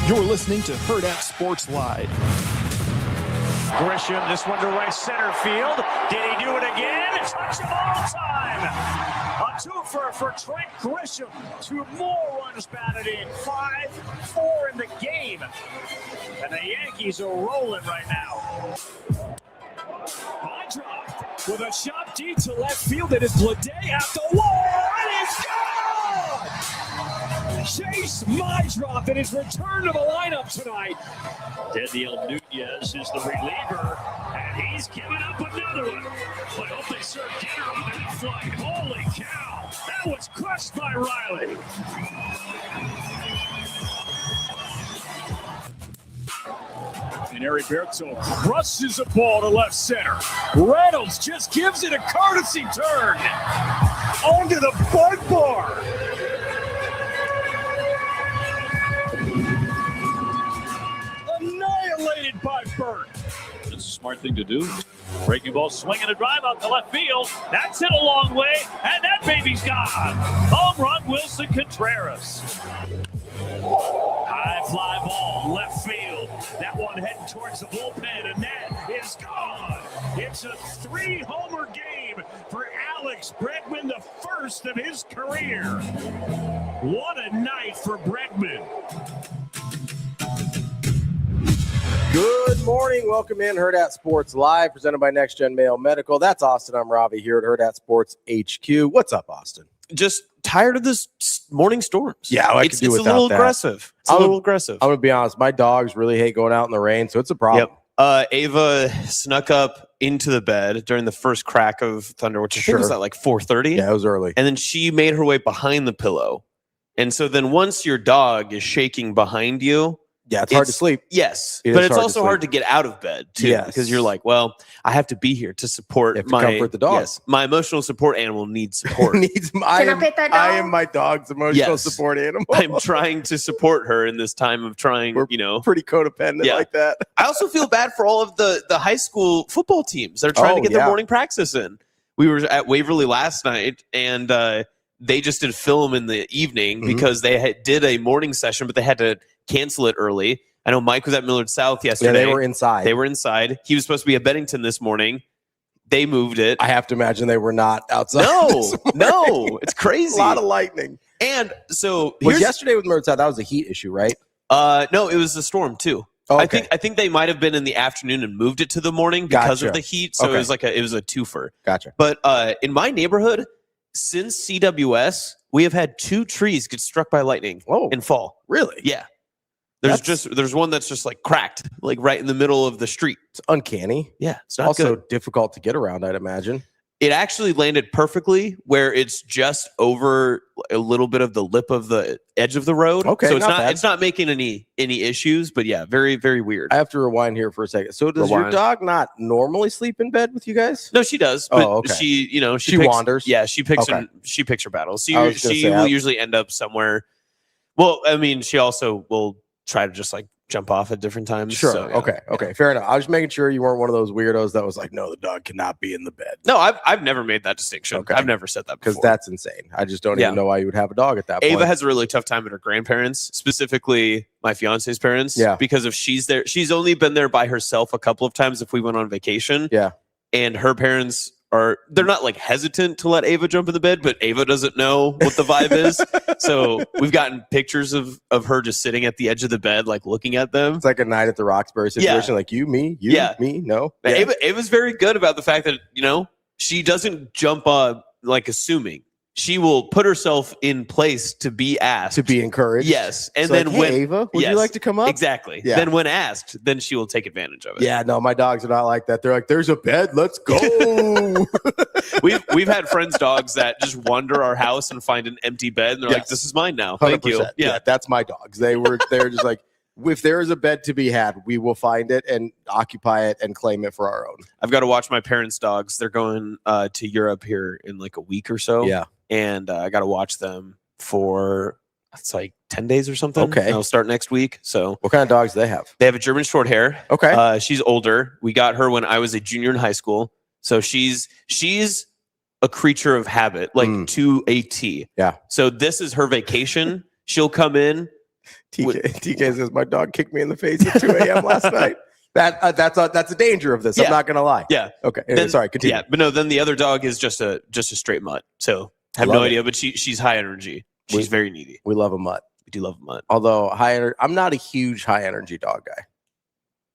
You're listening to Hurrdat Sports Live. Grisham, this one to right center field. Did he do it again? Touch of all time. A twofer for Trent Grisham. 2 more runs batted in. 5-4 in the game. And the Yankees are rolling right now. High drop with a shot deep to left field. It is Blade at the wall. It is gone! Chase Mydrop in his return to the lineup tonight. Daniel Nunez is the reliever, and he's giving up another one. But hope they serve dinner on that flight. Holy cow! That was crushed by Riley. And Heriberto crushes a ball to left center. Reynolds just gives it a courtesy turn. Onto the bug bar. Annihilated by Burt. It's a smart thing to do. Breaking ball, swinging a drive out to left field. That's hit a long way, and that baby's gone. Home run, Wilson Contreras. High fly ball, left field. That one heading towards the bullpen, and that is gone. It's a 3-homer game for Alex Bregman, the first of his career. What a night for Bregman. Good morning. Welcome in Hurrdat Sports Live, presented by Next Gen Mayo Medical. That's Austin. I'm Ravi here at Hurrdat Sports HQ. What's up, Austin? Just tired of this morning storms. Yeah, I could do without that. It's a little aggressive. It's a little aggressive. I'm going to be honest. My dogs really hate going out in the rain, so it's a problem. Yep. Ava snuck up into the bed during the first crack of thunder, which I think was at like 4:30. Yeah, it was early. And then she made her way behind the pillow. And so then once your dog is shaking behind you, yeah, it's hard to sleep. Yes, but it's also hard to get out of bed too, because you're like, well, I have to be here to support comfort the dog. Yes, my emotional support animal needs support. I am my dog's emotional support animal. I'm trying to support her in this time of trying. We're pretty codependent like that. I also feel bad for all of the high school football teams that are trying to get their morning practice in. We were at Waverly last night, and they just did film in the evening because they did a morning session, but they had to cancel it early. I know Mike was at Millard South yesterday. Yeah, they were inside. He was supposed to be at Bennington this morning. They moved it. I have to imagine they were not outside. No, it's crazy. A lot of lightning. And so yesterday with Millard South, that was a heat issue, right? No, it was a storm too. Oh, okay. I think they might have been in the afternoon and moved it to the morning because of the heat. So it was it was a twofer. Gotcha. But in my neighborhood, since CWS, we have had 2 trees get struck by lightning in fall. Really? Yeah. There's one that's just like cracked, like right in the middle of the street. It's uncanny. Yeah, it's not also good. Difficult to get around, I'd imagine. It actually landed perfectly where it's just over a little bit of the lip of the edge of the road. Okay, so it's not making any issues, but yeah, very, very weird. I have to rewind here for a second. So does your dog not normally sleep in bed with you guys? No, she does. But she wanders. Yeah, she picks her battles. She will usually end up somewhere. Well, I mean, she also will try to just like jump off at different times. Sure. So, yeah. Okay. Fair enough. I was just making sure you weren't one of those weirdos that was like, no, the dog cannot be in the bed. No, I've never made that distinction. Okay. I've never said that before. Because that's insane. I just don't even know why you would have a dog at that point. Ava has a really tough time at her grandparents, specifically my fiance's parents. Yeah. Because if she's there, she's only been there by herself a couple of times if we went on vacation. Yeah. And her parents they're not like hesitant to let Ava jump in the bed, but Ava doesn't know what the vibe is. So we've gotten pictures of her just sitting at the edge of the bed, like looking at them. It's like a night at the Roxbury situation. Like you, me, me, no. Yeah. Ava's very good about the fact that, she doesn't jump like assuming. She will put herself in place to be asked. To be encouraged. Yes. And so then like, hey, when Ava, would you like to come up? Exactly. Yeah. Then when asked, then she will take advantage of it. Yeah, no, my dogs are not like that. They're like, there's a bed, let's go. We've had friends' dogs that just wander our house and find an empty bed, and they're like, this is mine now. Thank 100%. you. Yeah, that's my dogs. They're just like, if there is a bed to be had, we will find it and occupy it and claim it for our own. I've got to watch my parents' dogs. They're going to Europe here in like a week or so. Yeah. And I got to watch them for, it's like 10 days or something. Okay. I'll start next week. So what kind of dogs do they have? They have a German short hair. Okay. She's older. We got her when I was a junior in high school. So she's a creature of habit, like to a T. Yeah. So this is her vacation. She'll come in, TK says my dog kicked me in the face at 2 a.m. last night. That's a danger of this. Yeah. I'm not gonna lie. Yeah. Okay. Anyway, sorry. Continue. Yeah, but no. Then the other dog is just a straight mutt. So I have no idea, but she's high energy. She's very needy. We love a mutt. We do love a mutt. Although I'm not a huge high energy dog guy.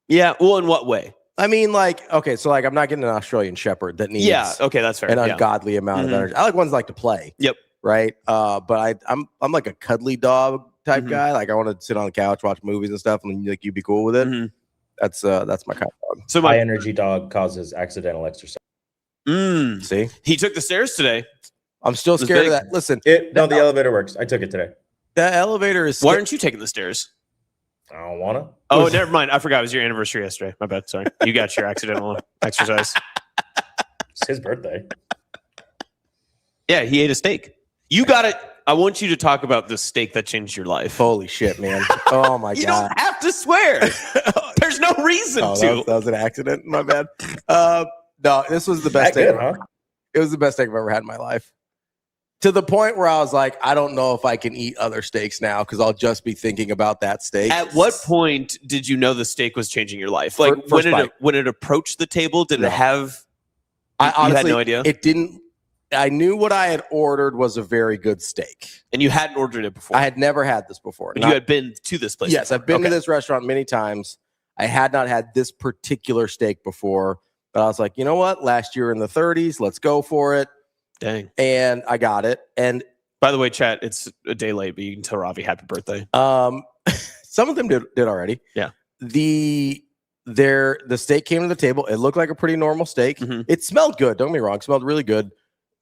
Yeah. Well, in what way? I mean, like, okay, so like I'm not getting an Australian Shepherd that needs okay, that's fair. an ungodly amount of energy. I like ones that like to play. Yep. Right. But I'm like a cuddly dog type guy. Like I want to sit on the couch, watch movies and stuff, and like you'd be cool with it. That's my kind of dog. So my energy dog causes accidental exercise. See, he took the stairs today. I'm still scared of that. Listen, the elevator works. I took it today. The elevator is. Why aren't you taking the stairs? I don't want to. Oh, never mind. I forgot it was your anniversary yesterday. My bad. Sorry. You got your accidental exercise. It's his birthday. Yeah, he ate a steak. You got it. I want you to talk about the steak that changed your life. Holy shit, man. Oh, my God. You don't have to swear. There's no reason to. That was an accident. My bad. No, this was the best steak. Huh? It was the best steak I've ever had in my life. To the point where I was like, I don't know if I can eat other steaks now because I'll just be thinking about that steak. At what point did you know the steak was changing your life? Like when it approached the table, did it have? I honestly had no idea. It didn't. I knew what I had ordered was a very good steak, and you hadn't ordered it before. I had never had this before. But you had been to this place. Yes, before. I've been to this restaurant many times. I had not had this particular steak before, but I was like, you know what? Last year in the 30s, let's go for it. Dang. And I got it. And by the way, chat, it's a day late, but you can tell Ravi happy birthday. Some of them did already. Yeah. The steak came to the table. It looked like a pretty normal steak. It smelled good. Don't get me wrong. It smelled really good.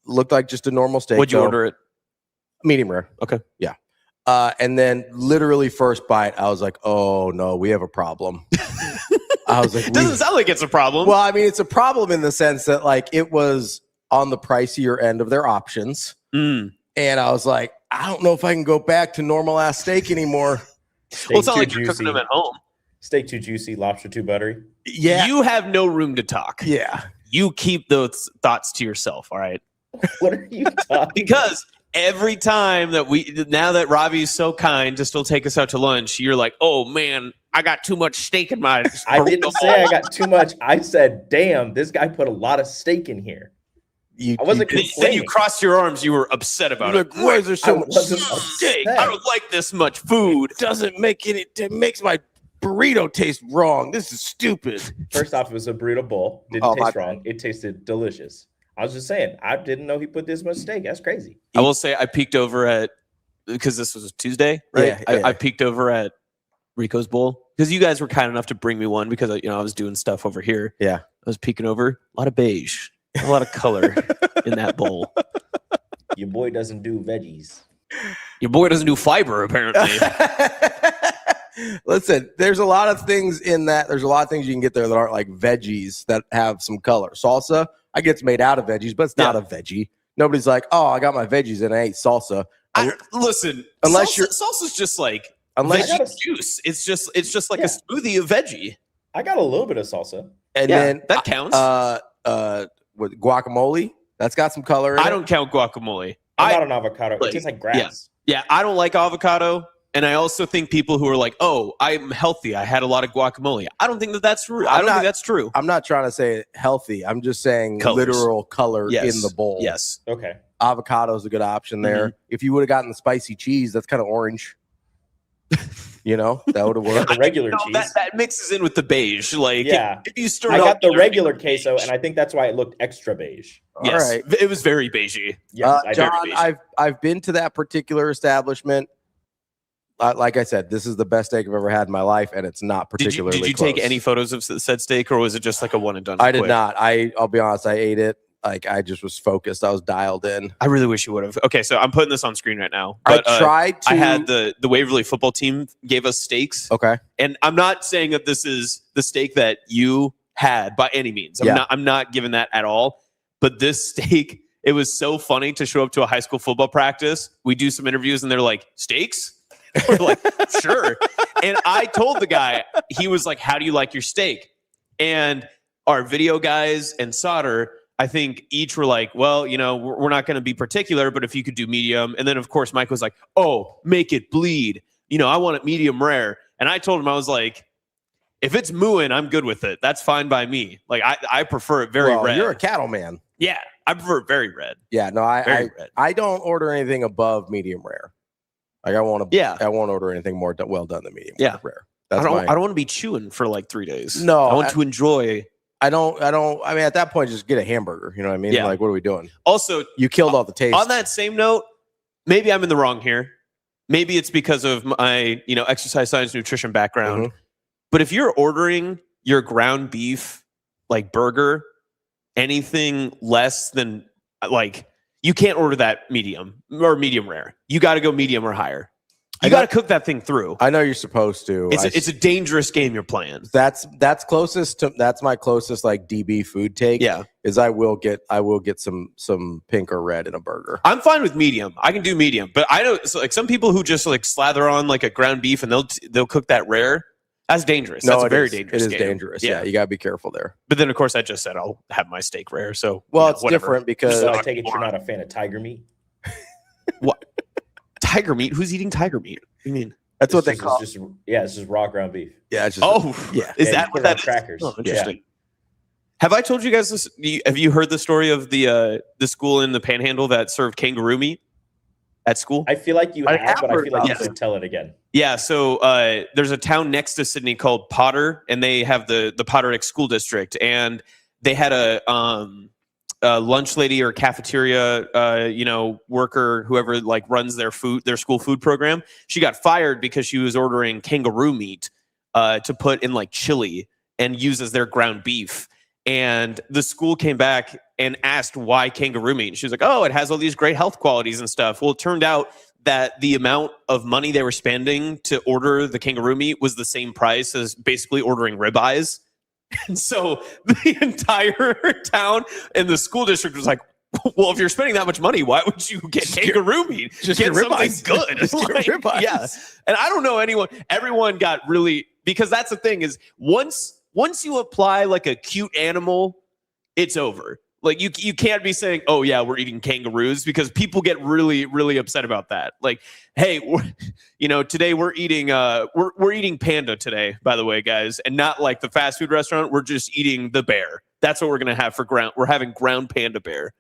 Looked like just a normal steak. What'd you order it? Medium rare. Okay. Yeah. And then literally first bite, I was like, oh no, we have a problem. I was like, doesn't sound like it's a problem. Well, I mean, it's a problem in the sense that like it was on the pricier end of their options. And I was like, I don't know if I can go back to normal ass steak anymore. Well, it's not like you're cooking them at home. Steak too juicy, lobster too buttery. Yeah. You have no room to talk. Yeah. You keep those thoughts to yourself, all right? What are you talking Because every time now that Ravi is so kind to still take us out to lunch, you're like, oh man, I got too much steak in my I didn't say I got too much. I said, damn, this guy put a lot of steak in here. I wasn't complaining. Then you crossed your arms. You were upset about it. Why is there so much steak? I don't like this much food. It doesn't make any. It makes my burrito taste wrong. This is stupid. First off, it was a burrito bowl. Didn't taste wrong. It tasted delicious. I was just saying, I didn't know he put this much steak. That's crazy. I will say I peeked over at, because this was a Tuesday, right? Yeah. I peeked over at Rico's Bowl because you guys were kind enough to bring me one because I was doing stuff over here. Yeah. I was peeking over. A lot of beige. A lot of color in that bowl. Your boy doesn't do veggies. Your boy doesn't do fiber, apparently. Listen, there's a lot of things in that. There's a lot of things you can get there that aren't like veggies that have some color. Salsa, I get it's made out of veggies, but it's not a veggie. Nobody's like, oh, I got my veggies and I ate salsa. Listen, unless salsa's just like veggie juice. It's just like a smoothie of veggie. I got a little bit of salsa. And then that counts. With guacamole, that's got some color in it. I don't count guacamole. I got an avocado. It tastes like grass. Yeah, I don't like avocado. And I also think people who are like, oh, I'm healthy. I had a lot of guacamole. I don't think that's true. I don't think that's true. I'm not trying to say healthy. I'm just saying literal color in the bowl. Yes. Okay. Avocado is a good option there. If you would have gotten the spicy cheese, that's kind of orange. That would have worked. The regular cheese. That mixes in with the beige. Like, if you stir I got the regular queso, and I think that's why it looked extra beige. All right. It was very beigey. Yes, John, I've been to that particular establishment. Like I said, this is the best steak I've ever had in my life, and it's not particularly Did you close. take any photos of said steak, or was it just like a one and done? I did not. I'll be honest. I ate it. Like, I just was focused. I was dialed in. I really wish you would have. Okay, so I'm putting this on screen right now. But, I tried to. I had the Waverly football team gave us steaks. Okay. And I'm not saying that this is the steak that you had by any means. I'm not giving that at all. But this steak, it was so funny to show up to a high school football practice. We do some interviews, and they're like, steaks? We're like, sure. And I told the guy, he was like, how do you like your steak? And our video guys and Solder, I think each were like, well, we're not going to be particular, but if you could do medium. And then, of course, Mike was like, oh, make it bleed. I want it medium rare. And I told him, I was like, if it's mooing, I'm good with it. That's fine by me. Like I prefer it very red. You're a cattle man. Yeah, I prefer it very red. Yeah, no, I don't order anything above medium rare. Like I won't order anything more well done than medium rare. I don't want to be chewing for like 3 days. No, I want to enjoy. I mean, at that point, just get a hamburger. You know what I mean? Yeah. Like, what are we doing? Also, you killed all the taste. On that same note, maybe I'm in the wrong here. Maybe it's because of my, exercise science nutrition background. Mm-hmm. But if you're ordering your ground beef, like burger, anything less than like, you can't order that medium or medium rare. You got to go medium or higher. You got to cook that thing through. I know you're supposed to. It's a dangerous game you're playing. That's my closest like DB food take. Yeah, is I will get some pink or red in a burger. I'm fine with medium. I can do medium, but I know like some people who just like slather on like a ground beef and they'll cook that rare. That's dangerous. That's a very dangerous. It is dangerous. Yeah, you gotta be careful there. But then of course I just said I'll have my steak rare. So it's different because so I take it you're not a fan of tiger meat. What? Tiger meat? Who's eating tiger meat? What do you mean? That's what they call. It's just raw ground beef. Yeah. It's just, Is that what that is? Crackers? Oh, interesting. Yeah. Have I told you guys this? Have you heard the story of the school in the Panhandle that served kangaroo meat at school? I feel like you have, but I feel like you should tell it again. Yeah. So there's a town next to Sydney called Potter, and they have the Potter School District, and they had a lunch lady or cafeteria, worker, whoever like runs their school food program. She got fired because she was ordering kangaroo meat to put in like chili and use as their ground beef. And the school came back and asked why kangaroo meat. And she was like, oh, it has all these great health qualities and stuff. Well, it turned out that the amount of money they were spending to order the kangaroo meat was the same price as basically ordering ribeyes. And so the entire town and the school district was like, well, if you're spending that much money, why would you get kangaroo meat? Just get something ribeyes. good. Just get ribeyes. Yeah. And I don't know everyone got really, because that's the thing is once you apply like a cute animal, it's over. Like you can't be saying, oh yeah, we're eating kangaroos, because people get really, really upset about that. Like, hey, today we're eating we're eating panda today, by the way, guys, and not like the fast food restaurant. We're just eating the bear. That's what we're gonna have for ground. We're having ground panda bear.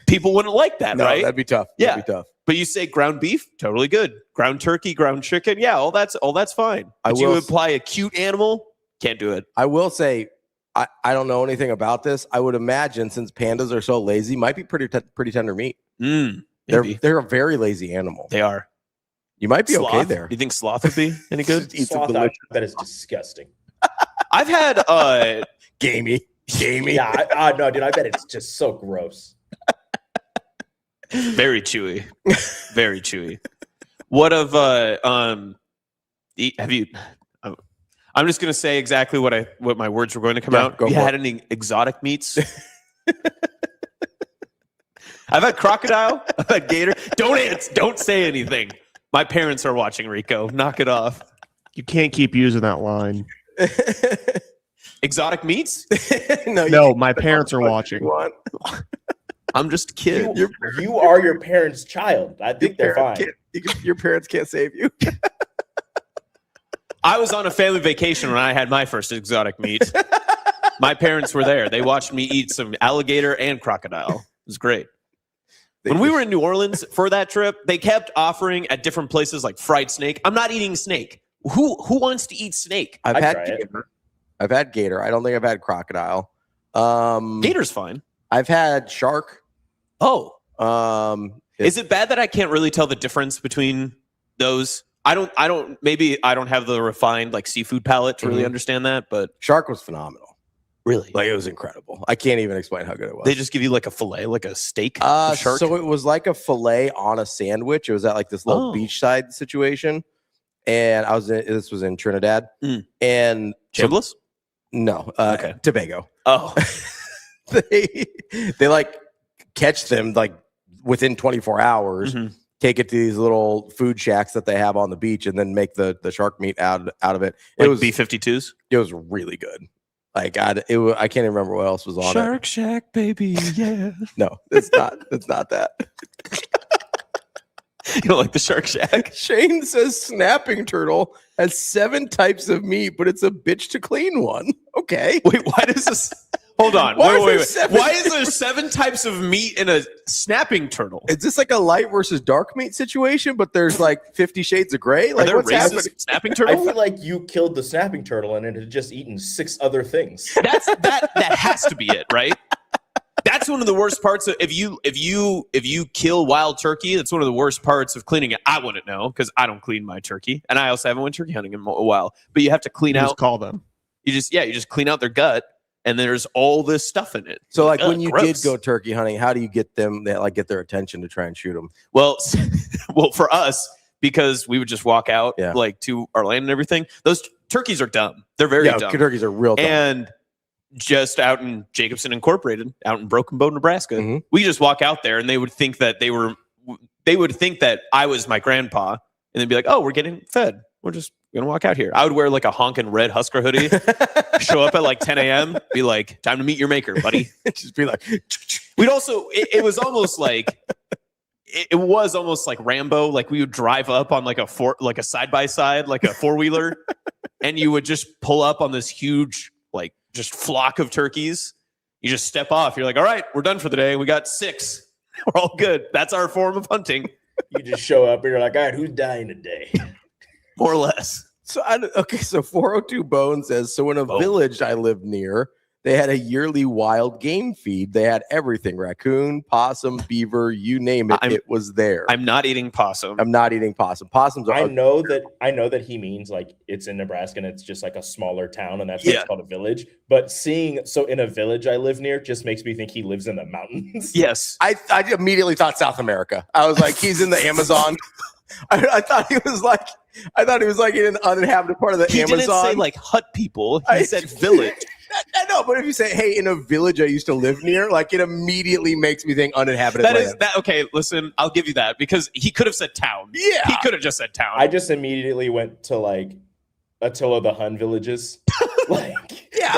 People wouldn't like that, right? That'd be tough. Yeah, that'd be tough. But you say ground beef, totally good. Ground turkey, ground chicken, yeah, all that's fine. But you apply a cute animal, can't do it. I will say, I don't know anything about this. I would imagine since pandas are so lazy, might be pretty tender meat. They're a very lazy animal. They are. You might be sloth? okay there. Do you think sloth would be any good? Sloth, I bet it's disgusting. I've had gamey. Yeah, no, dude, I bet it's just so gross. Very chewy. Very chewy. What of have you? I'm just going to say exactly what my words were going to come out. You had any exotic meats? I've had crocodile. I've had gator. Don't say anything. My parents are watching, Rico. Knock it off. You can't keep using that line. Exotic meats? No, my parents are watching. I'm just a kid. You are your parents' child. I think they're fine. Your parents can't save you. I was on a family vacation when I had my first exotic meat. My parents were there. They watched me eat some alligator and crocodile. It was great. When we were in New Orleans for that trip, they kept offering at different places like fried snake. I'm not eating snake. Who wants to eat snake? I've had gator. I don't think I've had crocodile. Gator's fine. I've had shark. Oh. Is it bad that I can't really tell the difference between those? Maybe I don't have the refined like seafood palate to really understand that, but shark was phenomenal. Really? Like it was incredible. I can't even explain how good it was. They just give you like a fillet, like a steak of shark? So it was like a fillet on a sandwich. It was at like this little beachside situation. And this was in Trinidad. And Chambliss? No. Okay. Tobago. Oh. they like catch them like within 24 hours. Take it to these little food shacks that they have on the beach, and then make the shark meat out of it. It was B-52s. It was really good. Like I can't even remember what else was on Shark Shack, baby, yeah. No, it's not. It's not that. You don't like the Shark Shack? Shane says snapping turtle has 7 types of meat, but it's a bitch to clean one. Okay. Wait, why does this? Hold on. Why Wait. is there Why is there 7 types of meat in a snapping turtle? Is this like a light versus dark meat situation, but there's like 50 shades of gray? Like, Are there what's happening? snapping I turtle? feel like you killed the snapping turtle and it had just eaten 6 other things. That has to be it, right? That's one of the worst parts of if you kill wild turkey. That's one of the worst parts of cleaning it. I wouldn't know because I don't clean my turkey, and I also haven't went turkey hunting in a while. But you have to clean out. Just call them. You just clean out their gut, and there's all this stuff in it. So, like, when you gross. did go turkey hunting, how do you get them that like get their attention to try and shoot them? Well, for us, because we would just walk out like to our land and everything. Those turkeys are dumb. They're very dumb. Turkeys are real dumb. And just out in Jacobson Incorporated, out in Broken Bow, Nebraska, we just walk out there, and they would think that I was my grandpa, and they'd be like, "Oh, we're getting fed. We're just gonna walk out here." I would wear like a honking red Husker hoodie, show up at like 10 a.m., be like, "Time to meet your maker, buddy." Just be like, We'd also, it was almost like. It was almost like Rambo. Like we would drive up on like a side by side, like a 4-wheeler, and you would just pull up on this huge, like just flock of turkeys. You just step off. You're like, all right, we're done for the day. We got 6. We're all good. That's our form of hunting. You just show up and you're like, all right, who's dying today? More or less. So 402 Bone says, so in a village I lived near, they had a yearly wild game feed. They had everything: raccoon, possum, beaver, you name it. It was there. I'm not eating possum. I'm not eating possum. Possums are. I know that he means like it's in Nebraska and it's just like a smaller town and that's why it's called a village. But in a village I live near just makes me think he lives in the mountains. Yes. I immediately thought South America. I was like, he's in the Amazon. I thought he was like in an uninhabited part of the Amazon. He didn't say like hut people. He said village. I know, but if you say, "Hey, in a village I used to live near," like it immediately makes me think uninhabited land. Okay, listen, I'll give you that because he could have said town. Yeah. He could have just said town. I just immediately went to like Attila the Hun villages.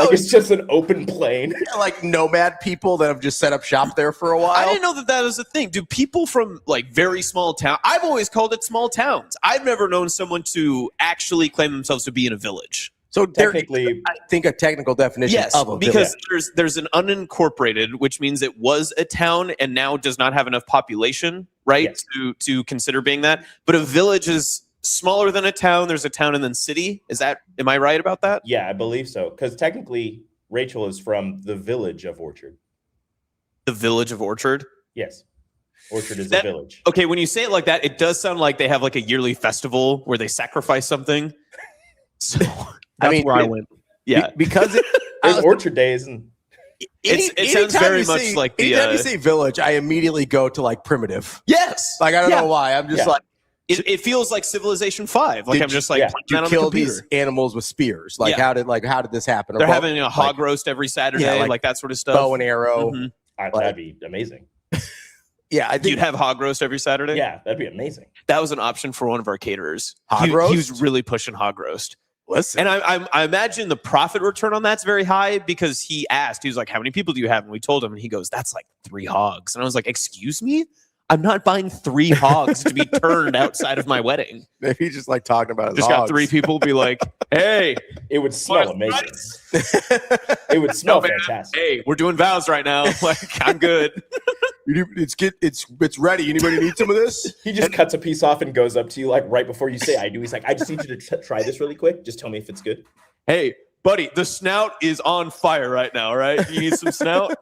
It's just an open plain. Like nomad people that have just set up shop there for a while. I didn't know that was a thing. Do people from like very small town? I've always called it small towns. I've never known someone to actually claim themselves to be in a village. So technically, I think a technical definition of a because village. there's an unincorporated, which means it was a town and now does not have enough population, right? Yes. To consider being that. But a village is smaller than a town. There's a town and then city. Am I right about that? Yeah, I believe so. Because technically, Rachel is from the village of Orchard. The village of Orchard? Yes. Orchard is a village. Okay, when you say it like that, it does sound like they have like a yearly festival where they sacrifice something. So that's where I went. Yeah. Because there's Orchard Days and it sounds very much like the anytime you say village, I immediately go to like primitive. Yes. Like I don't know why. I'm just like it feels like Civilization 5. Like I'm just like you kill these animals with spears. Like how did this happen? They're having a hog roast every Saturday, like that sort of stuff. Bow and arrow. Mm-hmm. That'd be amazing. Yeah, I think you'd have hog roast every Saturday. Yeah, that'd be amazing. That was an option for one of our caterers. Hog roast? He was really pushing hog roast. Listen, and I imagine the profit return on that's very high because he was like, "How many people do you have?" And we told him, and he goes, "That's like 3 hogs." And I was like, "Excuse me? I'm not buying 3 hogs to be turned outside of my wedding." Maybe he's just like talking about his just hogs. got 3 people be like, "Hey, it would smell amazing. It would smell fantastic. Hey, we're doing vows right now. Like, I'm good." It's ready. Anybody need some of this? He just cuts a piece off and goes up to you like right before you say "I do." He's like, "I just need you to try this really quick. Just tell me if it's good." Hey, buddy, the snout is on fire right now, right? You need some snout?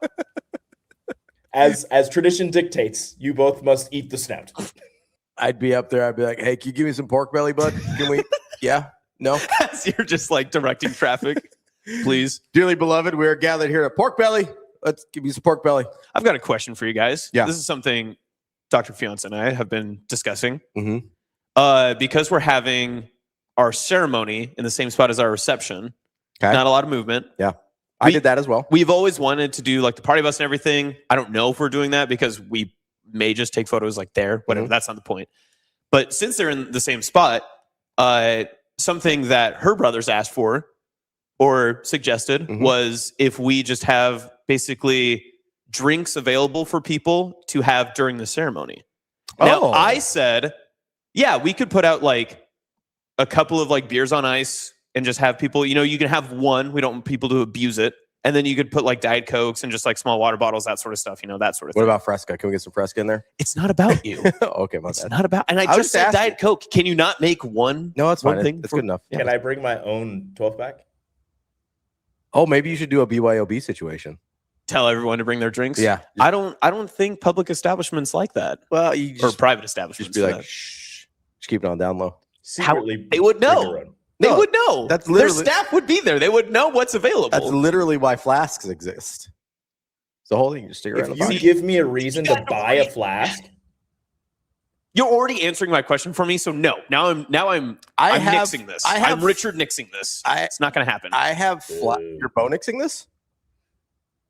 As tradition dictates, you both must eat the snout. I'd be up there. I'd be like, "Hey, can you give me some pork belly, bud? Can we?" Yeah. No. As you're just like directing traffic, please. Dearly beloved, we are gathered here at Pork Belly. Let's give you some pork belly. I've got a question for you guys. Yeah. This is something Dr. Fiance and I have been discussing. Mm-hmm. Because we're having our ceremony in the same spot as our reception. Okay. Not a lot of movement. Yeah. I did that as well. We've always wanted to do like the party bus and everything. I don't know if we're doing that because we may just take photos like there. Whatever. That's not the point. But since they're in the same spot, something that her brothers asked for or suggested was if we just have basically drinks available for people to have during the ceremony. Now, I said Yeah, we could put out like a couple of like beers on ice and just have people, you can have one. We don't want people to abuse it. And then you could put like Diet Cokes and just like small water bottles, that sort of stuff, that sort of thing. What about Fresca? Can we get some Fresca in there? It's not about you. Okay, my It's bad. not about, and I just said Diet Coke. Can you not make one? No, it's one fine. thing It's good enough. Can I bring my own 12-pack? Oh, maybe you should do a BYOB situation. Tell everyone to bring their drinks? Yeah. I don't think public establishments like that. Well, you or private establishments. Just be like, shh, just keep it on down low. Secretly, they would know. They would know. That's literally, their staff would be there. They would know what's available. That's literally why flasks exist. It's the whole thing. You just stick around. If you give me a reason to buy a flask, you're already answering my question for me. So no. Now I'm nixing this. I'm Richard nixing this. It's not going to happen. I have You're Bo nixing this.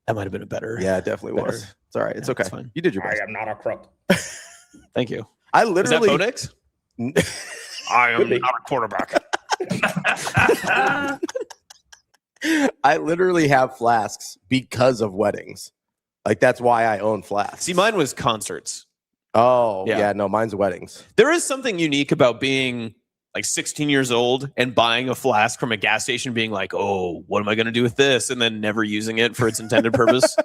That might have been a better. Yeah, it definitely was. It's all right. It's okay. It's fine. You did your best. I am not a crook. Thank you. I literally. Is that Bo nix? I am not a quarterback. I literally have flasks because of weddings. Like that's why I own flasks. See, mine was concerts. Oh, yeah. No, mine's weddings. There is something unique about being like 16 years old and buying a flask from a gas station, being like, oh, what am I going to do with this? And then never using it for its intended purpose.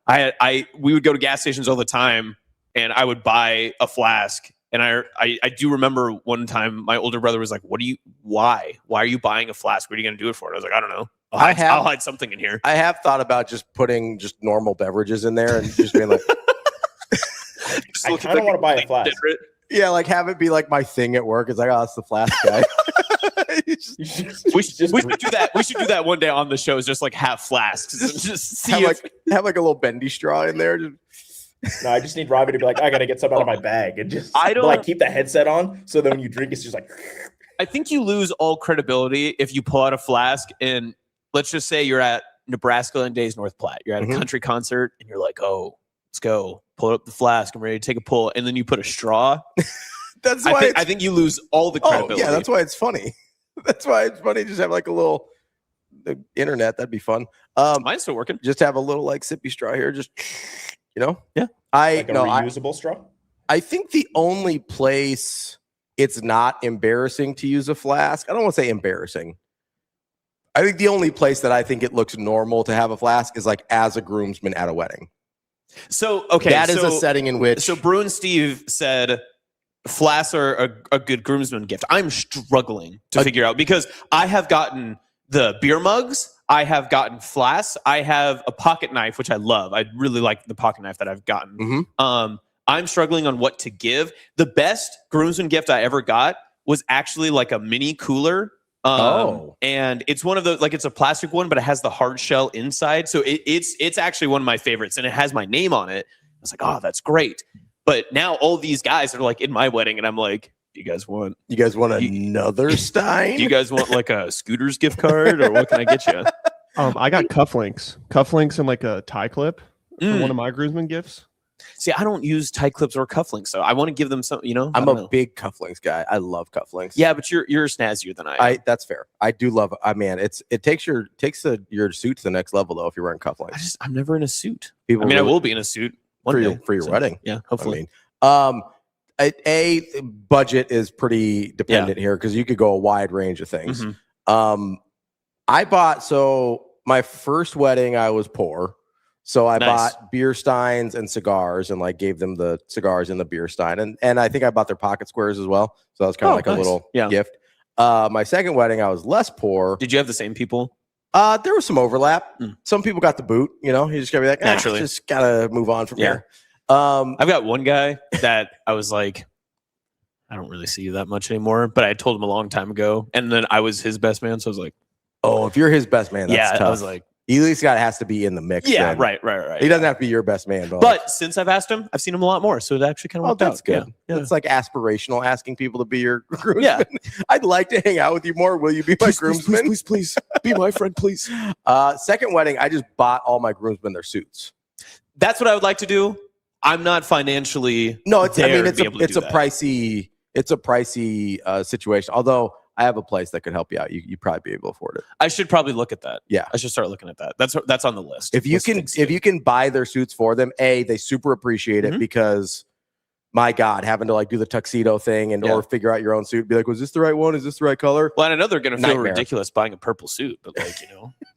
We would go to gas stations all the time and I would buy a flask. And I do remember one time my older brother was like, why are you buying a flask? What are you going to do it for? And I was like, I don't know. I'll hide something in here. I have thought about just putting just normal beverages in there and just being like, I kind of want to buy a flask. Yeah, like have it be like my thing at work. It's like, oh, it's the flask guy. We should do that. We should do that one day on the show. Is just like have flasks. Just see have like a little bendy straw in there. No, I just need Ravi to be like, I gotta get something out of my bag and just keep the headset on so that when you drink, it's just like. I think you lose all credibility if you pull out a flask and let's just say you're at Nebraska and Days North Platte. You're at a country concert and you're like, oh, let's go. Pull up the flask. I'm ready to take a pull. And then you put a straw. That's why I think you lose all the credibility. Oh, yeah, that's why it's funny. That's why it's funny. Just have like a little the internet. That'd be fun. Mine's still working. Just have a little like sippy straw here. Just yeah. Like a reusable straw. I think the only place it's not embarrassing to use a flask. I don't want to say embarrassing. I think the only place that I think it looks normal to have a flask is like as a groomsman at a wedding. So okay, that is a setting in which. So Brew and Steve said flasks are a good groomsman gift. I'm struggling to figure out because I have gotten the beer mugs, I have gotten flasks, I have a pocket knife, which I love. I really like the pocket knife that I've gotten. Mm-hmm. I'm struggling on what to give. The best groomsman gift I ever got was actually like a mini cooler. And it's one of those, like it's a plastic one, but it has the hard shell inside. So it's actually one of my favorites and it has my name on it. I was like, oh, that's great. But now all these guys are like in my wedding and I'm like, do you guys want another Stein? Do you guys want like a Scooters gift card or what can I get you? I got cufflinks and like a tie clip for one of my groomsmen gifts. See, I don't use tie clips or cufflinks, so I want to give them some. I'm a big cufflinks guy. I love cufflinks. Yeah, but you're snazzier than I am. That's fair. I do love. It takes your suit to the next level though if you're wearing cufflinks. I'm never in a suit. I will be in a suit for your wedding. Yeah, hopefully. A budget is pretty dependent here because you could go a wide range of things. Mm-hmm. I bought my first wedding. I was poor. So I bought beer steins and cigars and like gave them the cigars and the beer stein. And I think I bought their pocket squares as well. So that was kind of like a little gift. My second wedding, I was less poor. Did you have the same people? There was some overlap. Some people got the boot, you just gotta be like, naturally, just gotta move on from here. I've got one guy that I was like, I don't really see you that much anymore, but I told him a long time ago. And then I was his best man. So I was like, oh, if you're his best man, that's tough. I was like, he at least has to be in the mix. Yeah, then. Right. He doesn't have to be your best man. But since I've asked him, I've seen him a lot more. So it actually kind of worked out. That's good. Yeah. It's like aspirational, asking people to be your groomsman. Yeah. I'd like to hang out with you more. Will you be my groomsman? Please. Be my friend, please. Second wedding, I just bought all my groomsmen their suits. That's what I would like to do. I'm not financially. No, it's a pricey situation. Although I have a place that could help you out. You'd probably be able to afford it. I should probably look at that. Yeah, I should start looking at that. That's on the list. If you can buy their suits for them, they super appreciate it because my God, having to like do the tuxedo thing and or figure out your own suit. Be like, was this the right one? Is this the right color? Well, I know they're going to feel ridiculous buying a purple suit, but like,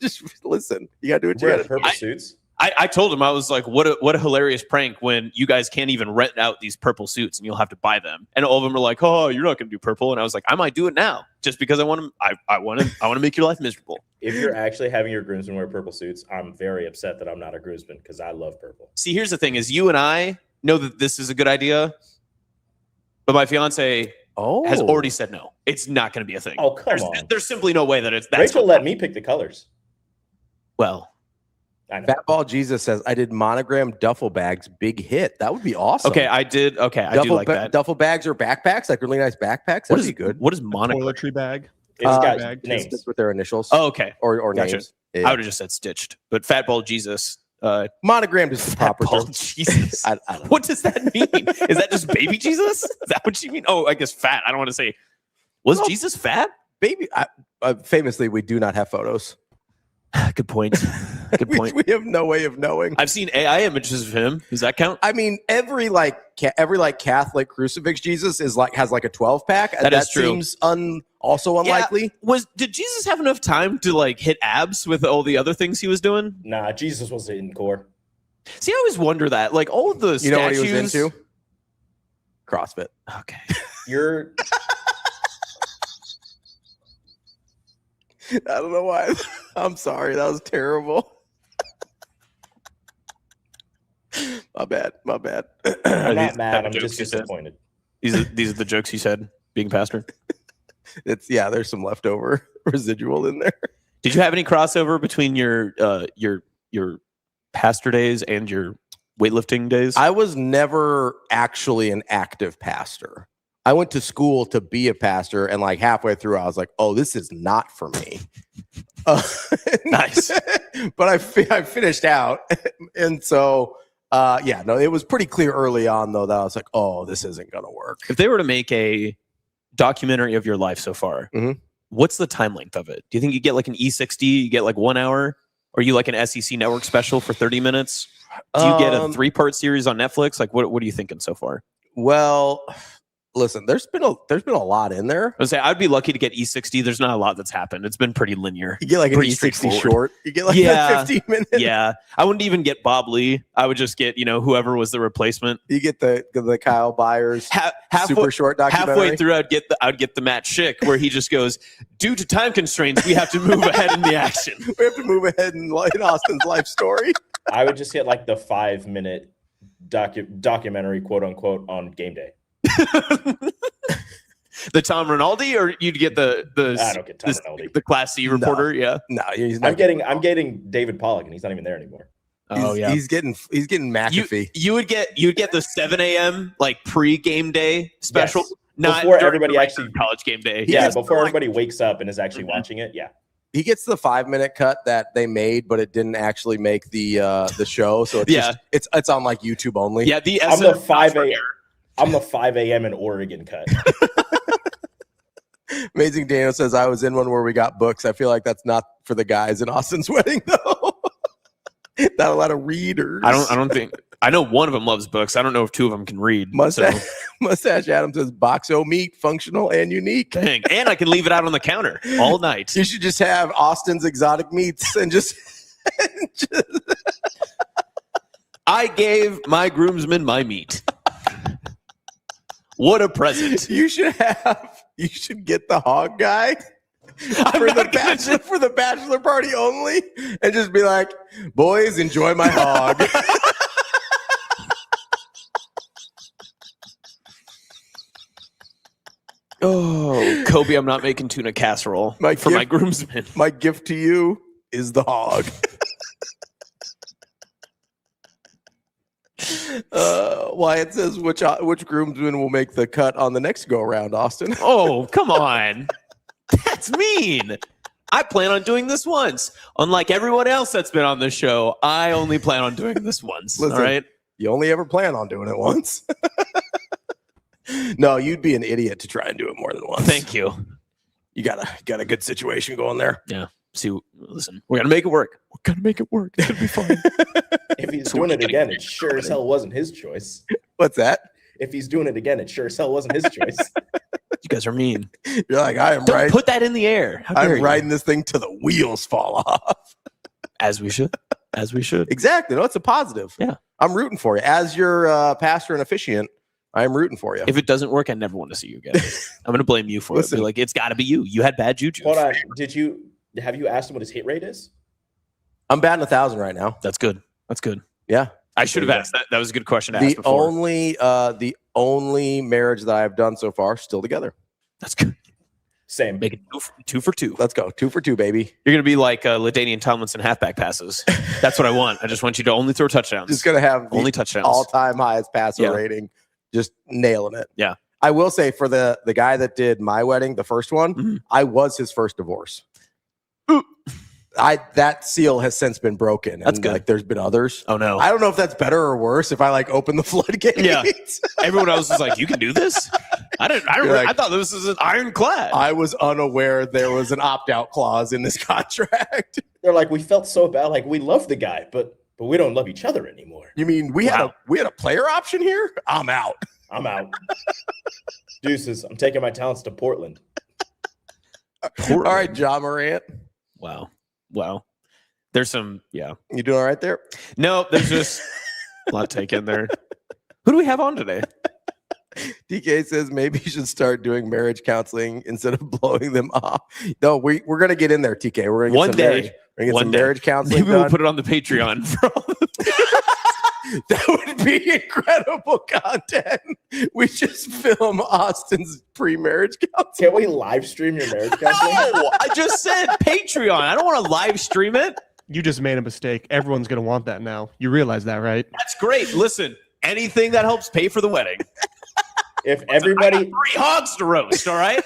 just listen. You got to do what you got. Purple suits. I told him, I was like, what a hilarious prank when you guys can't even rent out these purple suits and you'll have to buy them. And all of them are like, oh, you're not going to do purple. And I was like, I might do it now just because I want to make your life miserable. If you're actually having your groomsmen wear purple suits, I'm very upset that I'm not a groomsman because I love purple. See, here's the thing is you and I know that this is a good idea, but my fiance has already said no. It's not going to be a thing. Oh, come on. There's simply no way that it's that. Rachel let me pick the colors. Well, Fatball Jesus says, I did monogram duffel bags, big hit. That would be awesome. Okay, I did. Okay, I do like that. Duffel bags or backpacks, like really nice backpacks. That'd be good. What is monogram? Toiletry bag. It's got names with their initials. Oh, okay. Or Gotcha. names. Yeah. I would have just said stitched, but Fatball Jesus. Monogrammed is the proper term. Jesus. I don't know. What does that mean? Is that just baby Jesus? Is that what you mean? Oh, I guess fat. I don't want to say. Was Jesus fat? Baby. Famously, we do not have photos. Good point. Good point. We have no way of knowing. I've seen AI images of him. Does that count? I mean, every Catholic crucifix Jesus has like a 12-pack. That is true. Seems also unlikely. Yeah. Did Jesus have enough time to like hit abs with all the other things he was doing? Nah, Jesus was in core. See, I always wonder that. Like all of the statues. Know what he was into? CrossFit. Okay. You're. I don't know why. I'm sorry. That was terrible. My bad. I'm not mad. I'm just disappointed. These are the jokes he said being pastor. There's some leftover residual in there. Did you have any crossover between your pastor days and your weightlifting days? I was never actually an active pastor. I went to school to be a pastor, and like halfway through, I was like, "Oh, this is not for me." Nice, but I finished out, and so it was pretty clear early on though that I was like, "Oh, this isn't gonna work." If they were to make a documentary of your life so far, what's the time length of it? Do you think you get like an E60? You get like 1 hour, or you like an SEC network special for 30 minutes? Do you get a 3-part series on Netflix? Like, what are you thinking so far? Well. Listen, there's been a lot in there. I would say I'd be lucky to get E60. There's not a lot that's happened. It's been pretty linear. You get like an E60 short. You get like a 15 minute. Yeah, I wouldn't even get Bob Lee. I would just get whoever was the replacement. You get the Kyle Byers super short documentary. Halfway through, I'd get the Matt Schick where he just goes, due to time constraints, we have to move ahead in the action. We have to move ahead in Austin's life story. I would just get like the 5-minute documentary, quote unquote, on game day. The Tom Rinaldi, or you'd get the I don't get Tom Rinaldi. The Class C reporter. No, he's not. I'm getting David Pollock, and he's not even there anymore. He's getting McAfee. You'd get the 7 a.m. like pre-game day special. Yes. Not before everybody actually college game day. Yeah, before everybody wakes up and is actually watching it. Yeah. He gets the 5-minute cut that they made, but it didn't actually make the show. So it's it's on like YouTube only. Yeah, I'm the 5 a.m. I'm the 5 a.m. in Oregon cut. Amazing Daniel says, I was in one where we got books. I feel like that's not for the guys in Austin's wedding, though. Not a lot of readers. I don't think. I know one of them loves books. I don't know if 2 of them can read. Mustache Adam says, Boxo meat, functional and unique. Dang. And I can leave it out on the counter all night. You should just have Austin's exotic meats and just... I gave my groomsmen my meat. What a present. You should get the hog guy for the bachelor party only and just be like, boys, enjoy my hog. Oh, Kobe, I'm not making tuna casserole my groomsmen. My gift to you is the hog. Wyatt says, which groomsman will make the cut on the next go around, Austin? Oh, come on. That's mean. I plan on doing this once. Unlike everyone else that's been on this show, I only plan on doing this once. Listen, all right? You only ever plan on doing it once. No, you'd be an idiot to try and do it more than once. Thank you. You got a good situation going there. Yeah. Listen, we're gonna make it work. We're gonna make it work. It's gonna be fine. If he's doing it again, it sure as hell wasn't his choice. What's that? if he's doing it again, it sure as hell wasn't his choice. You guys are mean. You're like, I am Don't right. put that in the air. I'm riding this thing till the wheels fall off. As we should. As we should. Exactly. No, it's a positive. Yeah. I'm rooting for you. As your pastor and officiant, I'm rooting for you. If it doesn't work, I never want to see you again. I'm going to blame you for it. Be like, it's got to be you. You had bad juju. Hold on. Have you asked him what his hit rate is? I'm batting 1,000 right now. That's good. That's good. Yeah. I should have asked that. That was a good question to ask before. The only marriage that I've done so far, still together. That's good. Same. Make it two for two. Let's go. 2 for 2, baby. You're going to be like LaDainian Tomlinson halfback passes. That's what I want. I just want you to only throw touchdowns. Just going to have only touchdowns. All-time highest passer rating. Just nailing it. Yeah. I will say for the guy that did my wedding, the first one, I was his first divorce. Ooh. That seal has since been broken. That's good. Like, there's been others. Oh no. I don't know if that's better or worse if I like open the floodgates. Yeah. Everyone else was like, you can do this? I thought this was an ironclad. I was unaware there was an opt-out clause in this contract. They're like, we felt so bad. Like, we love the guy, but we don't love each other anymore. You mean we had a player option here? I'm out. I'm out. Deuces. I'm taking my talents to Portland. All right, John Morant. Wow. There's some, yeah. You doing all right there? No, there's just a lot to take in there. Who do we have on today? DK says maybe you should start doing marriage counseling instead of blowing them off. No, we're going to get in there, TK. We're going to get some marriage counseling. Maybe we'll put it on the Patreon. That would be incredible content. We just film Austin's pre-marriage counseling. Can't we live stream your marriage counseling? No, I just said Patreon. I don't want to live stream it. You just made a mistake. Everyone's going to want that now. You realize that, right? That's great. Listen, anything that helps pay for the wedding. If everybody... I got 3 hogs to roast, all right?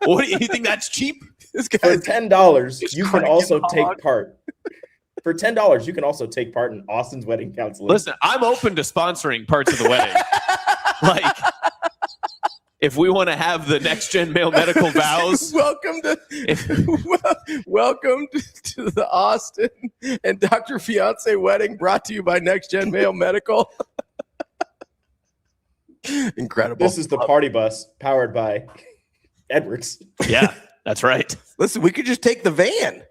What do you think that's cheap? For $10, you can also take part. For $10, you can also take part in Austin's wedding counseling. Listen, I'm open to sponsoring parts of the wedding. Like, if we want to have the next gen male medical vows. welcome to the Austin and Dr. Fiance wedding brought to you by Next Gen Male Medical. Incredible. This is the party bus powered by Edwards. Yeah, that's right. Listen, we could just take the van.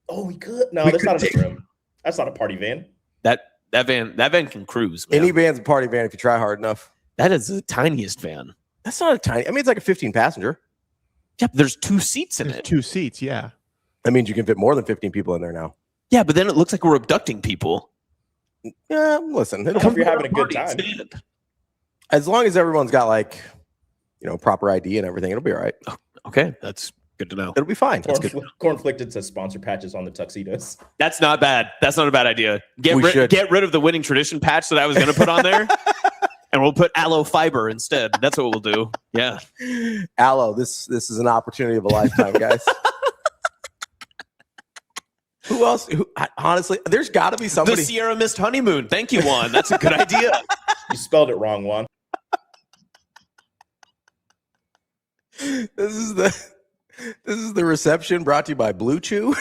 Oh, we could. No, that's not a room. That's not a party van. That van can cruise. Man. Any van's a party van if you try hard enough. That is the tiniest van. That's not a tiny. I mean, it's like a 15 passenger. Yep, there's 2 seats in it. 2 seats, yeah. That means you can fit more than 15 people in there now. Yeah, but then it looks like we're abducting people. Yeah, listen. If you're having a good time. As long as everyone's got proper ID and everything, it'll be all right. Okay, that's good to know. It'll be fine. Cornflicted says sponsor patches on the tuxedos. That's not bad. That's not a bad idea. Get rid of the winning tradition patch that I was going to put on there, and we'll put aloe fiber instead. That's what we'll do. Yeah, aloe. This is an opportunity of a lifetime, guys. Who else? Honestly, there's got to be somebody. The Sierra Mist honeymoon. Thank you, Juan. That's a good idea. You spelled it wrong, Juan. This is the reception brought to you by Blue Chew.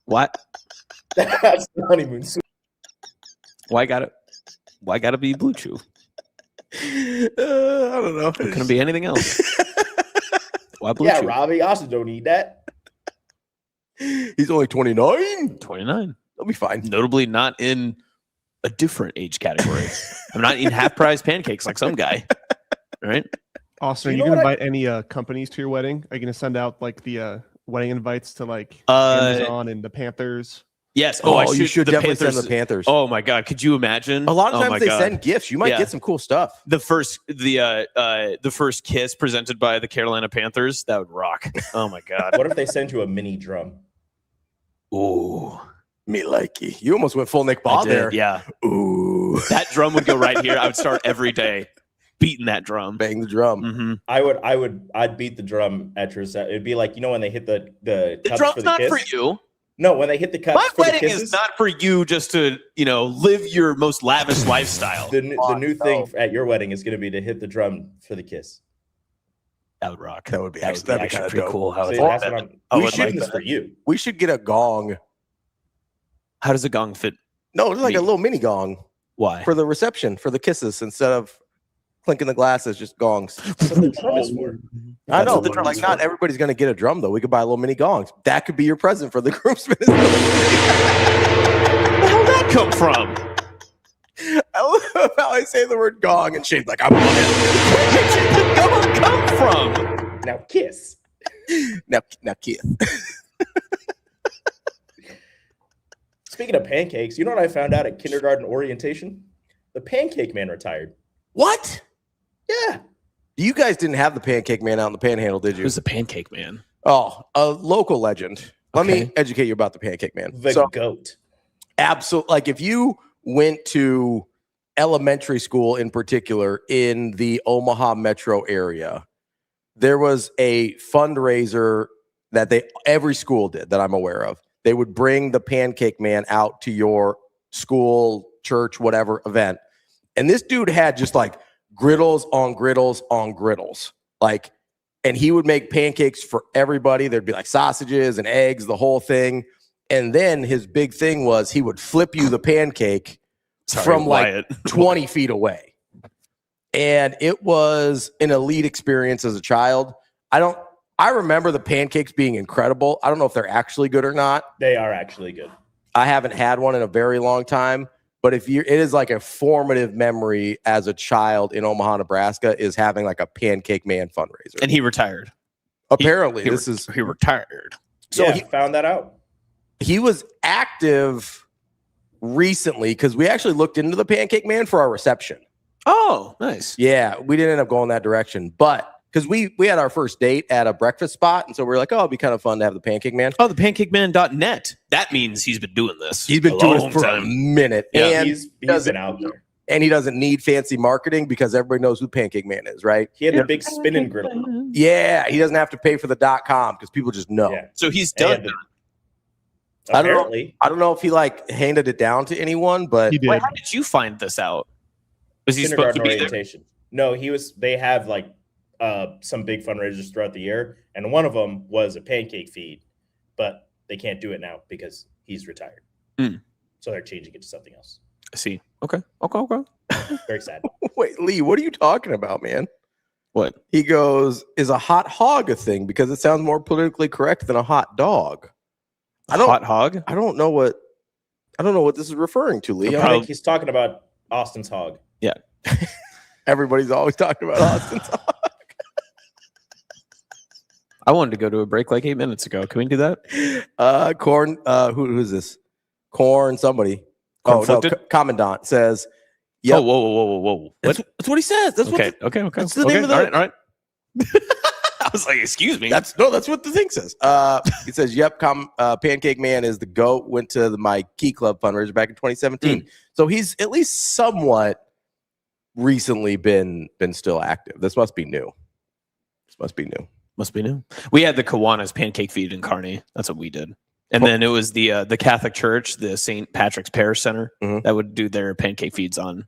What? That's the honeymoon suite. Why gotta be Blue Chew? I don't know. It couldn't be anything else. Why Blue Chew? Ravi, Austin don't need that. He's only 29. 29. That'll be fine. Notably not in a different age category. I'm not eating half-price pancakes like some guy. All right? Austin, are you going to invite any companies to your wedding? Are you going to send out like the wedding invites to like Amazon and the Panthers? Yes. You should definitely send the Panthers. Oh my God. Could you imagine? A lot of times they send gifts. You might get some cool stuff. The first kiss presented by the Carolina Panthers, that would rock. Oh my God. What if they send you a mini drum? Ooh. Me likey. You almost went full Nick Ball there. Yeah. Ooh. That drum would go right here. I would start every day beating that drum. Bang the drum. Mm-hmm. I'd beat the drum at your set. It'd be like, when they hit the cups drum's for the not kiss. for you. No, when they hit the cups My for wedding the kisses, is not for you just to, live your most lavish lifestyle. The new thing at your wedding is going to be to hit the drum for the kiss. That would rock. That would be actually pretty cool. That's what I'm saying for you. We should get a gong. How does a gong fit? No, it's like a little mini gong. Why? For the reception, for the kisses, instead of clinking the glasses, just gongs. That's what the drum is for. I know, but like not everybody's going to get a drum, though. We could buy little mini gongs. That could be your present for the groomsmen. Where the hell did that come from? I love how I say the word gong, and Shane's like, I want it. Where did the gong come from? Now kiss. Now kiss. Speaking of pancakes, you know what I found out at kindergarten orientation? The pancake man retired. What? Yeah. You guys didn't have the pancake man out in the panhandle, did you? Who's the pancake man? Oh, a local legend. Let me educate you about the pancake man. The goat. Absolutely. Like if you went to elementary school in particular in the Omaha metro area, there was a fundraiser that every school did that I'm aware of. They would bring the pancake man out to your school, church, whatever event. And this dude had just like griddles on griddles on griddles. Like, and he would make pancakes for everybody. There'd be like sausages and eggs, the whole thing. And then his big thing was he would flip you the pancake from like 20 feet away. And it was an elite experience as a child. I remember the pancakes being incredible. I don't know if they're actually good or not. They are actually good. I haven't had one in a very long time. But it is like a formative memory as a child in Omaha, Nebraska, is having like a pancake man fundraiser. And he retired. Apparently, he retired. So yeah, he found that out. He was active recently because we actually looked into the pancake man for our reception. Oh, nice. Yeah, we didn't end up going that direction, but because we had our first date at a breakfast spot, and so we were like, oh, it'd be kind of fun to have the pancake man. Oh, the pancakeman.net. That means he's been doing this. He's been doing it for a minute. Yeah, and he's been out there. And he doesn't need fancy marketing because everybody knows who Pancake Man is, right? He had the big spinning griddle. Yeah, he doesn't have to pay for the .com because people just know. Yeah. So he's done. Apparently. I don't know if he like handed it down to anyone, but He did. Wait, how did you find this out? Was he supposed to be orientation? No, he was. They have like some big fundraisers throughout the year, and one of them was a pancake feed, but they can't do it now because he's retired. So they're changing it to something else. I see. Okay. Very sad. Wait, Lee, what are you talking about, man? What? He goes, is a hot hog a thing? Because it sounds more politically correct than a hot dog. Hot hog? I don't know what this is referring to, Lee. I think he's talking about Austin's hog. Yeah. Everybody's always talking about Austin's hog. I wanted to go to a break like 8 minutes ago. Can we do that? Corn. Who's this? Corn. Somebody. Commandant says. Yep. Oh, whoa. That's what he says. That's okay. That's the name of the. All right. I was like, excuse me. That's what the thing says. He says, "Yep, Pancake Man is the GOAT. Went to my Key Club fundraiser back in 2017. So he's at least somewhat recently been still active. This must be new. Must be new. We had the Kiwanis pancake feed in Kearney. That's what we did. And then it was the Catholic Church, the St. Patrick's Parish Center, that would do their pancake feeds on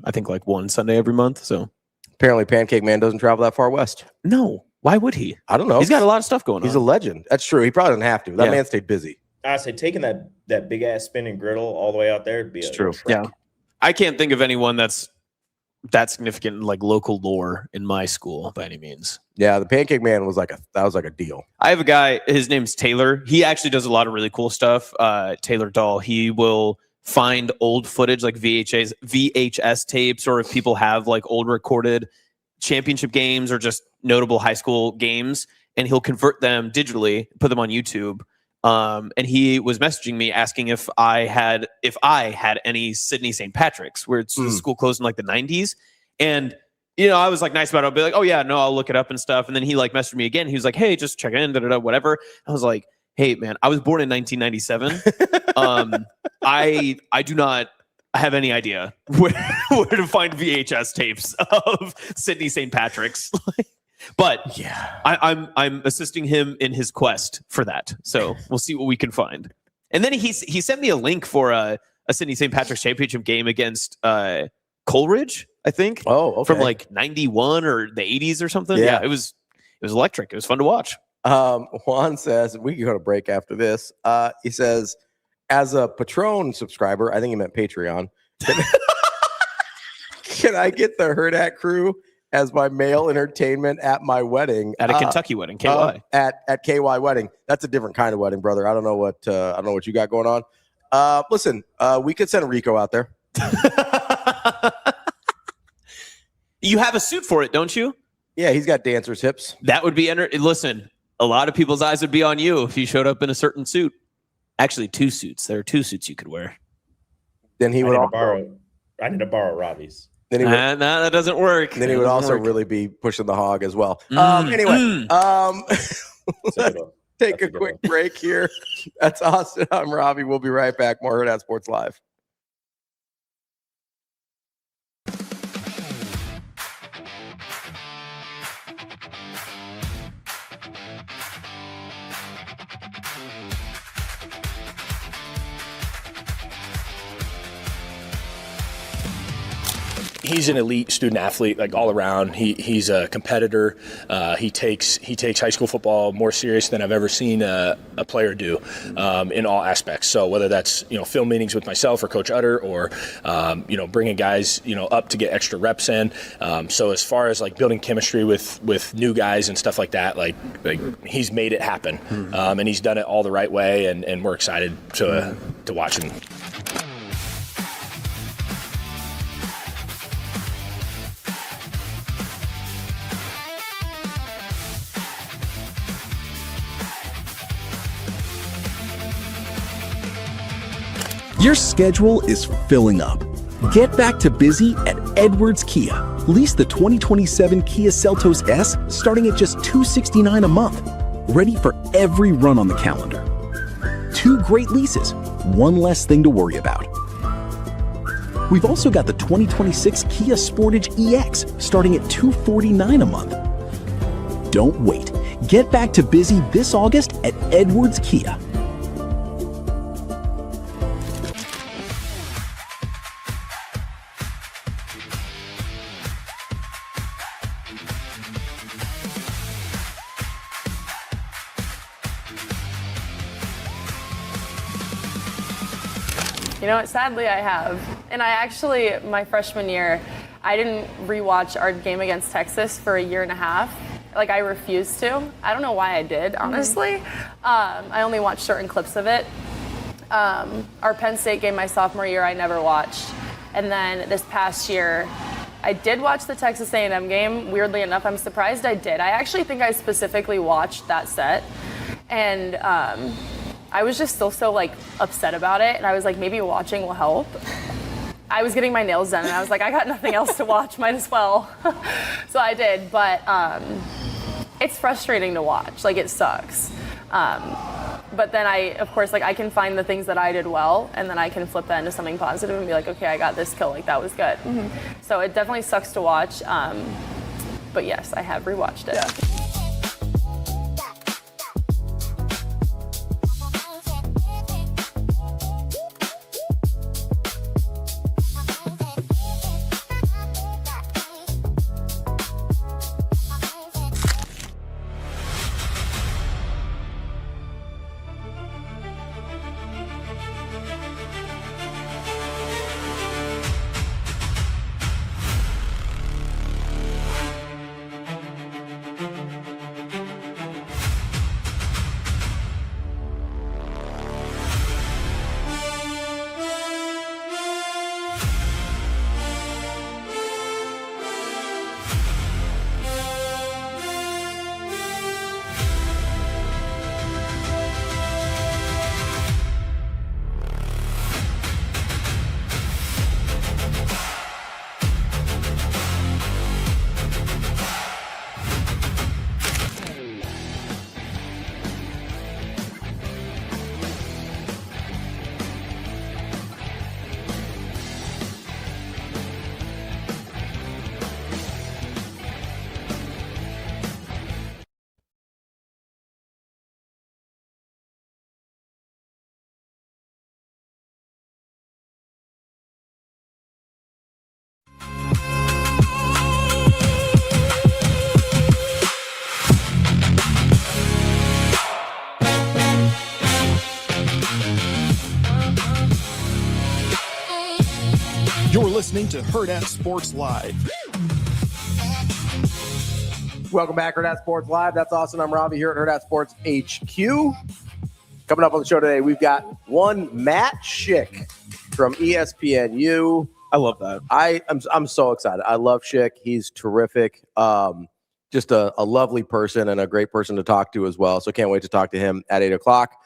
I think like one Sunday every month. So apparently Pancake Man doesn't travel that far west. No. Why would he? I don't know. He's got a lot of stuff going on. He's a legend. That's true. He probably doesn't have to. That man stayed busy. I say taking that big ass spinning griddle all the way out there would be true. Yeah. I can't think of anyone that's that significant in like local lore in my school by any means. Yeah, the Pancake Man was like a deal. I have a guy, his name's Taylor. He actually does a lot of really cool stuff. Taylor Dahl. He will find old footage like VHS tapes, or if people have like old recorded championship games or just notable high school games, and he'll convert them digitally, put them on YouTube. And he was messaging me asking if I had any Sydney St. Patrick's, where the school closed in like the 90s. And, I was like nice about it. I'll be like, oh yeah, no, I'll look it up and stuff. And then he like messaged me again. He was like, hey, just check in, whatever. I was like, hey man, I was born in 1997. I do not have any idea where to find VHS tapes of Sydney St. Patrick's. But yeah, I'm assisting him in his quest for that. So we'll see what we can find. And then he sent me a link for a Sydney St. Patrick's championship game against Coleridge, I think. Oh, okay. From like 91 or the 80s or something. Yeah, it was electric. It was fun to watch. Juan says, we can go to break after this. He says, as a Patron subscriber, I think he meant Patreon. Can I get the Hurrdat crew as my male entertainment at my wedding? At a Kentucky wedding, KY. At KY wedding. That's a different kind of wedding, brother. I don't know what you got going on. Listen, we could send Rico out there. You have a suit for it, don't you? Yeah, he's got dancer's hips. That would be listen, a lot of people's eyes would be on you if you showed up in a certain suit. Actually, 2 suits. There are 2 suits you could wear. Then he would I need to borrow Ravi's. Then he would, no, that doesn't work. Then he would also really be pushing the hog as well. Anyway, let's take a quick break here. That's Austin. I'm Ravi. We'll be right back. More Hurrdat Sports Live. He's an elite student athlete, like all around. He's a competitor. He takes high school football more serious than I've ever seen a player do in all aspects. So whether that's film meetings with myself or Coach Utter, or bringing guys up to get extra reps in. So as far as like building chemistry with new guys and stuff like that, like he's made it happen, and he's done it all the right way, and we're excited to watch him. Your schedule is filling up. Get back to busy at Edwards Kia. Lease the 2027 Kia Seltos S starting at just $269 a month. Ready for every run on the calendar. 2 great leases, 1 less thing to worry about. We've also got the 2026 Kia Sportage EX starting at $249 a month. Don't wait. Get back to busy this August at Edwards Kia. Sadly I have. And I actually, my freshman year, I didn't rewatch our game against Texas for a year and a half. Like, I refused to. I don't know why I did, honestly. I only watched certain clips of it. Our Penn State game my sophomore year, I never watched. And then this past year, I did watch the Texas A&M game. Weirdly enough, I'm surprised I did. I actually think I specifically watched that set. And I was just still so upset about it, and I was like, maybe watching will help. I was getting my nails done, and I was like, I got nothing else to watch, might as well. So I did, but it's frustrating to watch. It sucks. But then of course, I can find the things that I did well, and then I can flip that into something positive and be like, okay, I got this kill, that was good. Mm-hmm. So it definitely sucks to watch, but yes, I have rewatched it. Yeah. listening to Hurrdat Sports Live. Welcome back, Hurrdat Sports Live. That's Austin. I'm Ravi here at Hurrdat Sports HQ. Coming up on the show today, we've got one Matt Schick from ESPNU. I love that. I'm so excited. I love Schick. He's terrific. Just a lovely person and a great person to talk to as well. So can't wait to talk to him at 8 o'clock.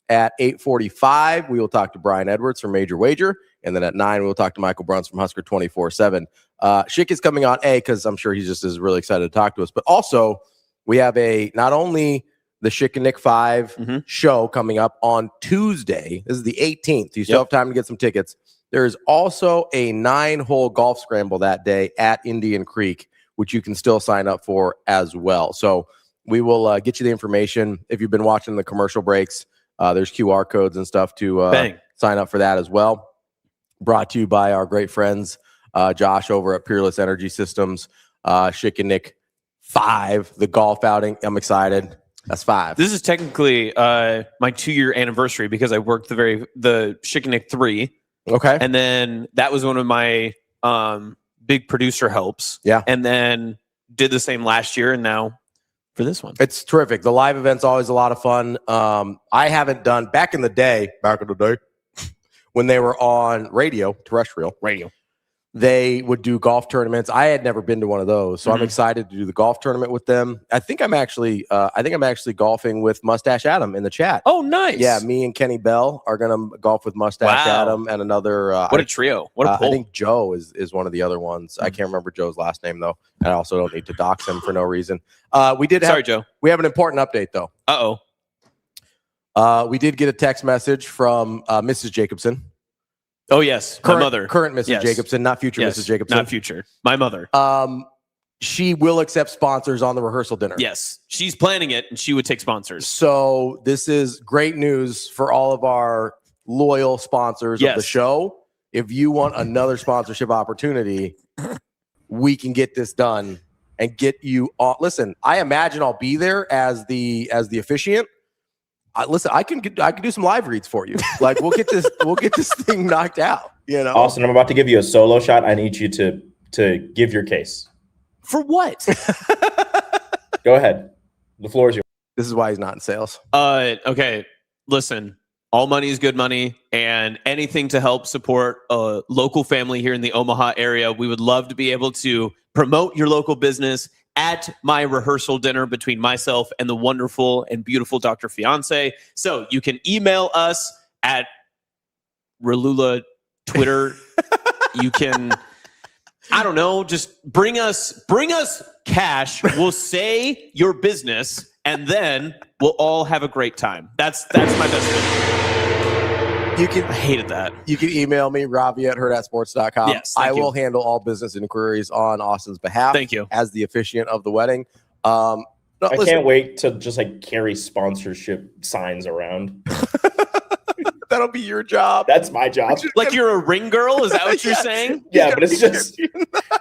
At 8:45, we will talk to Brian Edwards from Major Wager. And then at 9, we'll talk to Michael Bruntz from Husker 24/7. Schick is coming on, because I'm sure he just is really excited to talk to us. But also, we have not only the Schick and Nick 5 show coming up on Tuesday. This is the 18th. You still have time to get some tickets. There's also a 9-hole golf scramble that day at Indian Creek, which you can still sign up for as well. So we will get you the information. If you've been watching the commercial breaks, there's QR codes and stuff to sign up for that as well. Brought to you by our great friends, Josh over at Peerless Energy Systems, Schick and Nick 5, the golf outing. I'm excited. That's 5. This is technically my 2-year anniversary because I worked the Schick and Nick 3. Okay. And then that was one of my big producer helps. Yeah. And then did the same last year, and now for this one. It's terrific. The live event's always a lot of fun. I haven't done back in the day, when they were on terrestrial radio, they would do golf tournaments. I had never been to one of those, so I'm excited to do the golf tournament with them. I think I'm actually golfing with Mustache Adam in the chat. Oh, nice. Yeah, me and Kenny Bell are gonna golf with Mustache Adam and another. What a trio! What a pull. I think Joe is one of the other ones. I can't remember Joe's last name though. I also don't need to dox him for no reason. Sorry, Joe. We have an important update though. We did get a text message from Mrs. Jacobson. Oh, yes. My mother. Current Mrs. Jacobson, not future Mrs. Jacobson. Not future. My mother. She will accept sponsors on the rehearsal dinner. Yes. She's planning it, and she would take sponsors. So this is great news for all of our loyal sponsors of the show. If you want another sponsorship opportunity, we can get this done and get you on. Listen, I imagine I'll be there as the officiant. Listen, I can do some live reads for you. Like we'll get this thing knocked out. You know, Austin, I'm about to give you a solo shot. I need you to give your case. For what? Go ahead. The floor is yours. This is why he's not in sales. Okay. Listen, all money is good money, and anything to help support a local family here in the Omaha area. We would love to be able to promote your local business at my rehearsal dinner between myself and the wonderful and beautiful Dr. Fiance. So you can email us at Relula Twitter. You can, I don't know, just bring us cash. We'll say your business, and then we'll all have a great time. That's my best thing. I hated that. You can email me, Ravi at hurrdatsports.com. Yes, I will handle all business inquiries on Austin's behalf. Thank you. As the officiant of the wedding. I can't wait to just carry sponsorship signs around. That'll be your job. That's my job. Like you're a ring girl? Is that what you're saying? Yeah, but it's just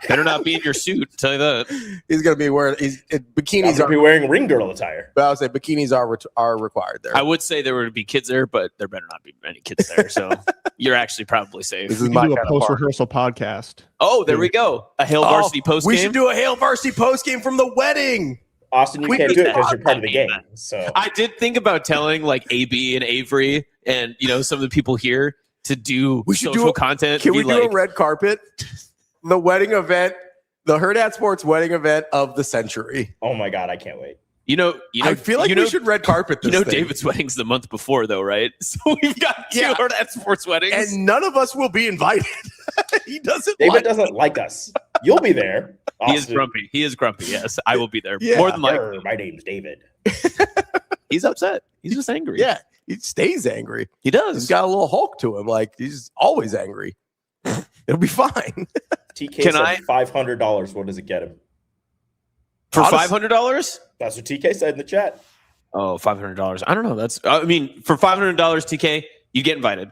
better not be in your suit. I'll tell you that. He's gonna be wearing bikinis. Are be wearing ring girl attire. But I would say bikinis are required there. I would say there would be kids there, but there better not be any kids there. So you're actually probably safe. This is my do a post-rehearsal podcast. Oh, there we go. A Hail Varsity post game. We should do a Hail Varsity post game from the wedding. Austin, you can't do it because you're part of the game. So I did think about telling AB and Avery and some of the people here to do social content. Can we do a red carpet? The wedding event, the Hurrdat Sports wedding event of the century. Oh my God, I can't wait. I feel like we should red carpet this thing. David's wedding's the month before, though, right? So we've got two Hurrdat Sports weddings. And none of us will be invited. David doesn't like us. You'll be there. Austin. He is grumpy. Yes, I will be there. Yeah. More than likely. My name's David. He's upset. He's just angry. Yeah, he stays angry. He does. He's got a little Hulk to him. Like he's always angry. It'll be fine. TK said $500. What does it get him? For $500? That's what TK said in the chat. Oh, $500. I don't know. For $500, TK, you get invited.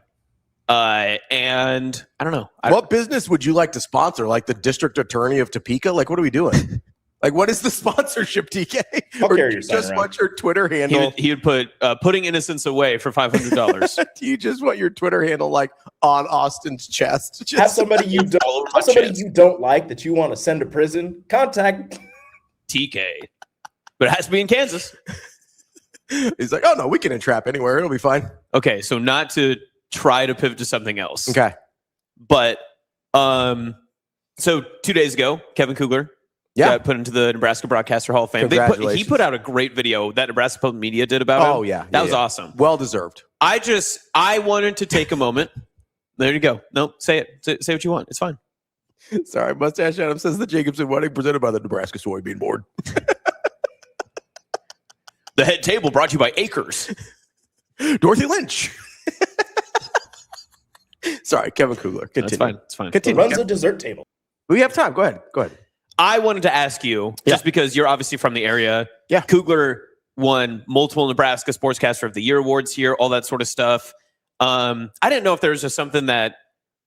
And I don't know. What business would you like to sponsor? Like the district attorney of Topeka? Like, what are we doing? Like, what is the sponsorship, TK? I'll Or carry your sign just around. want your Twitter handle? He would put putting innocence away for $500. Do you just want your Twitter handle like on Austin's chest? Just Have somebody you don't like that you want to send to prison. Contact TK, but it has to be in Kansas. He's like, oh no, we can entrap anywhere. It'll be fine. Okay, so not to try to pivot to something else. Okay, but so 2 days ago, Kevin Kugler got put into the Nebraska Broadcaster Hall of Fame. He put out a great video that Nebraska Public Media did about him. Oh yeah, that was awesome. Well deserved. I wanted to take a moment. There you go. No, say it. Say what you want. It's fine. Sorry, Mustache Adam says the Jacobson wedding presented by the Nebraska Soybean Board. The head table brought to you by Acres. Dorothy Lynch. Sorry, Kevin Kugler. Continue. That's fine. It's fine. Continue. runs a dessert table. We have time. Go ahead. I wanted to ask you, just because you're obviously from the area. Yeah. Kugler won multiple Nebraska Sportscaster of the Year awards here, all that sort of stuff. I didn't know if there was just something that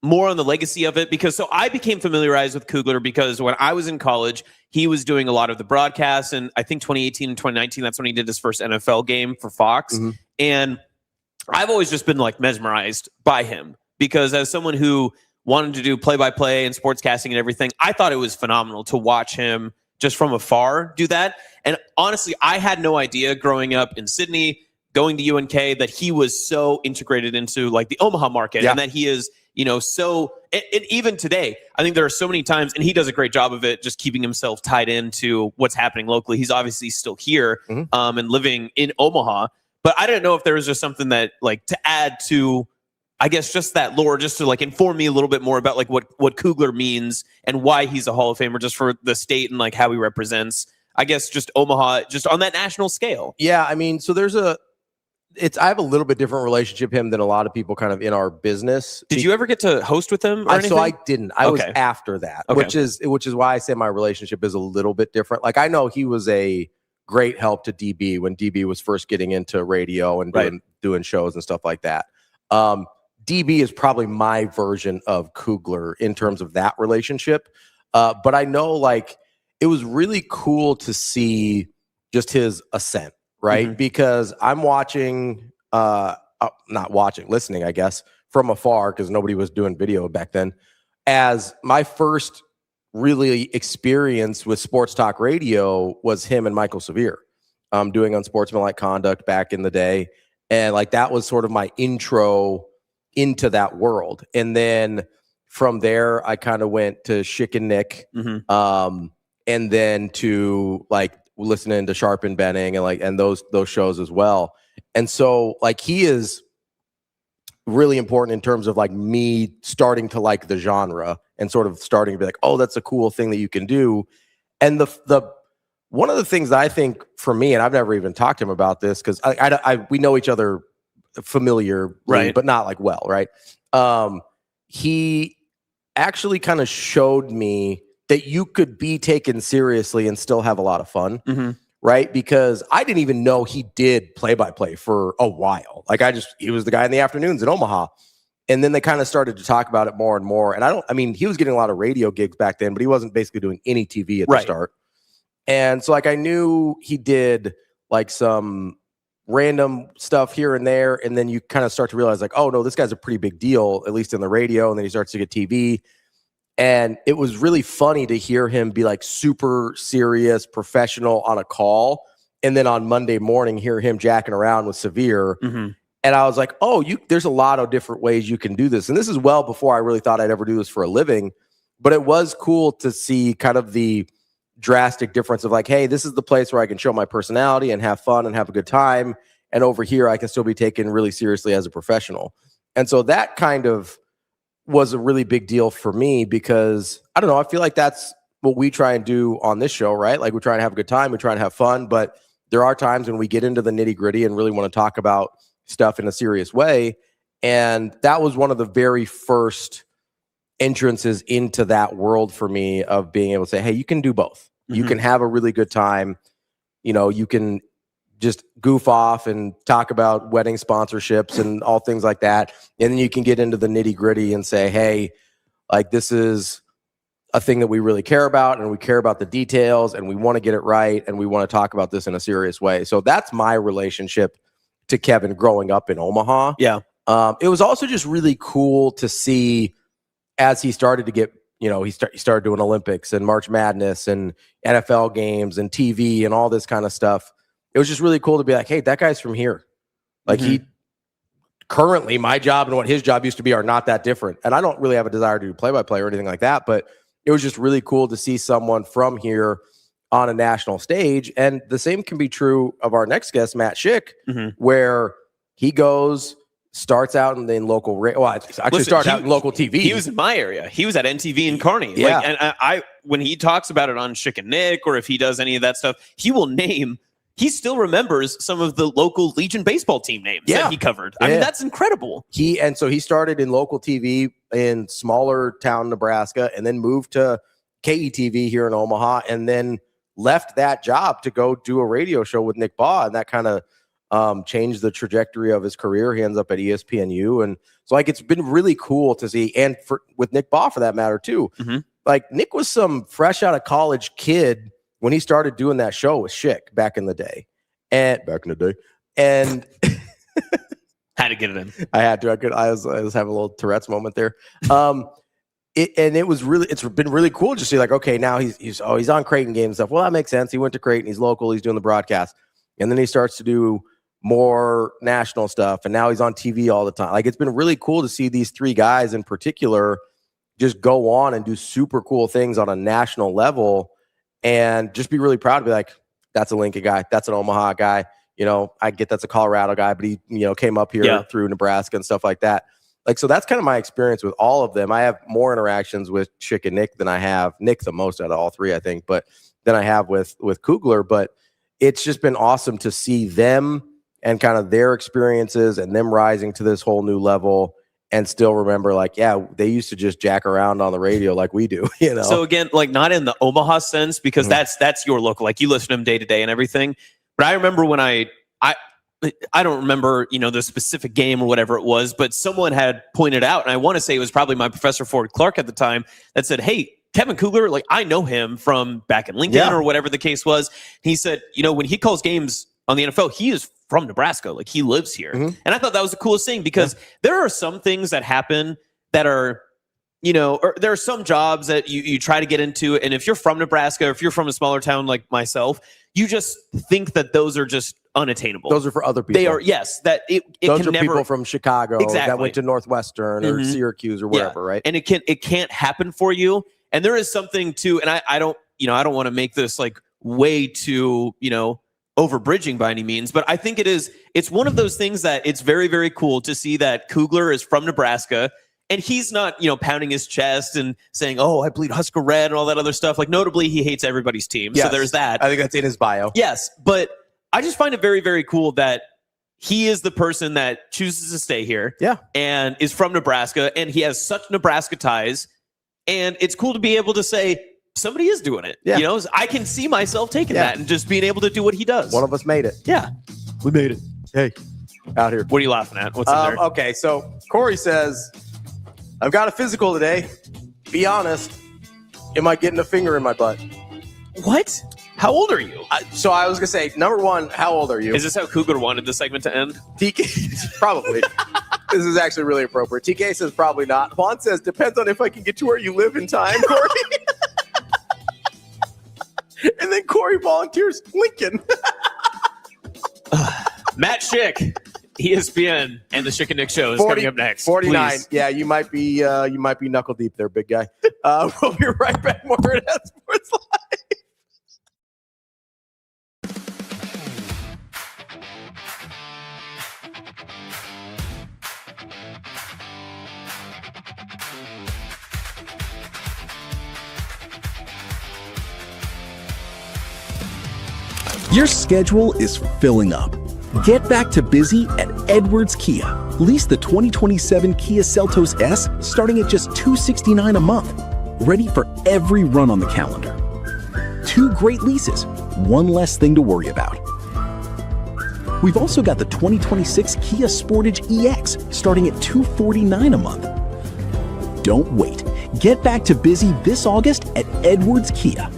more on the legacy of it, because so I became familiarized with Kugler because when I was in college, he was doing a lot of the broadcasts, and I think 2018 and 2019, that's when he did his first NFL game for Fox. Mm-hmm. And I've always just been like mesmerized by him because as someone who wanted to do play-by-play and sportscasting and everything, I thought it was phenomenal to watch him just from afar do that. And honestly, I had no idea growing up in Sydney, going to UNK, that he was so integrated into like the Omaha market and that he is, so, and even today, I think there are so many times, and he does a great job of it, just keeping himself tied into what's happening locally. He's obviously still here and living in Omaha, but I didn't know if there was just something that like to add to, I guess, just that lore, just to like inform me a little bit more about like what Kugler means and why he's a Hall of Famer just for the state and like how he represents, I guess, just Omaha, just on that national scale. Yeah, I mean, so I have a little bit different relationship with him than a lot of people kind of in our business. Did you ever get to host with him or anything? So I didn't. I was after that, which is why I say my relationship is a little bit different. Like I know he was a great help to DB when DB was first getting into radio and doing shows and stuff like that. DB is probably my version of Kugler in terms of that relationship. But I know like it was really cool to see just his ascent. Right. Because I'm watching, listening, I guess, from afar, because nobody was doing video back then, as my first really experience with sports talk radio was him and Michael Severe doing Unsportsmanlike Conduct back in the day. And like that was sort of my intro into that world. And then from there, I kind of went to Schick and Nick and then to like listening to Sharp and Benning and those shows as well. And so like he is really important in terms of like me starting to like the genre and sort of starting to be like, oh, that's a cool thing that you can do. And the one of the things that I think for me, and I've never even talked to him about this because we know each other familiar, right? But not like well, right? He actually kind of showed me that you could be taken seriously and still have a lot of fun, right? Because I didn't even know he did play-by-play for a while. Like he was the guy in the afternoons in Omaha. And then they kind of started to talk about it more and more. And he was getting a lot of radio gigs back then, but he wasn't basically doing any TV at the start. And so like I knew he did like some random stuff here and there. And then you kind of start to realize like, oh no, this guy's a pretty big deal, at least in the radio. And then he starts to get TV. And it was really funny to hear him be like super serious, professional on a call. And then on Monday morning, hear him jacking around with Severe. And I was like, oh, there's a lot of different ways you can do this. And this is well before I really thought I'd ever do this for a living. But it was cool to see kind of the drastic difference of like, hey, this is the place where I can show my personality and have fun and have a good time. And over here, I can still be taken really seriously as a professional. And so that kind of was a really big deal for me because I don't know, I feel like that's what we try and do on this show, right? Like we're trying to have a good time, we're trying to have fun, but there are times when we get into the nitty-gritty and really want to talk about stuff in a serious way. And that was one of the very first entrances into that world for me of being able to say, hey, you can do both. You can have a really good time. You can just goof off and talk about wedding sponsorships and all things like that. And then you can get into the nitty gritty and say, hey, like this is a thing that we really care about, and we care about the details, and we want to get it right, and we want to talk about this in a serious way. So that's my relationship to Kevin growing up in Omaha. Yeah. It was also just really cool to see as he started to get, he started doing Olympics and March Madness and NFL games and TV and all this kind of stuff. It was just really cool to be like, hey, that guy's from here. Like currently my job and what his job used to be are not that different. And I don't really have a desire to do play-by-play or anything like that, but it was just really cool to see someone from here on a national stage. And the same can be true of our next guest, Matt Schick, where he starts out in local started out in local TV. He was in my area. He was at NTV in Kearney. Yeah. And I when he talks about it on Schick and Nick, or if he does any of that stuff, he still remembers some of the local Legion baseball team names that he covered. I mean, that's incredible. So he started in local TV in smaller town Nebraska, and then moved to KETV here in Omaha, and then left that job to go do a radio show with Nick Baugh, and that kind of changed the trajectory of his career. He ends up at ESPNU, and so it's been really cool to see, and with Nick Baugh for that matter too. Nick was some fresh out of college kid when he started doing that show with Schick back in the day, and had to get it in. I had to. I was having a little Tourette's moment there. It's been really cool to see, like, okay, now he's on Creighton games and stuff. Well, that makes sense. He went to Creighton. He's local. He's doing the broadcast, and then he starts to do more national stuff, and now he's on TV all the time. Like, it's been really cool to see these three guys in particular just go on and do super cool things on a national level. And just be really proud to be like, that's a Lincoln guy. That's an Omaha guy. I get that's a Colorado guy, but he, came up here through Nebraska and stuff like that. Like, so that's kind of my experience with all of them. I have more interactions with Schick and Nick than I have Nick, the most out of all three, I think, but than I have with Kugler. But it's just been awesome to see them and kind of their experiences and them rising to this whole new level. And still remember, like, yeah, they used to just jack around on the radio like we do, So again, like, not in the Omaha sense, because that's your local, like, you listen to them day to day and everything. But I remember when I don't remember, the specific game or whatever it was, but someone had pointed out, and I want to say it was probably my professor Ford Clark at the time, that said, hey, Kevin Kugler, like, I know him from back in Lincoln or whatever the case was. He said, when he calls games on the NFL, he is from Nebraska. Like, he lives here. And I thought that was the coolest thing, because there are some things that happen that are, or there are some jobs that you try to get into. And if you're from Nebraska, or if you're from a smaller town like myself, you just think that those are just unattainable. Those are for other people. They are, yes. That it those can are never, people from Chicago that went to Northwestern or Syracuse or wherever, right? And it can't happen for you. And there is something too, and I don't want to make this like way too, over-bridging by any means, but I think it's one of those things that it's very, very cool to see that Kugler is from Nebraska, and he's not, pounding his chest and saying, oh, I bleed Husker red and all that other stuff. Like, notably, he hates everybody's team. Yes. So there's that. I think that's in his bio. Yes. But I just find it very, very cool that he is the person that chooses to stay here and is from Nebraska, and he has such Nebraska ties. And it's cool to be able to say, somebody is doing it. Yeah. I can see myself taking that and just being able to do what he does. One of us made it. Yeah. We made it. Hey, out here. What are you laughing at? What's in there? Okay, so Corey says, I've got a physical today. Be honest. Am I getting a finger in my butt? What? How old are you? So I was going to say, number one, how old are you? Is this how Kugler wanted the segment to end? TK, probably. This is actually really appropriate. TK says probably not. Juan says, depends on if I can get to where you live in time, Corey. And then Corey volunteers Lincoln. Matt Schick, ESPN, and the Schick and Nick show is coming up next. 49. Please. Yeah, you might be knuckle deep there, big guy. We'll be right back. More Hurrdat Sports Live. Your schedule is filling up. Get back to busy at Edwards Kia. Lease the 2027 Kia Seltos S starting at just $269 a month. Ready for every run on the calendar. 2 great leases, 1 less thing to worry about. We've also got the 2026 Kia Sportage EX starting at $249 a month. Don't wait. Get back to busy this August at Edwards Kia.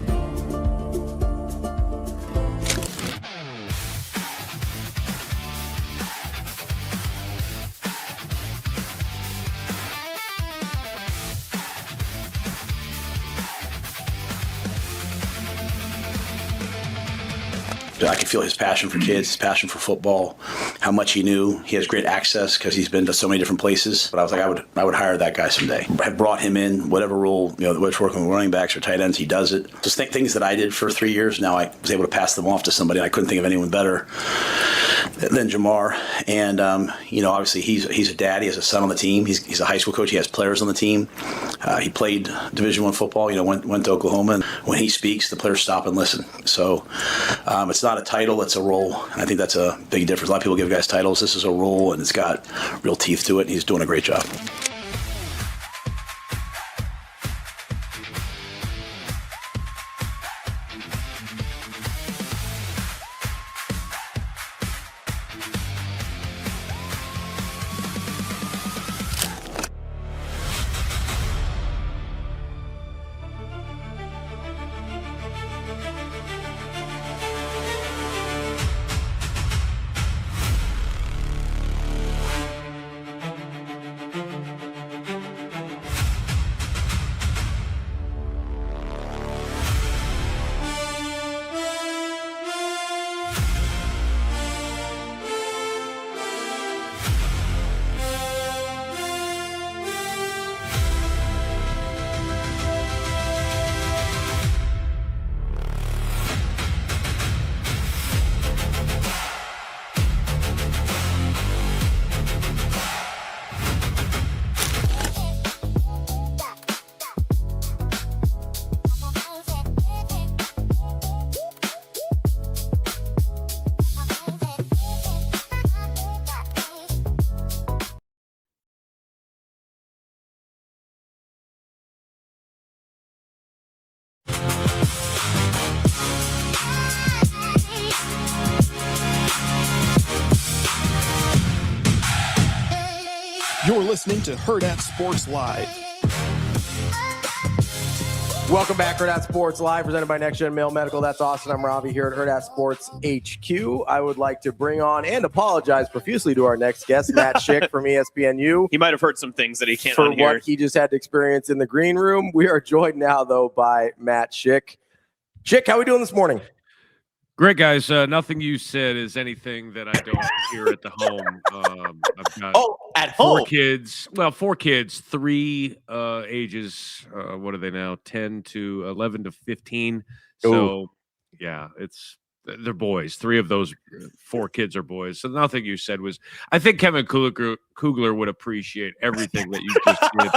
I could feel his passion for kids, his passion for football, how much he knew. He has great access because he's been to so many different places. But I was like, I would hire that guy someday. I have brought him in, whatever role, whether it's working with running backs or tight ends, he does it. Just things that I did for 3 years, now I was able to pass them off to somebody. I couldn't think of anyone better than Jamar. And, obviously he's a dad. He has a son on the team. He's a high school coach. He has players on the team. He played Division I football, went to Oklahoma. And when he speaks, the players stop and listen. So it's not a title, it's a role. And I think that's a big difference. A lot of people give guys titles. This is a role, and it's got real teeth to it. And he's doing a great job. You're listening to Hurrdat Sports Live. Welcome back, Hurrdat Sports Live, presented by Next Gen Male Medical. That's Austin. I'm Ravi here at Hurrdat Sports HQ. I would like to bring on and apologize profusely to our next guest, Matt Schick from ESPNU. He might have heard some things that he can't for unhear. what he just had to experience in the green room. We are joined now, though, by Matt Schick. Schick, how are we doing this morning? Great, guys. Nothing you said is anything that I don't hear at the home. I've got at home. 4 kids. Well, 4 kids, 3 ages. What are they now? 10 to 11 to 15. So, yeah, they're boys. 3 of those 4 kids are boys. So nothing you said was. I think Kevin Kugler would appreciate everything that you just did,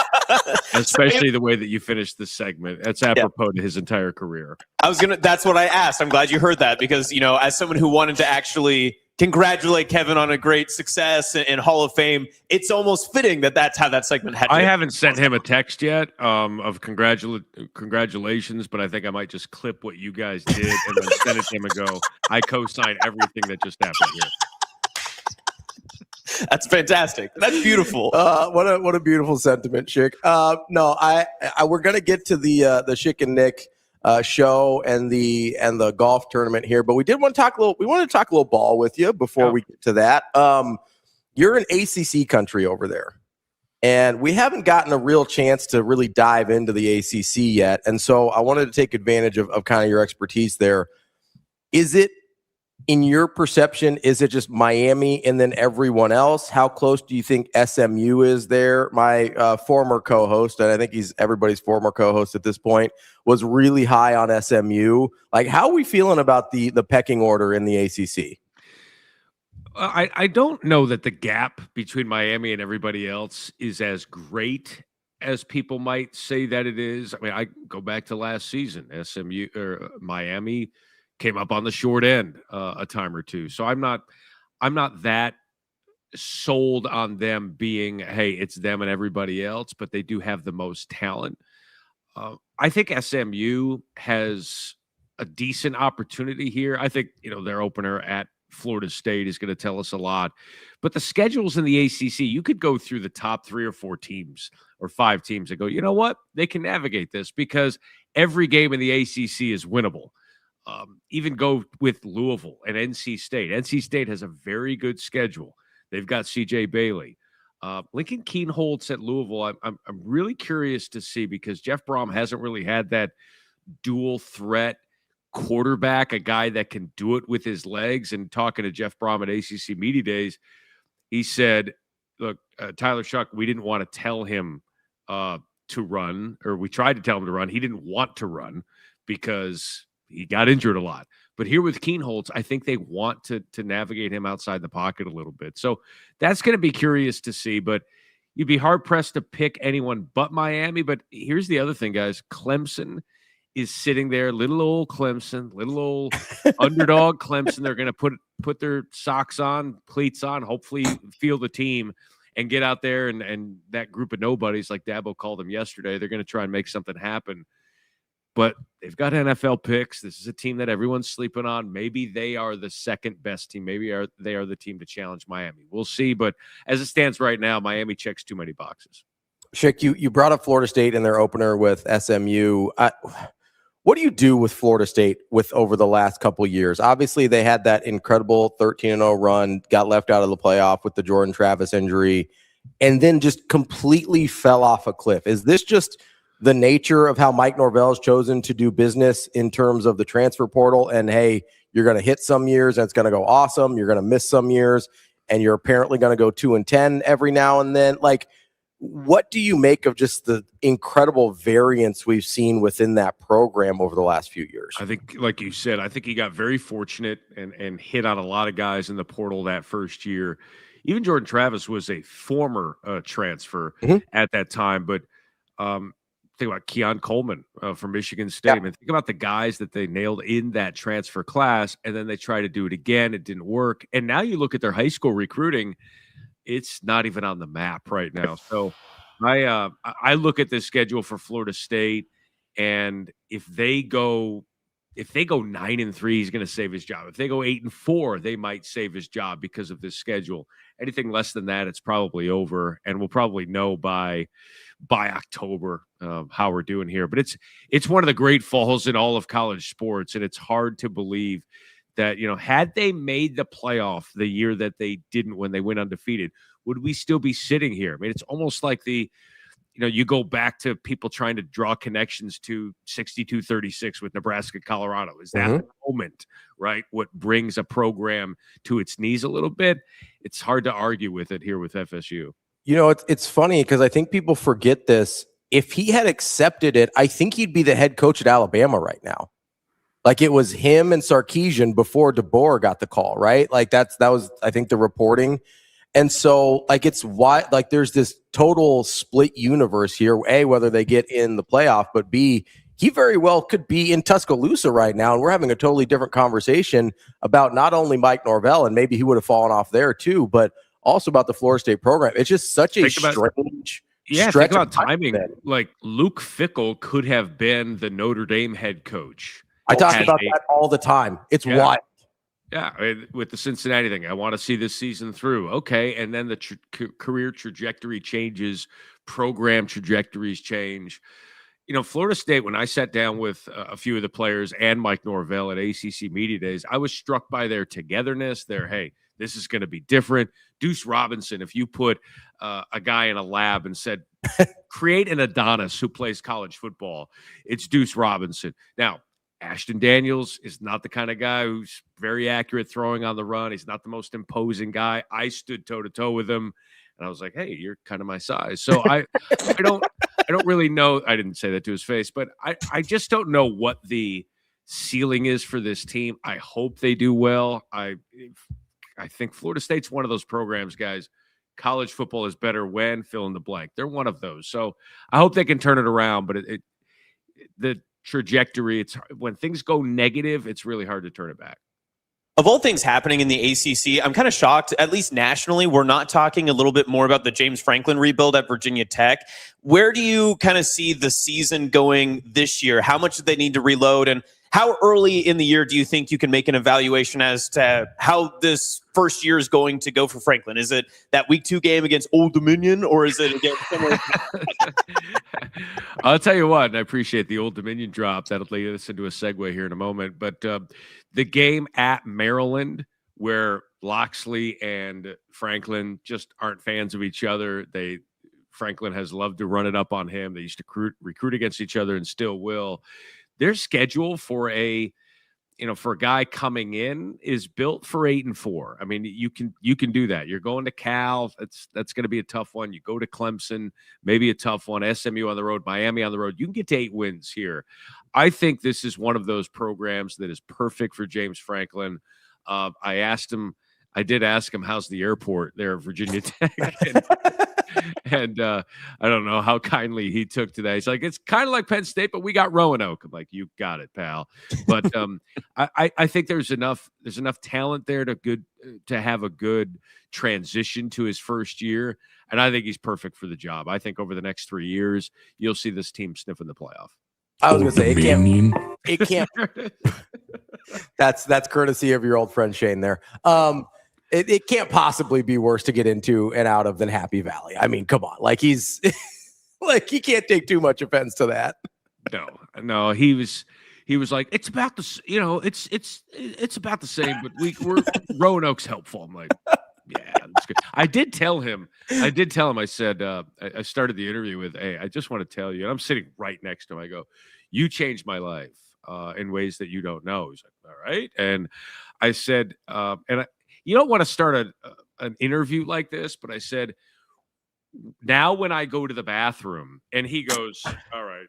especially the way that you finished this segment. That's apropos to his entire career. That's what I asked. I'm glad you heard that because, as someone who wanted to actually congratulate Kevin on a great success and Hall of Fame, it's almost fitting that that's how that segment had to I haven't sent him a text yet of congratulations, but I think I might just clip what you guys did and then send it to him and go, I co-sign everything that just happened here. That's fantastic. That's beautiful. What a beautiful sentiment, Schick. We're gonna get to the Schick and Nick show and the golf tournament here, but we did want to talk a little. We wanted to talk a little ball with you before we get to that. You're in ACC country over there, and we haven't gotten a real chance to really dive into the ACC yet. And so I wanted to take advantage of kind of your expertise there. Is it, in your perception, is it just Miami and then everyone else? How close do you think SMU is there? My former co-host, and I think he's everybody's former co-host at this point, was really high on SMU. Like, how are we feeling about the pecking order in the ACC? I don't know that the gap between Miami and everybody else is as great as people might say that it is. I mean, I go back to last season. SMU or Miami came up on the short end a time or two. So I'm not that sold on them being, hey, it's them and everybody else, but they do have the most talent. I think SMU has a decent opportunity here. I think, their opener at Florida State is going to tell us a lot. But the schedules in the ACC, you could go through the top 3 or 4 teams or 5 teams and go, you know what? They can navigate this because every game in the ACC is winnable. Even go with Louisville and NC State. NC State has a very good schedule. They've got C.J. Bailey. Lincoln Kienholz at Louisville, I'm really curious to see because Jeff Brom hasn't really had that dual threat quarterback, a guy that can do it with his legs. And talking to Jeff Brom at ACC Media Days, he said, look, Tyler Shuck, we didn't want to tell him to run, or we tried to tell him to run. He didn't want to run because he got injured a lot. But here with Kienholz, I think they want to navigate him outside the pocket a little bit. So that's going to be curious to see. But you'd be hard-pressed to pick anyone but Miami. But here's the other thing, guys. Clemson is sitting there, little old Clemson, little old underdog Clemson. They're going to put their socks on, cleats on, hopefully feel the team and get out there. And that group of nobodies, like Dabo called them yesterday, they're going to try and make something happen. But they've got NFL picks. This is a team that everyone's sleeping on. Maybe they are the second best team. Maybe they are the team to challenge Miami. We'll see. But as it stands right now, Miami checks too many boxes. Schick, you brought up Florida State in their opener with SMU. What do you do with Florida State over the last couple of years? Obviously, they had that incredible 13-0 run, got left out of the playoff with the Jordan Travis injury, and then just completely fell off a cliff. Is this just the nature of how Mike Norvell has chosen to do business in terms of the transfer portal? And, hey, you're going to hit some years, and it's going to go awesome. You're going to miss some years, and you're apparently going to go 2-10 every now and then. Like, what do you make of just the incredible variance we've seen within that program over the last few years? I think, like you said, I think he got very fortunate and hit on a lot of guys in the portal that first year. Even Jordan Travis was a former transfer at that time. But think about Keon Coleman from Michigan State. And think about the guys that they nailed in that transfer class, and then they tried to do it again. It didn't work. And now you look at their high school recruiting, it's not even on the map right now. So I look at this schedule for Florida State, and if they go 9-3, he's going to save his job. If they go 8-4, they might save his job because of this schedule. Anything less than that, it's probably over, and we'll probably know by October how we're doing here. But it's one of the great falls in all of college sports, and it's hard to believe that, had they made the playoff the year that they didn't when they went undefeated, would we still be sitting here? I mean, it's almost like you go back to people trying to draw connections to 62-36 with Nebraska, Colorado. Is that the moment, right? What brings a program to its knees a little bit? It's hard to argue with it here with FSU. It's funny because I think people forget this. If he had accepted it, I think he'd be the head coach at Alabama right now. Like, it was him and Sarkisian before DeBoer got the call, right? Like, that was, I think, the reporting. And so, like, it's why, like, there's this total split universe here. A, whether they get in the playoff, but B, he very well could be in Tuscaloosa right now. And we're having a totally different conversation about not only Mike Norvell, and maybe he would have fallen off there too, but also about the Florida State program. It's just such a strange think about timing. Like, Luke Fickell could have been the Notre Dame head coach. I talk about that all the time. It's wild. Yeah, with the Cincinnati thing, I want to see this season through. Okay, and then the career trajectory changes, program trajectories change. Florida State, when I sat down with a few of the players and Mike Norvell at ACC Media Days, I was struck by their togetherness, hey, this is going to be different. Deuce Robinson, if you put a guy in a lab and said, create an Adonis who plays college football, it's Deuce Robinson. Now, Ashton Daniels is not the kind of guy who's very accurate throwing on the run. He's not the most imposing guy. I stood toe-to-toe with him, and I was like, hey, you're kind of my size. So I don't really know. I didn't say that to his face, but I just don't know what the ceiling is for this team. I hope they do well. I think Florida State's one of those programs, guys. College football is better when fill in the blank. They're one of those. So I hope they can turn it around, but the trajectory, it's when things go negative, it's really hard to turn it back. Of all things happening in the ACC, I'm kind of shocked, at least nationally, we're not talking a little bit more about the James Franklin rebuild at Virginia Tech. Where do you kind of see the season going this year? How much do they need to reload? And how early in the year do you think you can make an evaluation as to how this first year is going to go for Franklin? Is it that week 2 game against Old Dominion, or is it against somewhere? I'll tell you what, and I appreciate the Old Dominion drop. That'll lead us into a segue here in a moment. But the game at Maryland, where Loxley and Franklin just aren't fans of each other. Franklin has loved to run it up on him. They used to recruit against each other and still will. Their schedule for a guy coming in is built for 8-4. I mean, you can do that. You're going to Cal. That's going to be a tough one. You go to Clemson, maybe a tough one. SMU on the road, Miami on the road. You can get to 8 wins here. I think this is one of those programs that is perfect for James Franklin. I did ask him, how's the airport there at Virginia Tech? And I don't know how kindly he took to that. He's like, it's kind of like Penn State, but we got Roanoke. I'm like, you got it, pal. But I think there's enough talent there to have a good transition to his first year. And I think he's perfect for the job. I think over the next 3 years, you'll see this team sniffing the playoff. I was going to say, it can't. That's courtesy of your old friend Shane there. It can't possibly be worse to get into and out of than Happy Valley. I mean, come on. Like, he's like, he can't take too much offense to that. No, he was like, it's about the, it's about the same, but we're Roanoke's helpful. I'm like, yeah, that's good. I did tell him, I said, I started the interview with, hey, I just want to tell you, and I'm sitting right next to him. I go, you changed my life in ways that you don't know. He's like, all right. And I said, you don't want to start an interview like this, but I said, now when I go to the bathroom, and he goes, all right.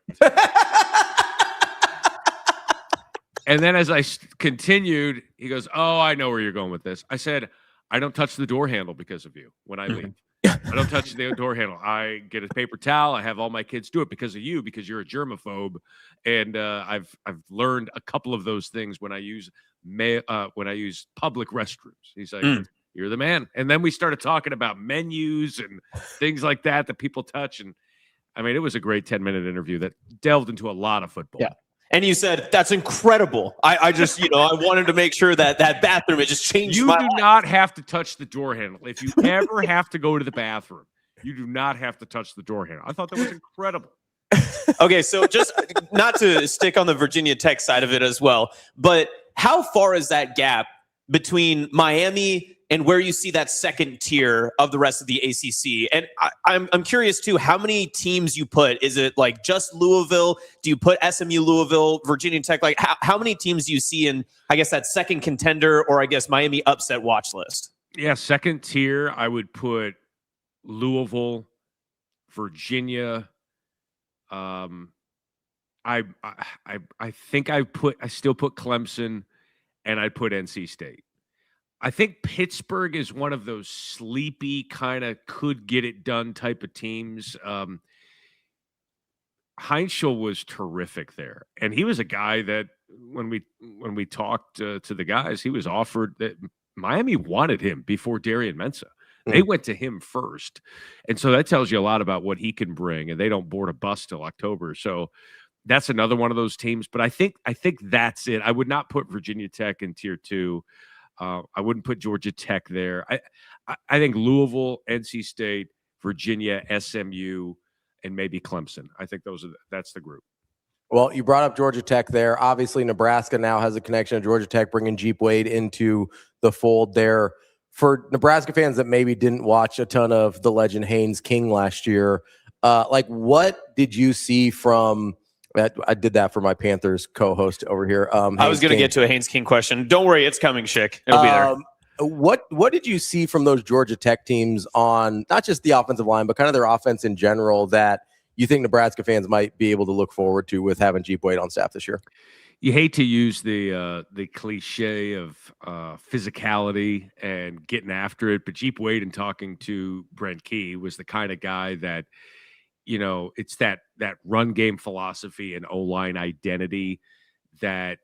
And then as I continued, he goes, oh, I know where you're going with this. I said, I don't touch the door handle because of you when I leave. I don't touch the door handle. I get a paper towel. I have all my kids do it because of you, because you're a germaphobe. And I've learned a couple of those things when I use public restrooms. He's like, you're the man. And then we started talking about menus and things like that people touch. And I mean, it was a great 10-minute interview that delved into a lot of football. Yeah. And you said, that's incredible. I just, I wanted to make sure that bathroom, it just changed my life. You do not have to touch the door handle. If you ever have to go to the bathroom, you do not have to touch the door handle. I thought that was incredible. Okay, so just not to stick on the Virginia Tech side of it as well, but how far is that gap between Miami and where you see that second tier of the rest of the ACC? And I'm curious too, how many teams you put? Is it like just Louisville? Do you put SMU, Louisville, Virginia Tech? Like how many teams do you see in, I guess, that second contender, or I guess Miami upset watch list? Yeah, second tier, I would put Louisville, Virginia. I think I still put Clemson, and I'd put NC State. I think Pittsburgh is one of those sleepy kind of could get it done type of teams. Heinschel was terrific there, and he was a guy that when we talked to the guys, he was offered that Miami wanted him before Darian Mensah. They went to him first, and so that tells you a lot about what he can bring. And they don't board a bus till October, so that's another one of those teams. But I think that's it. I would not put Virginia Tech in tier 2. I wouldn't put Georgia Tech there. I think Louisville, NC State, Virginia, SMU, and maybe Clemson. I think that's the group. Well, you brought up Georgia Tech there. Obviously, Nebraska now has a connection to Georgia Tech, bringing Jeep Wade into the fold there. For Nebraska fans that maybe didn't watch a ton of the legend Haynes King last year, what did you see from I did that for my Panthers co-host over here. I was going to get to a Haynes King question. Don't worry, it's coming, Schick. It'll be there. What did you see from those Georgia Tech teams on not just the offensive line, but kind of their offense in general that you think Nebraska fans might be able to look forward to with having Jeep Wade on staff this year? You hate to use the cliche of physicality and getting after it, but Jeep Wade, in talking to Brent Key, was the kind of guy that, it's that run game philosophy and O-line identity that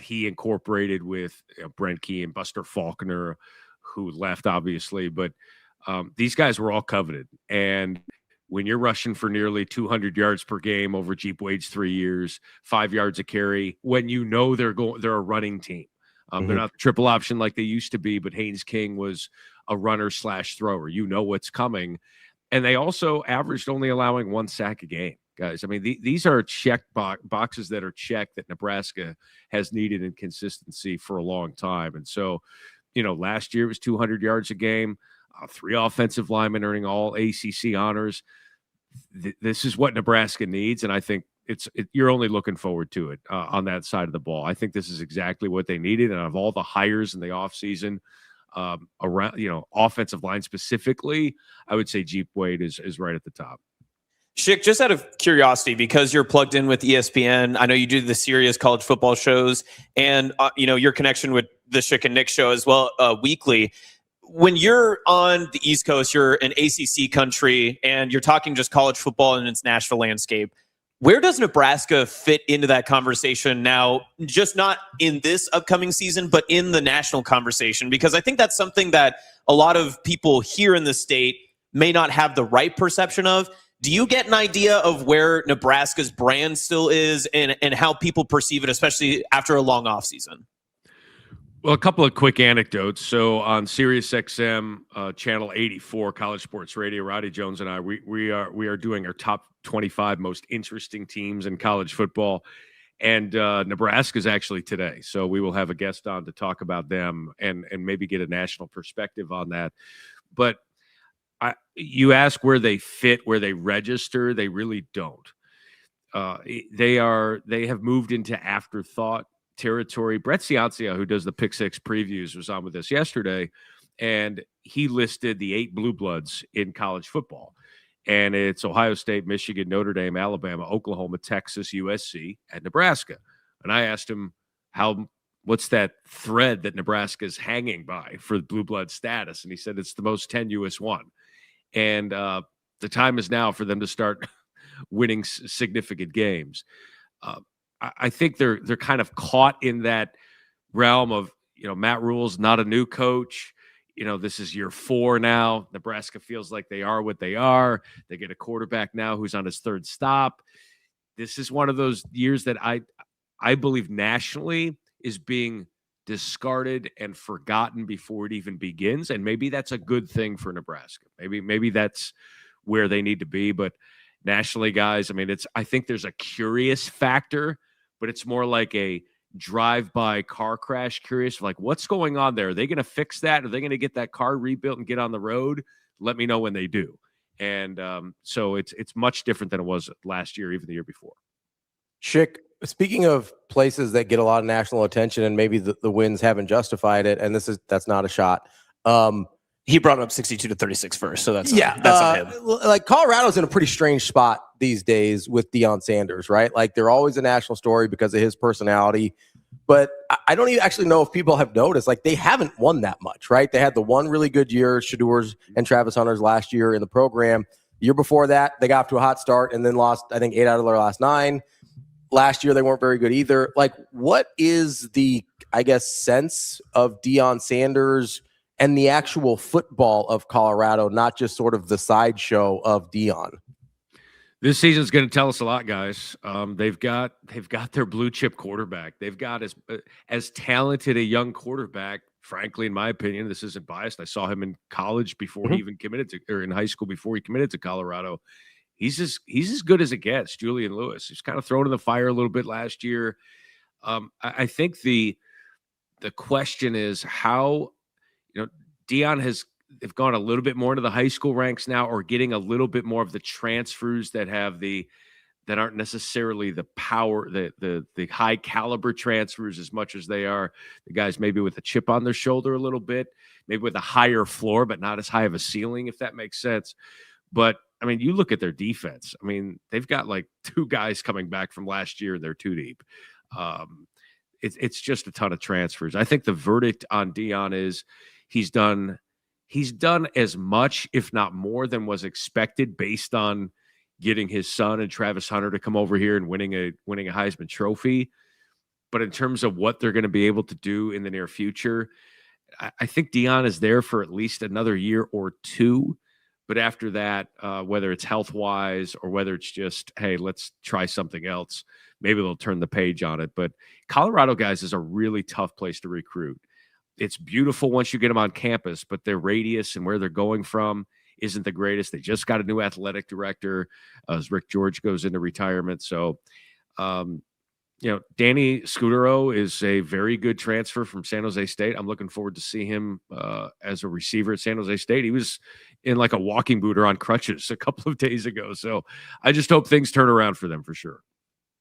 he incorporated with Brent Key and Buster Faulkner, who left obviously, but these guys were all coveted, and when you're rushing for nearly 200 yards per game over Jeep Wade's 3 years, 5 yards a carry, when you know they're a running team. They're not the triple option like they used to be, but Haynes King was a runner/thrower. You know what's coming. And they also averaged only allowing 1 sack a game, guys. I mean, these are boxes that are checked that Nebraska has needed in consistency for a long time. And so, last year it was 200 yards a game, 3 offensive linemen earning all ACC honors. This is what Nebraska needs, and I think you're only looking forward to it on that side of the ball. I think this is exactly what they needed, and of all the hires in the offseason, around offensive line specifically, I would say Jeep Wade is right at the top. Schick, just out of curiosity, because you're plugged in with ESPN, I know you do the serious college football shows, and your connection with the Schick and Nick show as well weekly. When you're on the East Coast, you're an ACC country, and you're talking just college football and its national landscape. Where does Nebraska fit into that conversation now, just not in this upcoming season, but in the national conversation? Because I think that's something that a lot of people here in the state may not have the right perception of. Do you get an idea of where Nebraska's brand still is and how people perceive it, especially after a long offseason? Well, a couple of quick anecdotes. So on SiriusXM, channel 84, College Sports Radio, Roddy Jones and I, we are doing our top 25 most interesting teams in college football, and Nebraska is actually today. So we will have a guest on to talk about them and maybe get a national perspective on that. But you ask where they fit, where they register, they really don't. They have moved into afterthought territory. Brett Ciancia, who does the Pick Six previews, was on with us yesterday, and he listed the 8 blue bloods in college football. And it's Ohio State, Michigan, Notre Dame, Alabama, Oklahoma, Texas, USC, and Nebraska. And I asked him what's that thread that Nebraska is hanging by for blue blood status? And he said it's the most tenuous one. And the time is now for them to start winning significant games. I think they're kind of caught in that realm of, Matt Rule's not a new coach. This is year 4 now. Nebraska feels like they are what they are. They get a quarterback now who's on his 3rd stop. This is one of those years that I believe nationally is being discarded and forgotten before it even begins. And maybe that's a good thing for Nebraska. Maybe that's where they need to be. But nationally, guys, I think there's a curious factor, but it's more like a drive-by car crash curious, like what's going on there? Are they going to fix that? Are they going to get that car rebuilt and get on the road? Let me know when they do. And so it's much different than it was last year, even the year before. Schick, speaking of places that get a lot of national attention and maybe the wins haven't justified it, and that's not a shot. He brought up 62-36 first, so that's on him. Like Colorado's in a pretty strange spot these days with Deion Sanders, right? Like they're always a national story because of his personality, but I don't even actually know if people have noticed. Like they haven't won that much, right? They had the one really good year, Shadur's and Travis Hunter's last year in the program. The year before that, they got off to a hot start and then lost, I think, 8 out of their last 9. Last year, they weren't very good either. Like, what is the, sense of Deion Sanders and the actual football of Colorado, not just sort of the sideshow of Deion? This season's going to tell us a lot, guys. They've got their blue chip quarterback. They've got as talented a young quarterback. Frankly, in my opinion, this isn't biased. I saw him in college before he even committed to, or in high school before he committed to Colorado. He's as good as it gets. Julian Lewis. He's kind of thrown in the fire a little bit last year. I think the question is how. Deion they've gone a little bit more into the high school ranks now, or getting a little bit more of the transfers that aren't necessarily the power, the high caliber transfers as much as they are the guys maybe with a chip on their shoulder a little bit, maybe with a higher floor, but not as high of a ceiling, if that makes sense. But you look at their defense. They've got like 2 guys coming back from last year and they're 2 deep. It's just a ton of transfers. I think the verdict on Deion is he's done as much, if not more, than was expected based on getting his son and Travis Hunter to come over here and winning a Heisman Trophy. But in terms of what they're going to be able to do in the near future, I think Deion is there for at least another year or 2. But after that, whether it's health-wise or whether it's just, hey, let's try something else, maybe they'll turn the page on it. But Colorado, guys, is a really tough place to recruit. It's beautiful once you get them on campus, but their radius and where they're going from isn't the greatest. They just got a new athletic director as Rick George goes into retirement. So, Danny Scudero is a very good transfer from San Jose State. I'm looking forward to see him as a receiver at San Jose State. He was in like a walking boot or on crutches a couple of days ago. So I just hope things turn around for them for sure.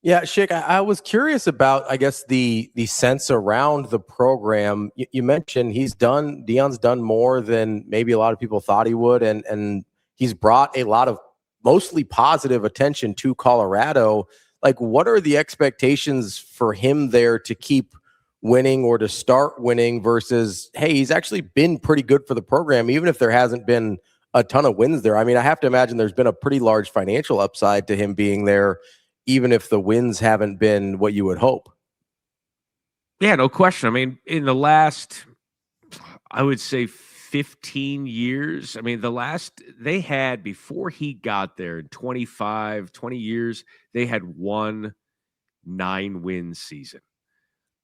Yeah, Schick, I was curious about, I guess, the sense around the program. You mentioned Deion's done more than maybe a lot of people thought he would, and he's brought a lot of mostly positive attention to Colorado. Like, what are the expectations for him there to keep winning or to start winning versus, hey, he's actually been pretty good for the program, even if there hasn't been a ton of wins there? I mean, I have to imagine there's been a pretty large financial upside to him being there, even if the wins haven't been what you would hope. Yeah, no question. I mean, in the last, I would say 15 years, I mean, they had, before he got there, in 20 years, they had won 9-win season.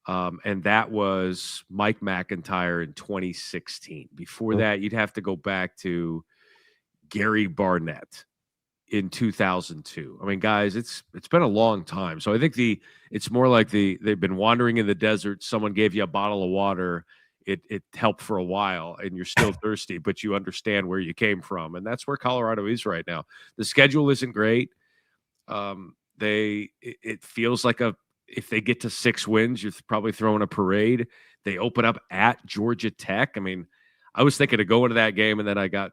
And that was Mike McIntyre in 2016. Before that, you'd have to go back to Gary Barnett in 2002. I mean, guys, it's been a long time. So I think it's more like they've been wandering in the desert. Someone gave you a bottle of water. It helped for a while, and you're still thirsty, but you understand where you came from. And that's where Colorado is right now. The schedule isn't great. It feels like if they get to 6 wins, you're probably throwing a parade. They open up at Georgia Tech. I mean, I was thinking of going to that game, and then I got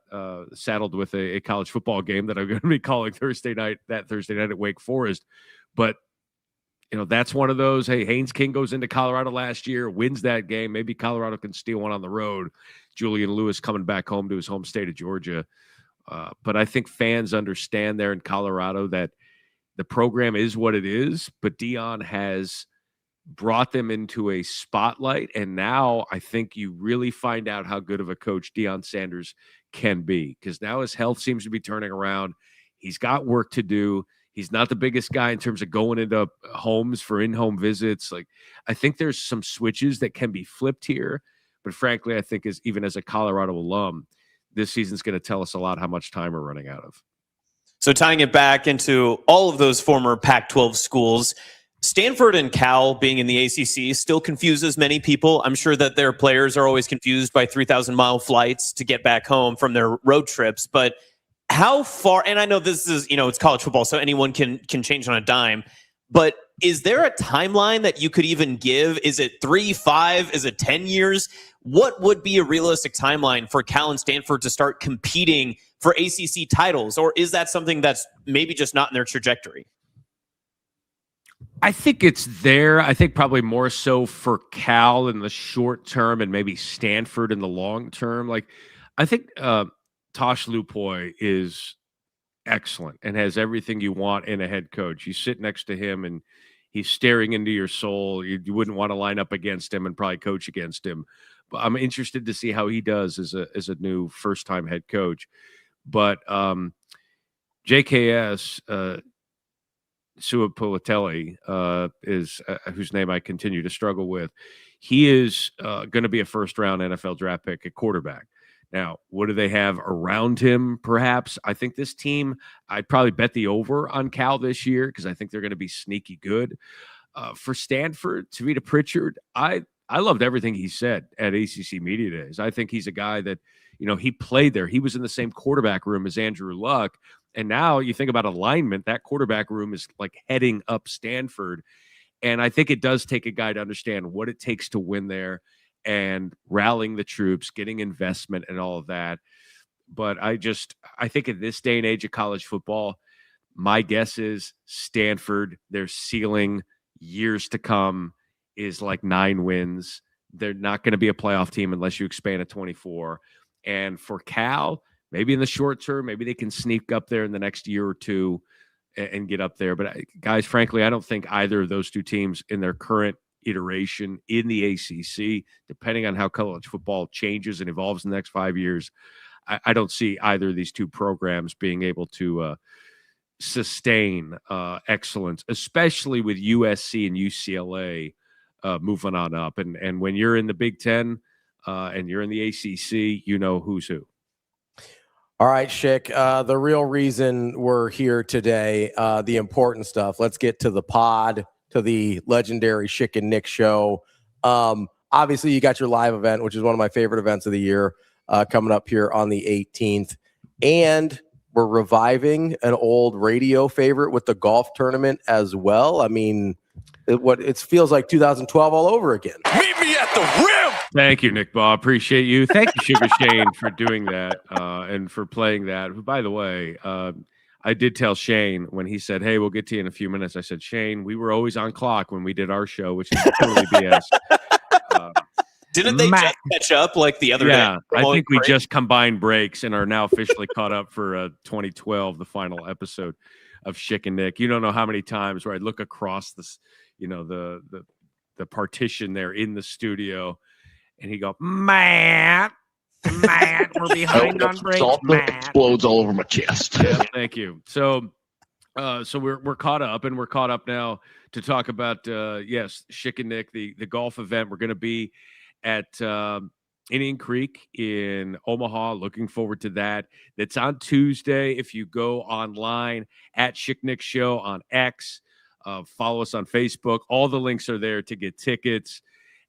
saddled with a college football game that I'm going to be calling Thursday night at Wake Forest. But that's one of those, hey, Haynes King goes into Colorado last year, wins that game. Maybe Colorado can steal one on the road. Julian Lewis coming back home to his home state of Georgia. But I think fans understand there in Colorado that the program is what it is, but Deion has brought them into a spotlight. And now I think you really find out how good of a coach Deion Sanders can be, because now his health seems to be turning around. He's got work to do. He's not the biggest guy in terms of going into homes for in-home visits. Like, I think there's some switches that can be flipped here. But frankly, I think even as a Colorado alum, this season's going to tell us a lot how much time we're running out of. So tying it back into all of those former Pac-12 schools, Stanford and Cal being in the ACC still confuses many people. I'm sure that their players are always confused by 3,000-mile flights to get back home from their road trips. But how far, and I know this is, it's college football, so anyone can change on a dime, but is there a timeline that you could even give? Is it 3, 5? Is it 10 years? What would be a realistic timeline for Cal and Stanford to start competing for ACC titles? Or is that something that's maybe just not in their trajectory? I think it's there. I think probably more so for Cal in the short term and maybe Stanford in the long term. Like, I think Tosh Lupoy is excellent and has everything you want in a head coach. You sit next to him and he's staring into your soul. You wouldn't want to line up against him and probably coach against him. But I'm interested to see how he does as a new first-time head coach. But JKS Suapolatelli is whose name I continue to struggle with. He is going to be a first-round NFL draft pick at quarterback. Now, what do they have around him, perhaps? I think this team, I'd probably bet the over on Cal this year because I think they're going to be sneaky good. For Stanford, Tavita Pritchard, I loved everything he said at ACC Media Days. I think he's a guy that, he played there. He was in the same quarterback room as Andrew Luck. And now you think about alignment, that quarterback room is like heading up Stanford. And I think it does take a guy to understand what it takes to win there and rallying the troops, getting investment and all of that. But I think in this day and age of college football, my guess is Stanford, their ceiling years to come is like 9 wins. They're not going to be a playoff team unless you expand to 24. And for Cal, maybe in the short term, maybe they can sneak up there in the next year or two and get up there. But guys, frankly, I don't think either of those two teams in their current iteration in the ACC, depending on how college football changes and evolves in the next 5 years, I don't see either of these two programs being able to sustain excellence, especially with USC and UCLA moving on up. And when you're in the Big Ten and you're in the ACC, you know who's who. All right, Schick, the real reason we're here today, the important stuff. Let's get to the pod, to the legendary Schick and Nick show. Obviously, you got your live event, which is one of my favorite events of the year, coming up here on the 18th. And we're reviving an old radio favorite with the golf tournament as well. I mean, it feels like 2012 all over again. Meet me at the rim. Thank you, Nick Baugh. Appreciate you. Thank you, Sugar Shane, for doing that and for playing that. By the way, I did tell Shane when he said, "Hey, we'll get to you in a few minutes." I said, "Shane, we were always on clock when we did our show, which is totally BS." Didn't they just catch up like the other day? Yeah, I think we just combined breaks and are now officially caught up for 2012, the final episode of Schick and Nick. You don't know how many times where I look across this, the partition there in the studio, and he go, Matt, we're behind on breaks. Matt Explodes all over my chest. Yeah, thank you. So we're caught up, and we're caught up now to talk about Schick and Nick, the golf event. We're going to be at Indian Creek in Omaha. Looking forward to that. That's on Tuesday. If you go online at Schick Nick Show on X, follow us on Facebook. All the links are there to get tickets.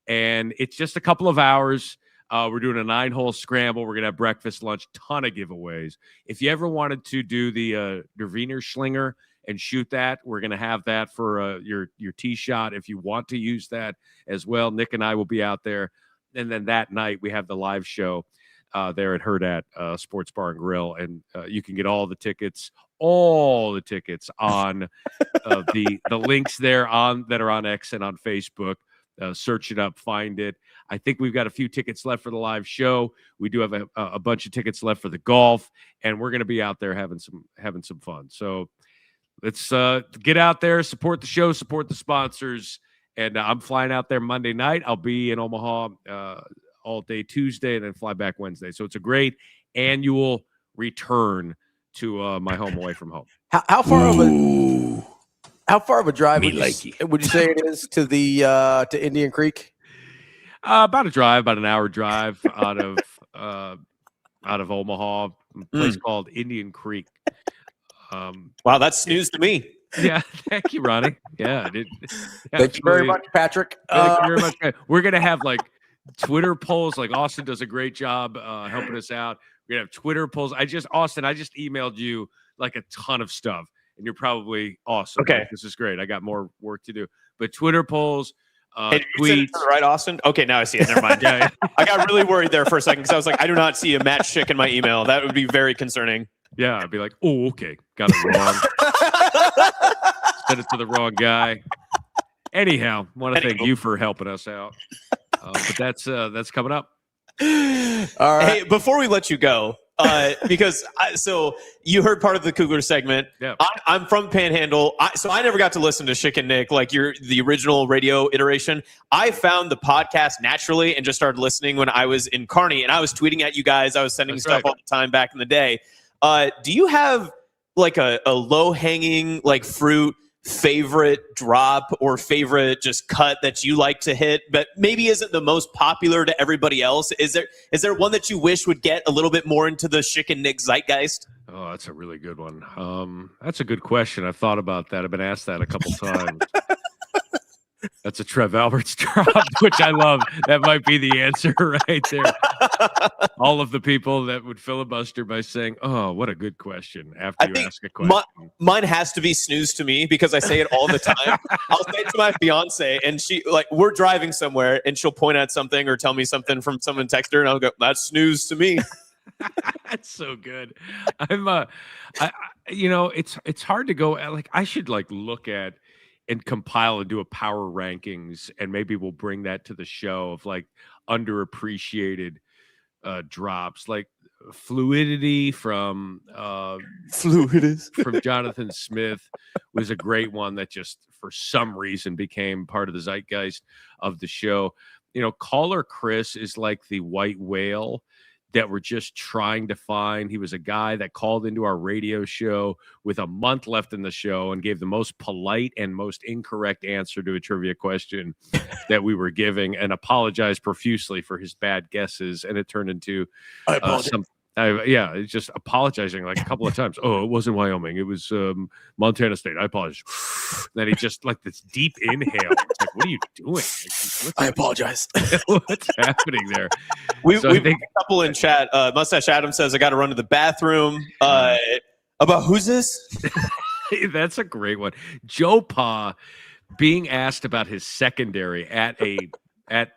And it's just a couple of hours. We're doing a 9-hole scramble. We're going to have breakfast, lunch, ton of giveaways. If you ever wanted to do the Derviner Schlinger and shoot that, we're going to have that for your tee shot if you want to use that as well. Nick and I will be out there. And then that night we have the live show there at Hurrdat Sports Bar and Grill. And you can get all the tickets on the links there that are on X and on Facebook. Search it up, find it. I think we've got a few tickets left for the live show. We do have a bunch of tickets left for the golf, and we're going to be out there having some fun. So let's get out there, support the show, support the sponsors. And I'm flying out there Monday night. I'll be in Omaha all day Tuesday and then fly back Wednesday. So it's a great annual return to my home away from home. How far of a drive would you say it is to the to Indian Creek? About an hour drive out of Omaha, a place called Indian Creek. Wow, that's news to me. Yeah, thank you, Ronnie. Yeah, thank you very much, Patrick. Thank you very much. We're gonna have like Twitter polls. Like Austin does a great job helping us out. We're gonna have Twitter polls. Austin, I just emailed you like a ton of stuff, and you're probably awesome. Okay, like, this is great. I got more work to do, but Twitter polls. Tweets. Right, Austin? Okay, now I see it. Never mind. Yeah. I got really worried there for a second because I was like, I do not see a Matt Schick in my email. That would be very concerning. Yeah, I'd be like, oh, okay. Got it wrong. Sent it to the wrong guy. Anyhow, want to thank you for helping us out. But that's coming up. All right. Hey, before we let you go, because so you heard part of the Kugler segment. Yeah. I'm from Panhandle, so I never got to listen to Schick and Nick, like the original radio iteration. I found the podcast naturally and just started listening when I was in Kearney, and I was tweeting at you guys. I was sending stuff all the time back in the day. Do you have like a low-hanging like fruit favorite drop or favorite just cut that you like to hit, but maybe isn't the most popular to everybody else? Is there one that you wish would get a little bit more into the Schick and Nick zeitgeist? Oh, that's a really good one. That's a good question. I've thought about that. I've been asked that a couple times. That's a Trev Alberts drop, which I love. That might be the answer right there. All of the people that would filibuster by saying, "Oh, what a good question," after you ask a question. Mine has to be snooze to me because I say it all the time. I'll say it to my fiance, and she we're driving somewhere, and she'll point at something or tell me something from someone text her, and I'll go, "That's snooze to me." That's so good. It's hard to go. Like I should look at and compile and do a power rankings, and maybe we'll bring that to the show of underappreciated drops, like Fluidity from Jonathan Smith was a great one that just for some reason became part of the zeitgeist of the show. Caller Chris is like the white whale that we're just trying to find. He was a guy that called into our radio show with a month left in the show and gave the most polite and most incorrect answer to a trivia question that we were giving, and apologized profusely for his bad guesses. And it turned into just apologizing like a couple of times. Oh, it wasn't Wyoming. It was Montana State. I apologize. Then he just like this deep inhale. It's like, what are you doing? I apologize. What's happening there? We've a couple in chat. Mustache Adam says, I got to run to the bathroom. About who's this? That's a great one. Joe Pa being asked about his secondary at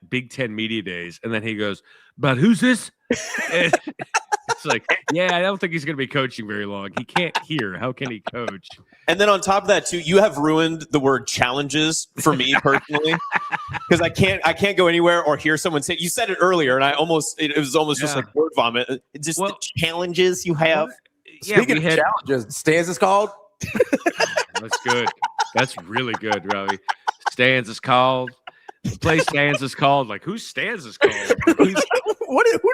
Big Ten Media Days. And then he goes, but who's this? It's like, yeah, I don't think he's going to be coaching very long. He can't hear. How can he coach? And then on top of that, too, you have ruined the word challenges for me personally, because I can't go anywhere or hear someone say. You said it earlier, and it was almost just like word vomit. Just the challenges you have. Speaking of challenges, Stans is called. That's good. That's really good, Ravi. Stans is called. The play Stans is called. Like, who Stans is called? Who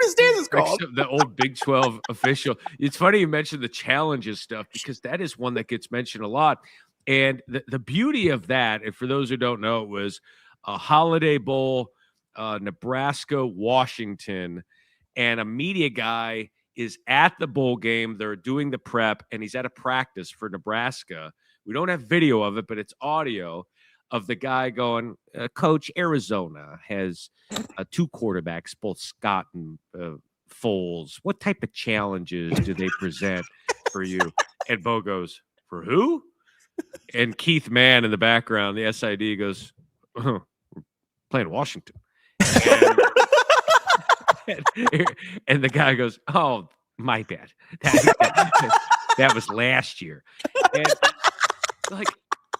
does Stans is called? The old Big 12 official. It's funny you mentioned the challenges stuff, because that is one that gets mentioned a lot. And the beauty of that, and for those who don't know, it was a Holiday Bowl, Nebraska, Washington, and a media guy is at the bowl game. They're doing the prep, and he's at a practice for Nebraska. We don't have video of it, but it's audio of the guy going, Coach, Arizona has two quarterbacks, both Scott and Foles. What type of challenges do they present for you? And Bo goes, for who? And Keith Mann in the background, the SID, goes, we're playing Washington. And the guy goes, oh, my bad. That was last year. And like,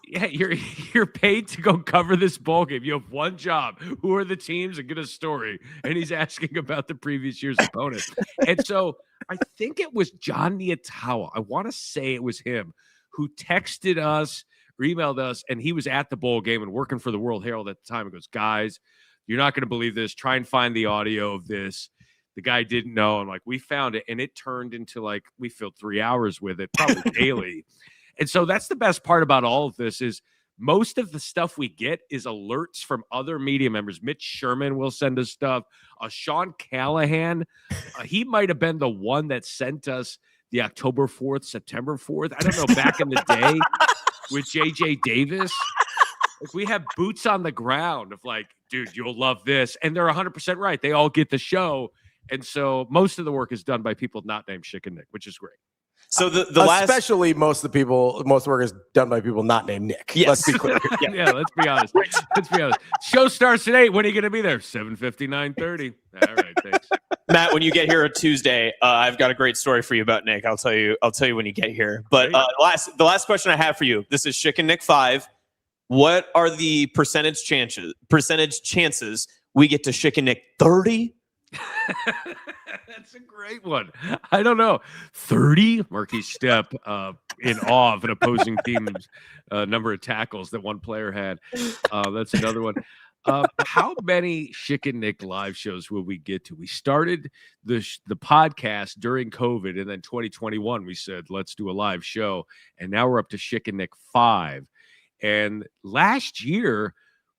yeah, you're paid to go cover this bowl game. You have one job. Who are the teams, and get a story. And he's asking about the previous year's opponent. And so I think it was John Niatawa. I want to say it was him who texted us or emailed us, and he was at the bowl game and working for the World Herald at the time. He goes, guys, you're not going to believe this. Try and find the audio of this. The guy didn't know. I'm like, we found it, and it turned into like we filled 3 hours with it, probably daily. And so that's the best part about all of this is most of the stuff we get is alerts from other media members. Mitch Sherman will send us stuff. Sean Callahan, he might have been the one that sent us the October 4th, September 4th. I don't know, back in the day with J.J. Davis. Like, we have boots on the ground of like, dude, you'll love this. And they're 100% right. They all get the show. And so most of the work is done by people not named Schick and Nick, which is great. So especially most of the work is done by people not named Nick. Yes. Let's be clear. Yeah, let's be honest. Show starts at 8. When are you going to be there? 7:50, 9:30. All right, thanks. Matt, when you get here on Tuesday, I've got a great story for you about Nick. I'll tell you when you get here. But the last question I have for you. This is Schick and Nick 5. What are the percentage chances we get to Schick and Nick 30? That's a great one. I don't know. 30? Marquis Step in awe of an opposing team's number of tackles that one player had. That's another one. How many Schick and Nick live shows will we get to? We started the podcast during COVID, and then 2021 we said, let's do a live show. And now we're up to Schick and Nick 5. And last year,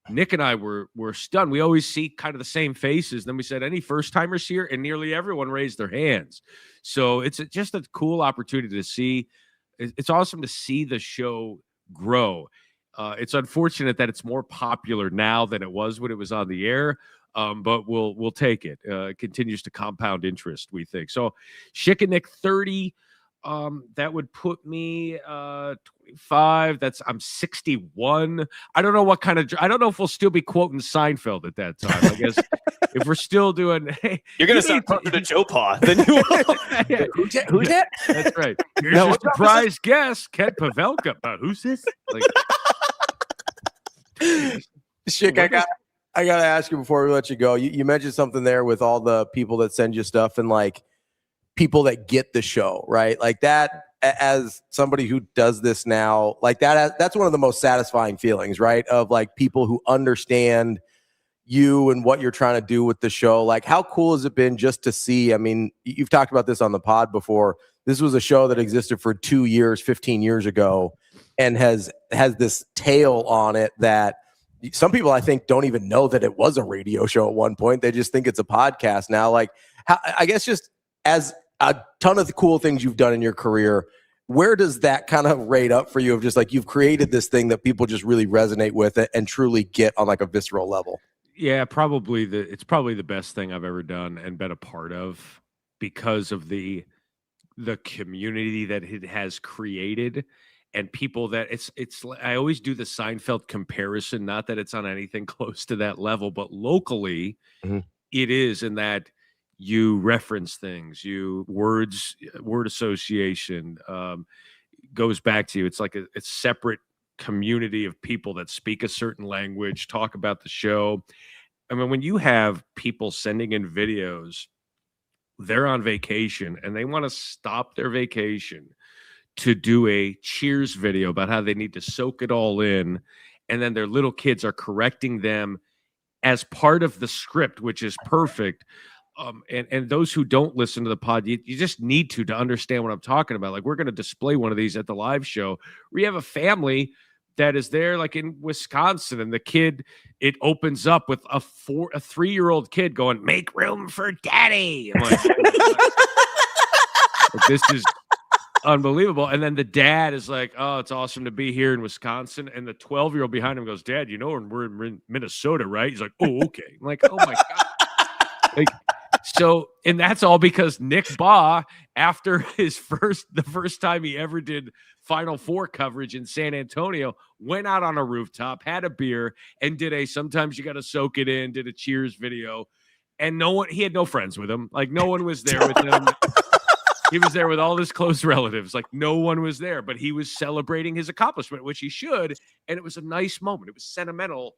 Nick and I were stunned. We always see kind of the same faces. Then we said, any first-timers here? And nearly everyone raised their hands. So it's just a cool opportunity to see. It's awesome to see the show grow. It's unfortunate that it's more popular now than it was when it was on the air, but we'll take it. It continues to compound interest, we think. So Schick and Nick 30. That would put me 25. I'm 61. I don't know what kind of. I don't know if we'll still be quoting Seinfeld at that time. I guess if we're still doing. Hey, you're gonna start talking to Joe Pa. Then you will. Who's that? That's right. Here's your surprise guest, Ken Pavelka. Who's this? Like, Schick, I gotta ask you before we let you go. You mentioned something there with all the people that send you stuff and like people that get the show, right? Like that, as somebody who does this now, like that's one of the most satisfying feelings, right? Of like people who understand you and what you're trying to do with the show. Like, how cool has it been just to see? I mean, you've talked about this on the pod before. This was a show that existed for 2 years, 15 years ago, and has this tail on it that some people, I think, don't even know that it was a radio show at one point. They just think it's a podcast now. Like, I guess just as a ton of the cool things you've done in your career, where does that kind of rate up for you of just like you've created this thing that people just really resonate with it and truly get on like a visceral level? Yeah, it's probably the best thing I've ever done and been a part of because of the community that it has created and people that it's I always do the Seinfeld comparison, not that it's on anything close to that level, but locally it is in that you reference things, word association goes back to you. It's like a separate community of people that speak a certain language, talk about the show. I mean, when you have people sending in videos, they're on vacation and they want to stop their vacation to do a cheers video about how they need to soak it all in. And then their little kids are correcting them as part of the script, which is perfect. And those who don't listen to the pod, you just need to understand what I'm talking about. Like, we're going to display one of these at the live show. We have a family that is there, like in Wisconsin, and the kid, it opens up with a 3-year-old kid going, "Make room for daddy." I'm like, this is unbelievable. And then the dad is like, "Oh, it's awesome to be here in Wisconsin." And the 12-year-old behind him goes, "Dad, you know we're in Minnesota, right?" He's like, "Oh, okay." I'm like, "Oh my God." Like, so, and that's all because Nick Baugh, after the first time he ever did Final Four coverage in San Antonio, went out on a rooftop, had a beer, and did sometimes you got to soak it in, did a cheers video. And he had no friends with him. Like, no one was there with him. He was there with all his close relatives. Like, no one was there, but he was celebrating his accomplishment, which he should. And it was a nice moment. It was sentimental.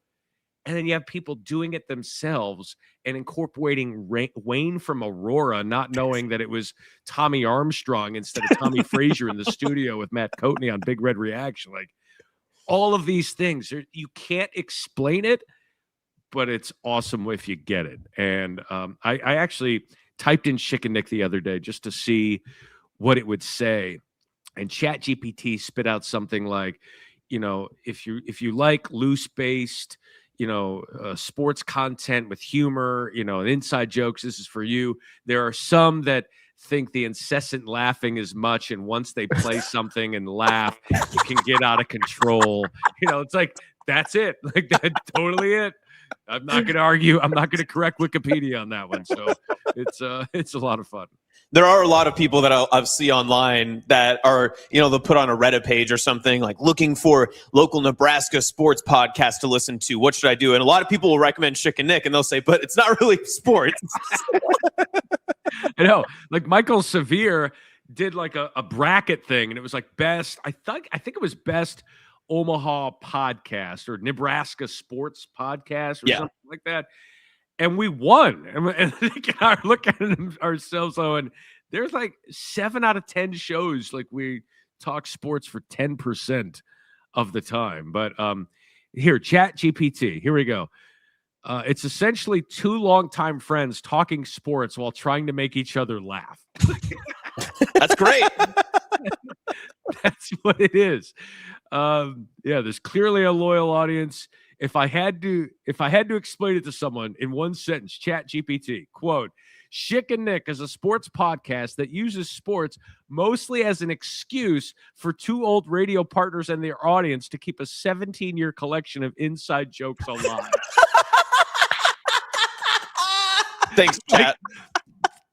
And then you have people doing it themselves and incorporating Wayne from Aurora, not knowing that it was Tommy Armstrong instead of Tommy Frazier in the studio with Matt Coatney on Big Red Reaction. Like, all of these things, you can't explain it, but it's awesome if you get it. And I actually typed in Schick and Nick the other day just to see what it would say. And ChatGPT spit out something like, if you like loose-based, sports content with humor, and inside jokes, this is for you. There are some that think the incessant laughing is much, and once they play something and laugh, it can get out of control. It's like, that's it. Like, that's totally it. I'm not going to argue. I'm not going to correct Wikipedia on that one. So it's a lot of fun. There are a lot of people that I've see online that are, they'll put on a Reddit page or something like looking for local Nebraska sports podcast to listen to. What should I do? And a lot of people will recommend Schick and Nick, and they'll say, but it's not really sports. I know. Like, Michael Severe did like a bracket thing, and it was like best. I think it was best Omaha podcast or Nebraska sports podcast or something like that. And we won. And I look at them ourselves, and there's like 7 out of 10 shows like we talk sports for 10% of the time. But here, ChatGPT, here we go. It's essentially 2 longtime friends talking sports while trying to make each other laugh. That's great. That's what it is. There's clearly a loyal audience. If I had to explain it to someone in one sentence, ChatGPT, quote, Schick and Nick is a sports podcast that uses sports mostly as an excuse for 2 old radio partners and their audience to keep a 17-year collection of inside jokes alive. Thanks, Chat.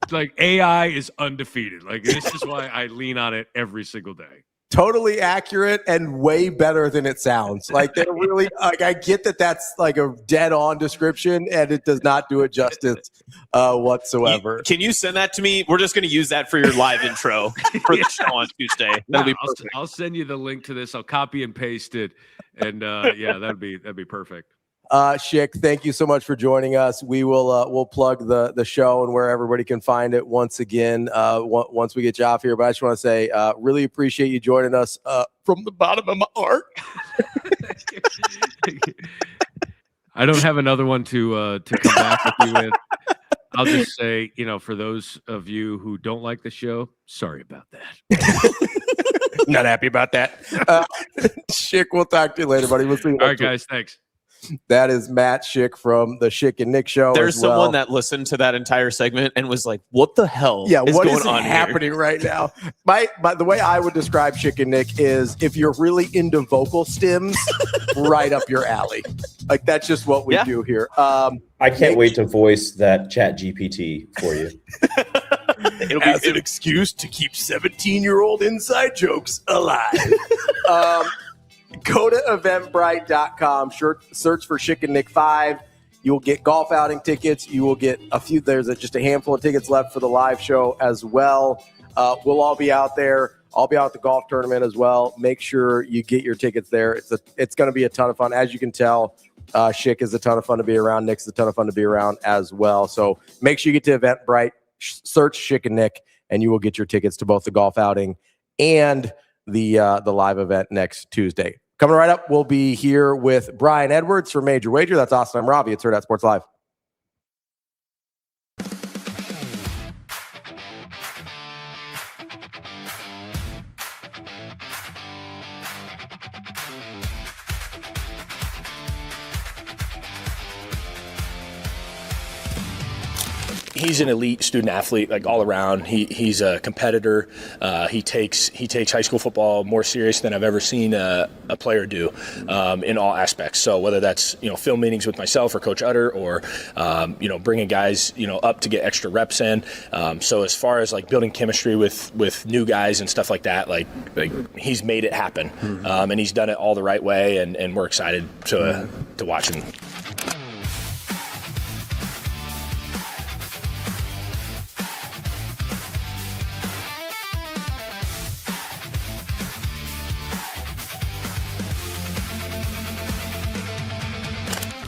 Like AI is undefeated. Like, this is why I lean on it every single day. Totally accurate and way better than it sounds. Like, they're really like, I get that that's like a dead on description and it does not do it justice whatsoever. Can you send that to me? We're just going to use that for your live intro for the show on Tuesday. That'll be perfect. I'll send you the link to this. I'll copy and paste it. And that'd be perfect. Schick, thank you so much for joining us. We will we'll plug the show and where everybody can find it once again once we get you off here. But I just want to say really appreciate you joining us from the bottom of my heart. I don't have another one to come back with you with. I'll just say, for those of you who don't like the show, sorry about that. Not happy about that. Schick, we'll talk to you later, buddy. We'll see you All right, guys. Thanks. That is Matt Schick from the Schick and Nick show. There's someone that listened to that entire segment and was like, what the hell is what going is on happening right now? But the way I would describe Schick and Nick is if you're really into vocal stems, right up your alley. Like, that's just what we do here. I can't wait to voice that Chat GPT for you. It'll be an excuse to keep 17-year-old inside jokes alive. Go to eventbrite.com, search for Schick and Nick 5. You will get golf outing tickets. You will get there's just a handful of tickets left for the live show as well. We'll all be out there. I'll be out at the golf tournament as well. Make sure you get your tickets there. It's going to be a ton of fun. As you can tell, Schick is a ton of fun to be around. Nick's a ton of fun to be around as well. So make sure you get to Eventbrite, search Schick and Nick, and you will get your tickets to both the golf outing and the live event next Tuesday. Coming right up, we'll be here with Brian Edwards from Major Wager. That's Austin. I'm Ravi. It's Hurrdat Sports Live. He's an elite student athlete, like all around. He's a competitor. He takes high school football more serious than I've ever seen a player do in all aspects. So whether that's film meetings with myself or Coach Utter, or bringing guys up to get extra reps in. So as far as like building chemistry with new guys and stuff like that, like he's made it happen, and he's done it all the right way, and we're excited to watch him.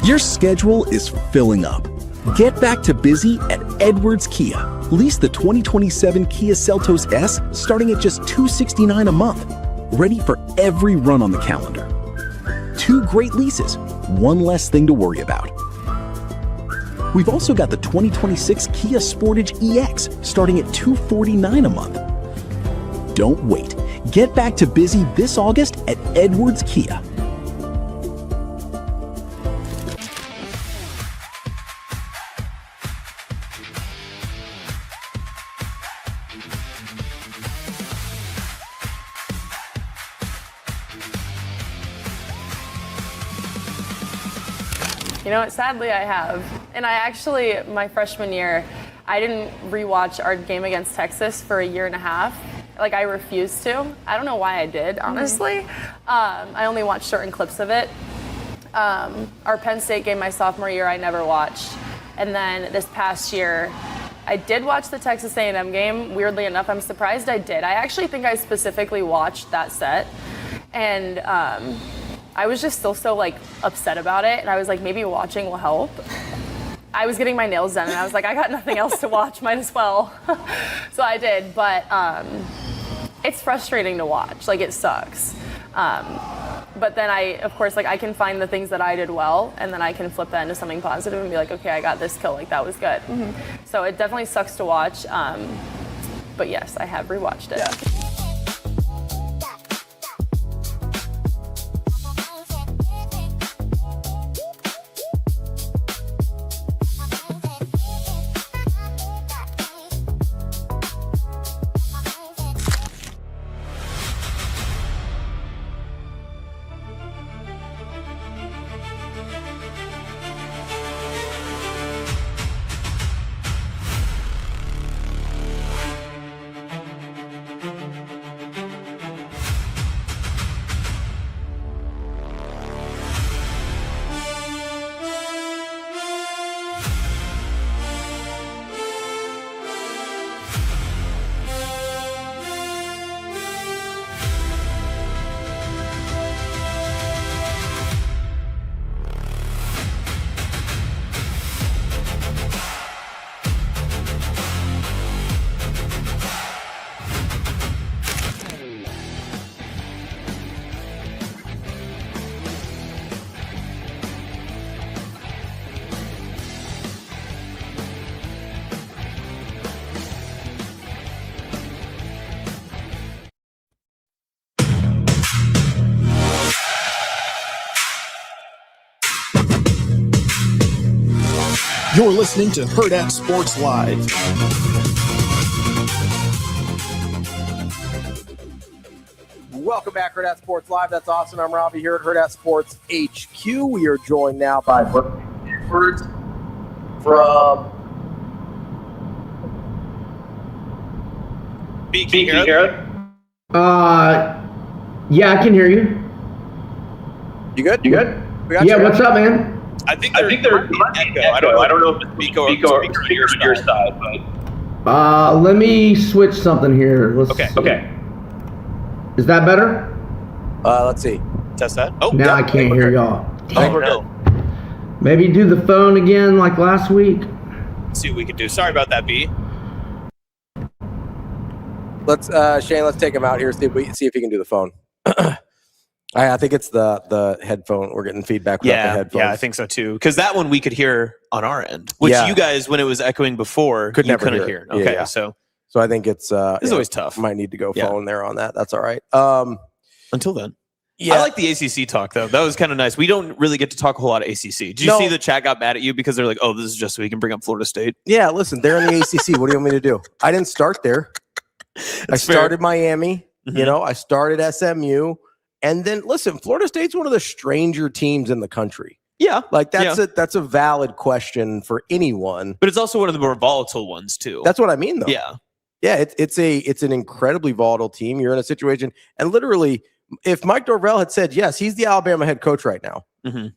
Your schedule is filling up. Get back to busy at Edwards Kia. Lease the 2027 Kia Seltos S starting at just $269 a month. Ready for every run on the calendar. 2 great leases, 1 less thing to worry about. We've also got the 2026 Kia Sportage EX starting at $249 a month. Don't wait. Get back to busy this August at Edwards Kia. Sadly I have. And I actually, my freshman year, I didn't rewatch our game against Texas for a year and a half. Like, I refused to. I don't know why I did, honestly. I only watched certain clips of it. Our Penn State game my sophomore year, I never watched. And then this past year, I did watch the Texas A&M game. Weirdly enough, I'm surprised I did. I actually think I specifically watched that set. And I was just still so upset about it, and I was like, maybe watching will help. I was getting my nails done, and I was like, I got nothing else to watch, might as well. So I did, but it's frustrating to watch. It sucks. But then of course, I can find the things that I did well, and then I can flip that into something positive and be like, okay, I got this kill, that was good. So it definitely sucks to watch. But yes, I have rewatched it. Yeah. You're listening to Hurrdat Sports Live. Welcome back, Hurrdat Sports Live. That's Austin. I'm Ravi here at Hurrdat Sports HQ. We are joined now by Groomsmen from Yeah, I can hear you. You good? Yeah, what's up, man? I think they're echo. I don't know if it's Miko or your side, but Let me switch something here. Okay. Is that better? Let's see. Test that. Oh, now I can't hear y'all. No. Maybe do the phone again like last week. Let's see what we can do. Sorry about that, B. Let's Shane. Let's take him out here. See if he can do the phone. I think it's the headphone. We're getting feedback with the headphones. Yeah, I think so too. Because that one we could hear on our end, which you guys, when it was echoing before, couldn't hear. Okay, yeah. So I think it's always tough. Might need to go phone there on that. That's all right. Until then. Yeah. I like the ACC talk, though. That was kind of nice. We don't really get to talk a whole lot of ACC. Did you see the chat got mad at you because they're like, oh, this is just so we can bring up Florida State? Yeah, listen, they're in the ACC. What do you want me to do? I didn't start there. I started Miami. Mm-hmm. I started SMU. And then, listen, Florida State's one of the stranger teams in the country. Yeah. Like, that's a valid question for anyone. But it's also one of the more volatile ones, too. That's what I mean, though. Yeah. Yeah, it's an incredibly volatile team. You're in a situation, and literally, if Mike Norvell had said, yes, he's the Alabama head coach right now,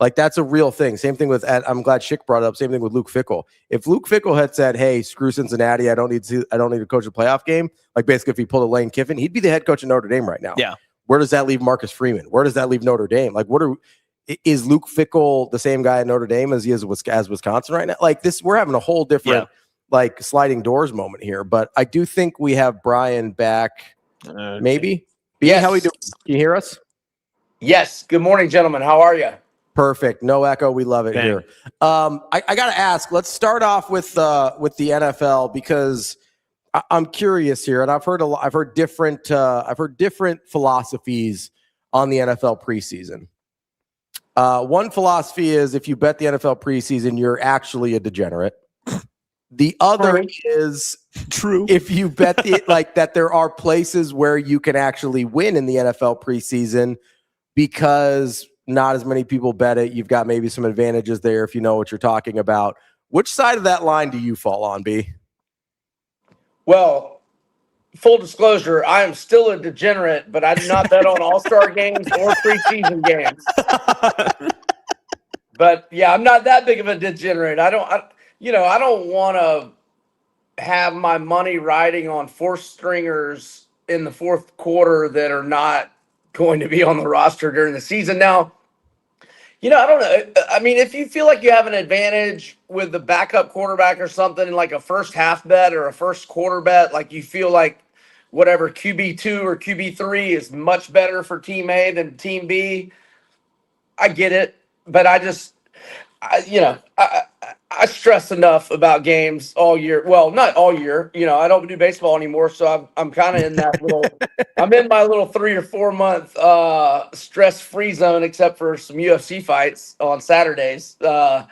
like that's a real thing. Same thing with, I'm glad Schick brought it up, same thing with Luke Fickell. If Luke Fickell had said, hey, screw Cincinnati, I don't need to coach a playoff game, like basically if he pulled a Lane Kiffin, he'd be the head coach of Notre Dame right now. Yeah. Where does that leave Marcus Freeman? Where does that leave Notre Dame? Like, is Luke Fickell the same guy at Notre Dame as he is as Wisconsin right now? Like this, we're having a whole different like sliding doors moment here. But I do think we have Brian back. Maybe. Yes. How we doing? Can you hear us? Yes. Good morning, gentlemen. How are you? Perfect. No echo. We love it here. I got to ask. Let's start off with the NFL because I'm curious here, and I've heard different philosophies on the NFL preseason. One philosophy is if you bet the NFL preseason, you're actually a degenerate. The other is true. If you bet that there are places where you can actually win in the NFL preseason because not as many people bet it. You've got maybe some advantages there if you know what you're talking about. Which side of that line do you fall on, B? Well, full disclosure, I am still a degenerate, but I do not bet on all-star games or preseason games. But yeah, I'm not that big of a degenerate. I don't want to have my money riding on fourth stringers in the fourth quarter that are not going to be on the roster during the season. Now, I don't know. I mean, if you feel like you have an advantage with the backup quarterback or something, like a first half bet or a first quarter bet, like you feel like whatever QB2 or QB3 is much better for Team A than Team B, I get it. But I stress enough about games all year. Well, not all year. I don't do baseball anymore, so I'm kind of in that little. I'm in my little 3 or 4 month stress-free zone, except for some UFC fights on Saturdays. I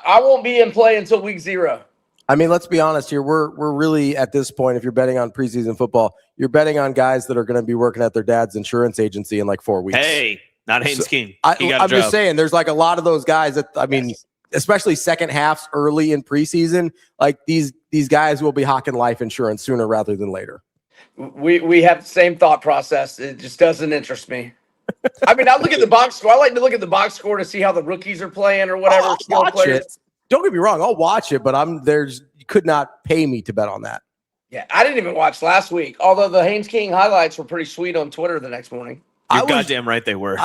won't be in play until week 0. I mean, let's be honest here. We're really at this point. If you're betting on preseason football, you're betting on guys that are going to be working at their dad's insurance agency in like 4 weeks. Hey. Not Haynes King. I'm just saying, there's like a lot of those guys that, I mean, especially second halves early in preseason, like these guys will be hawking life insurance sooner rather than later. We have the same thought process. It just doesn't interest me. I mean, I look at the box score. I like to look at the box score to see how the rookies are playing or whatever. Don't get me wrong. I'll watch it, but you could not pay me to bet on that. Yeah, I didn't even watch last week, although the Haynes King highlights were pretty sweet on Twitter the next morning. You're goddamn right they were.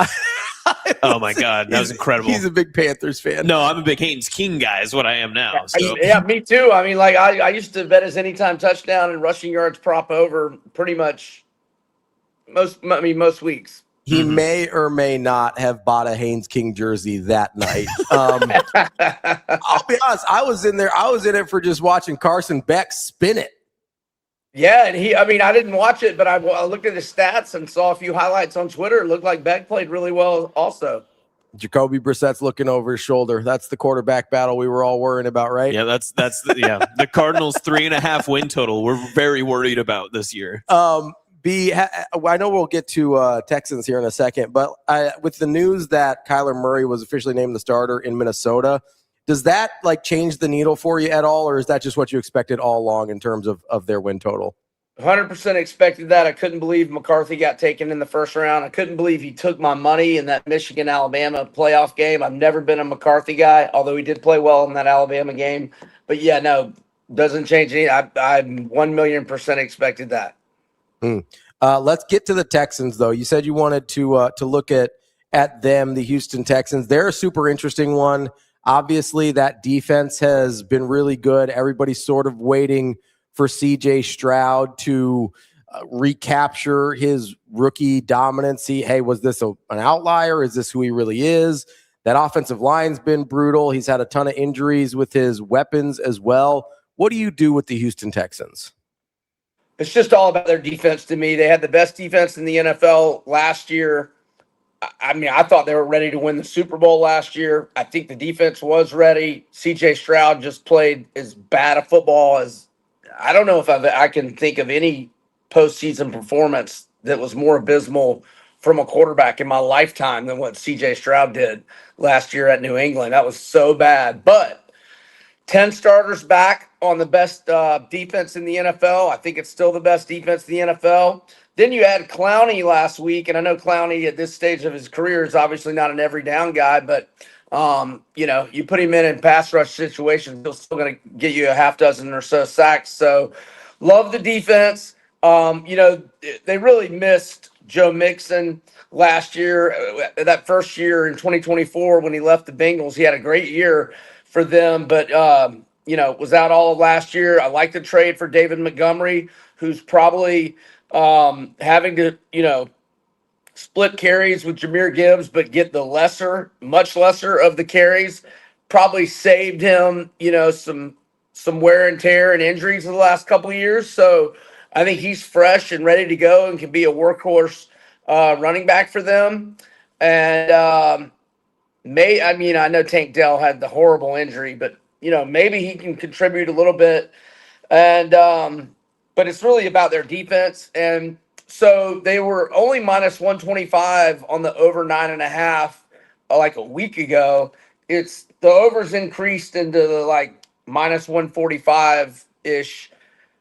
Oh, my God. That was incredible. He's a big Panthers fan. No, I'm a big Haynes King guy is what I am now. So. Yeah, me too. I mean, like I used to bet his anytime touchdown and rushing yards prop over pretty much most weeks. He may or may not have bought a Haynes King jersey that night. I'll be honest. I was in it for just watching Carson Beck spin it. Yeah, and I didn't watch it, but I looked at his stats and saw a few highlights on Twitter. It looked like Beck played really well also. Jacoby Brissett's looking over his shoulder. That's the quarterback battle we were all worrying about, right? Yeah, that's the Cardinals 3.5 win total. We're very worried about this year. I know we'll get to Texans here in a second, but with the news that Kyler Murray was officially named the starter in Minnesota, does that change the needle for you at all, or is that just what you expected all along in terms of their win total? 100% expected that. I couldn't believe McCarthy got taken in the first round. I couldn't believe he took my money in that Michigan-Alabama playoff game. I've never been a McCarthy guy, although he did play well in that Alabama game. But yeah, no, doesn't change any. I 1,000,000% expected that. Let's get to the Texans, though. You said you wanted to look at them, the Houston Texans. They're a super interesting one. Obviously, that defense has been really good. Everybody's sort of waiting for C.J. Stroud to recapture his rookie dominance. Hey, was this an outlier? Is this who he really is? That offensive line's been brutal. He's had a ton of injuries with his weapons as well. What do you do with the Houston Texans? It's just all about their defense to me. They had the best defense in the NFL last year. I mean, I thought they were ready to win the Super Bowl last year. I think the defense was ready. C.J. Stroud just played as bad a football as I don't know if I can think of any postseason performance that was more abysmal from a quarterback in my lifetime than what C.J. Stroud did last year at New England. That was so bad. But 10 starters back on the best defense in the NFL. I think it's still the best defense in the NFL. Then you had Clowney last week, and I know Clowney at this stage of his career is obviously not an every down guy, but you put him in pass rush situations, he'll still going to get you a half dozen or so sacks. So love the defense. They really missed Joe Mixon last year. That first year in 2024 when he left the Bengals, he had a great year for them, but was out all of last year. I like the trade for David Montgomery, who's probably having to, split carries with Jahmyr Gibbs, but get the much lesser of the carries. Probably saved him, some wear and tear and injuries in the last couple of years. So I think he's fresh and ready to go and can be a workhorse running back for them. And I know Tank Dell had the horrible injury, but maybe he can contribute a little bit. And but it's really about their defense. And so they were only minus 125 on the over 9.5 like a week ago. It's the overs increased into the minus 145-ish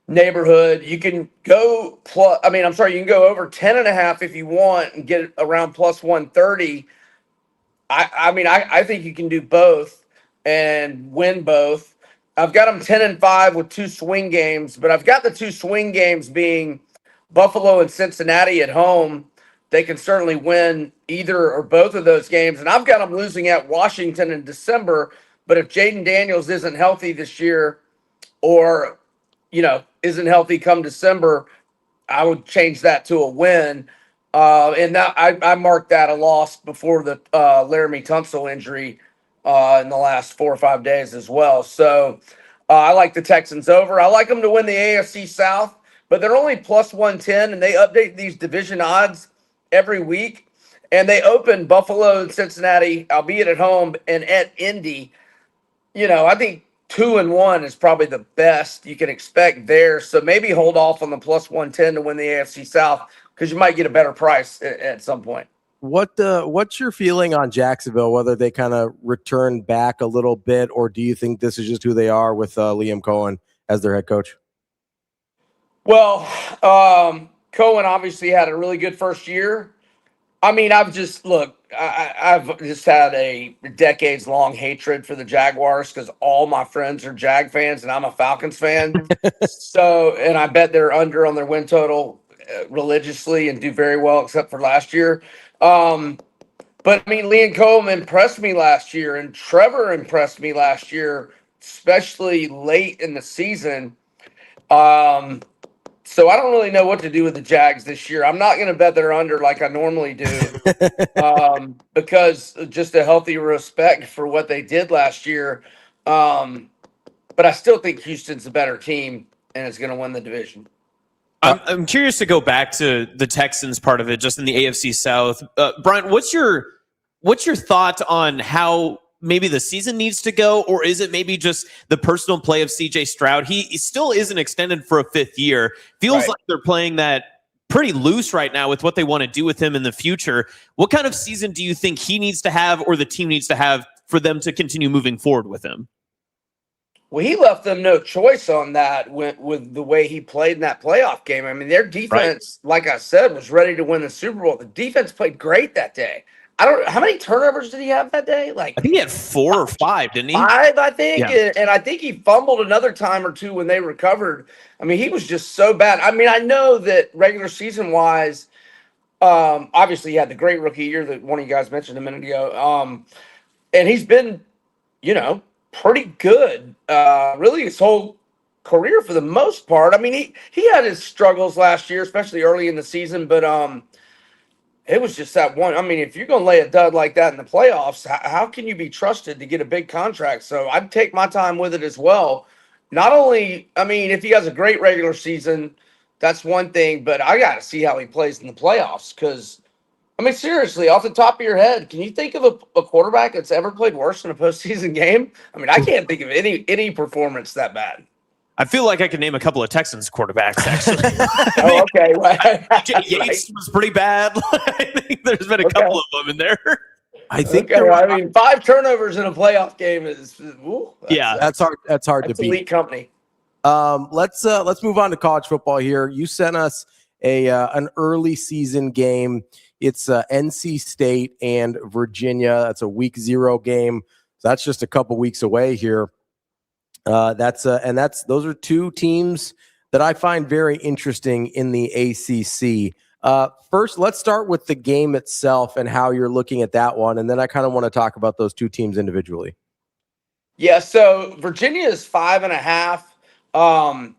neighborhood. You can go you can go over 10.5 if you want and get around plus 130. I think you can do both and win both. I've got them 10-5 with 2 swing games, but I've got the 2 swing games being Buffalo and Cincinnati at home. They can certainly win either or both of those games. And I've got them losing at Washington in December. But if Jaden Daniels isn't healthy this year or, isn't healthy come December, I would change that to a win. And that, I marked that a loss before the Laramie Tunsil injury in the last 4 or 5 days as well. So I like the Texans over. I like them to win the AFC South, but they're only plus 110, and they update these division odds every week. And they open Buffalo and Cincinnati, albeit at home, and at Indy. I think 2-1 is probably the best you can expect there. So maybe hold off on the plus 110 to win the AFC South because you might get a better price at some point. What's your feeling on Jacksonville, whether they kind of return back a little bit, or do you think this is just who they are with Liam Cohen as their head coach? Well, Cohen obviously had a really good first year. I've just had a decades-long hatred for the Jaguars because all my friends are Jag fans and I'm a Falcons fan. And I bet they're under on their win total religiously and do very well except for last year. But Liam Cohen impressed me last year, and Trevor impressed me last year, especially late in the season. So I don't really know what to do with the Jags this year. I'm not going to bet they're under like I normally do because just a healthy respect for what they did last year. But I still think Houston's a better team and is going to win the division. I'm curious to go back to the Texans part of it, just in the AFC South. Brian, what's your what's your thought on how maybe the season needs to go, or is it maybe just the personal play of CJ Stroud? He still isn't extended for a 5th year. Feels like they're playing that pretty loose right now with what they want to do with him in the future. What kind of season do you think he needs to have, or the team needs to have, for them to continue moving forward with him? Well, he left them no choice on that with the way he played in that playoff game. I mean, their defense, like I said, was ready to win the Super Bowl. The defense played great that day. How many turnovers did he have that day? Like, I think he had 4 or 5, didn't he? 5, I think. Yeah. And I think he fumbled another time or two when they recovered. I mean, he was just so bad. I mean, I know that regular season wise, obviously he had the great rookie year that one of you guys mentioned a minute ago. And he's been, pretty good, really his whole career for the most part. I mean, he had his struggles last year, especially early in the season, but it was just that one. I mean, if you're going to lay a dud like that in the playoffs, how can you be trusted to get a big contract? So I'd take my time with it as well. Not only, I mean, if he has a great regular season, that's one thing, but I got to see how he plays in the playoffs because, I mean, seriously, off the top of your head, can you think of a quarterback that's ever played worse in a postseason game? I mean, I can't think of any performance that bad. I feel like I could name a couple of Texans quarterbacks, actually. Okay. Yates was pretty bad. I think there's been a couple of them in there. I think. I mean, 5 turnovers in a playoff game is that's hard. That's hard to beat. Elite company. Let's move on to college football here. You sent us an early season game. It's NC State and Virginia. That's a week 0 game. So that's just a couple weeks away here. Those are 2 teams that I find very interesting in the ACC. First, let's start with the game itself and how you're looking at that one, and then I kind of want to talk about those 2 teams individually. Yeah, so Virginia is 5.5.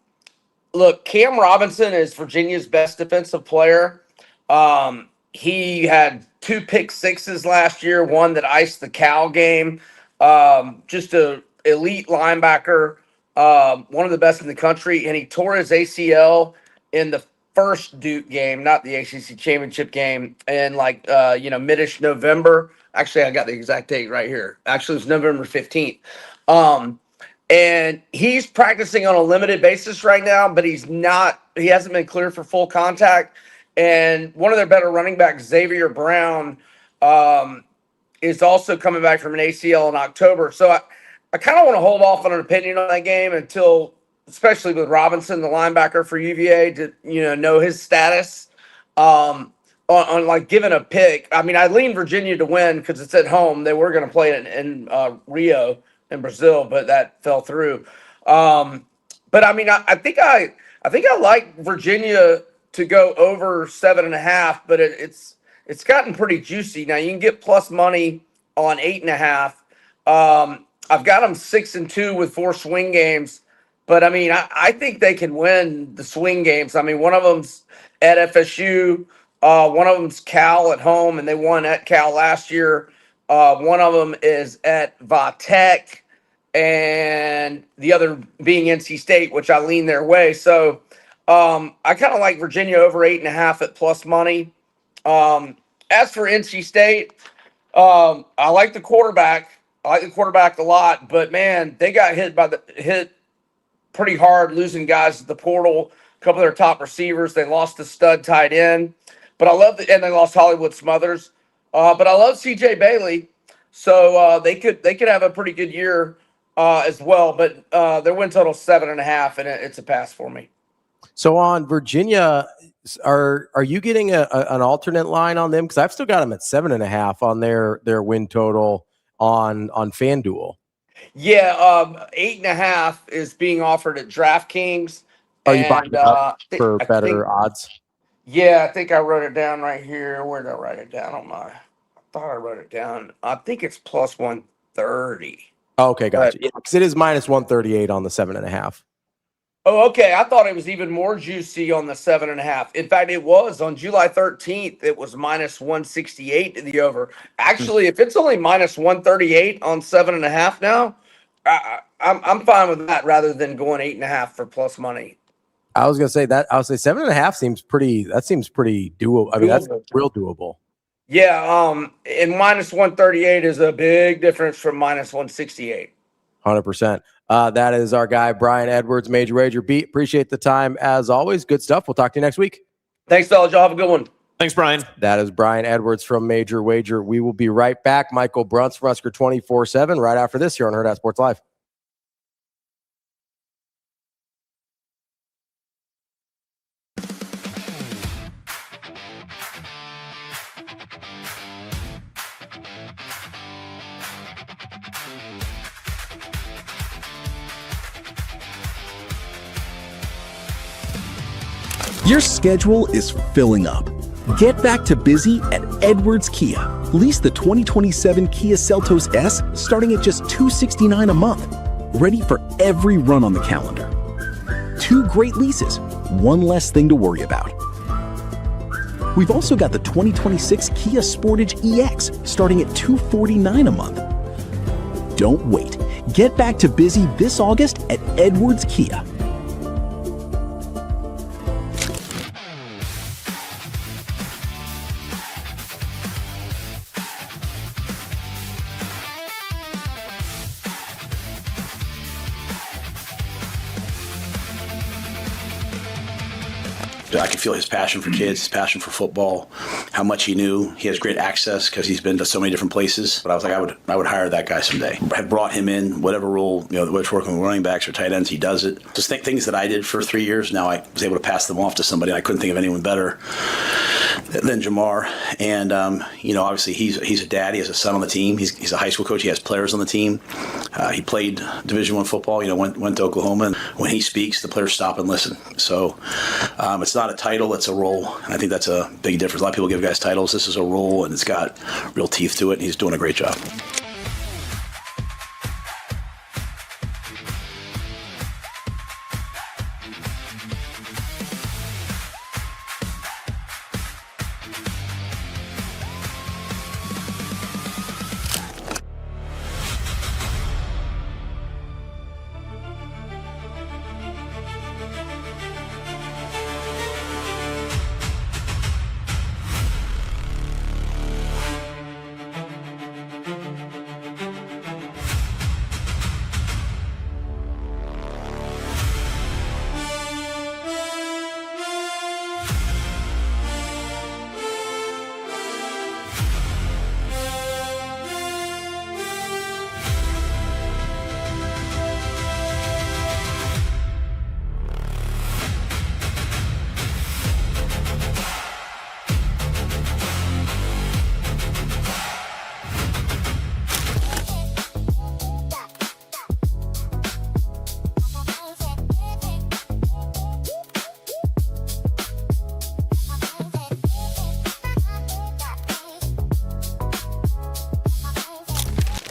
Look, Cam Robinson is Virginia's best defensive player. He had 2 pick sixes last year, one that iced the Cal game. Just a elite linebacker, one of the best in the country, and he tore his ACL in the first Duke game, not the ACC championship game, in mid-ish November. Actually, I got the exact date right here. Actually, it was November 15th. And he's practicing on a limited basis right now, but he hasn't been cleared for full contact. And one of their better running backs, Xavier Brown, is also coming back from an ACL in October. So I kind of want to hold off on an opinion on that game until, especially with Robinson, the linebacker for UVA, to know his status on like giving a pick. I mean, I lean Virginia to win because it's at home. They were going to play it in Rio in Brazil, but that fell through. But I mean, I think I like Virginia to go over 7.5, but it's gotten pretty juicy. Now you can get plus money on 8.5. I've got them 6-2 with 4 swing games, but I mean, I think they can win the swing games. I mean, one of them's at FSU, one of them's Cal at home, and they won at Cal last year. One of them is at Vatech, and the other being NC State, which I lean their way. So I kind of like Virginia over 8.5 at plus money. As for NC State, I like the quarterback. I like the quarterback a lot, but man, they got hit pretty hard, losing guys at the portal. A couple of their top receivers, they lost the stud tight end, but and they lost Hollywood Smothers. But I love CJ Bailey, so they could have a pretty good year as well. But their win total is 7.5, and it's a pass for me. So on Virginia, are you getting an alternate line on them? Because I've still got them at 7.5 on their win total on FanDuel. Yeah, 8.5 is being offered at DraftKings. Are you buying for better odds? Yeah, I think I wrote it down right here. Where did I write it down I thought I wrote it down. I think it's plus 130. Okay, gotcha. Because it is minus 138 on the 7.5. Oh, okay. I thought it was even more juicy on the 7.5. In fact, it was on July 13th. It was minus 168 to the over. Actually, if it's only minus 138 on 7.5 now, I'm fine with that rather than going 8.5 for plus money. I was gonna say that. I would say 7.5 seems pretty. That seems pretty doable. I mean, that's real doable. Yeah, and minus 138 is a big difference from minus 168. 100%. That is our guy, Brian Edwards, Major Wager Beat. Appreciate the time as always. Good stuff. We'll talk to you next week. Thanks, fellas. Y'all have a good one. Thanks, Brian. That is Brian Edwards from Major Wager. We will be right back. Michael Bruntz from Husker 24/7 right after this here on Hurrdat Sports Live. Your schedule is filling up. Get back to busy at Edwards Kia. Lease the 2027 Kia Seltos S starting at just $269 a month. Ready for every run on the calendar. 2 great leases, 1 less thing to worry about. We've also got the 2026 Kia Sportage EX starting at $249 a month. Don't wait. Get back to busy this August at Edwards Kia. I can feel his passion for kids, his passion for football, how much he knew. He has great access because he's been to so many different places. But I was like, I would hire that guy someday. I had brought him in, whatever role, whether it's working with running backs or tight ends, he does it. Just things that I did for 3 years. Now I was able to pass them off to somebody. I couldn't think of anyone better than Jamar. And, obviously he's a dad. He has a son on the team. He's a high school coach. He has players on the team. He played Division I football, went to Oklahoma. And when he speaks, the players stop and listen. So it's not a title, it's a role. And I think that's a big difference. A lot of people give guys titles. This is a role, and it's got real teeth to it, and he's doing a great job.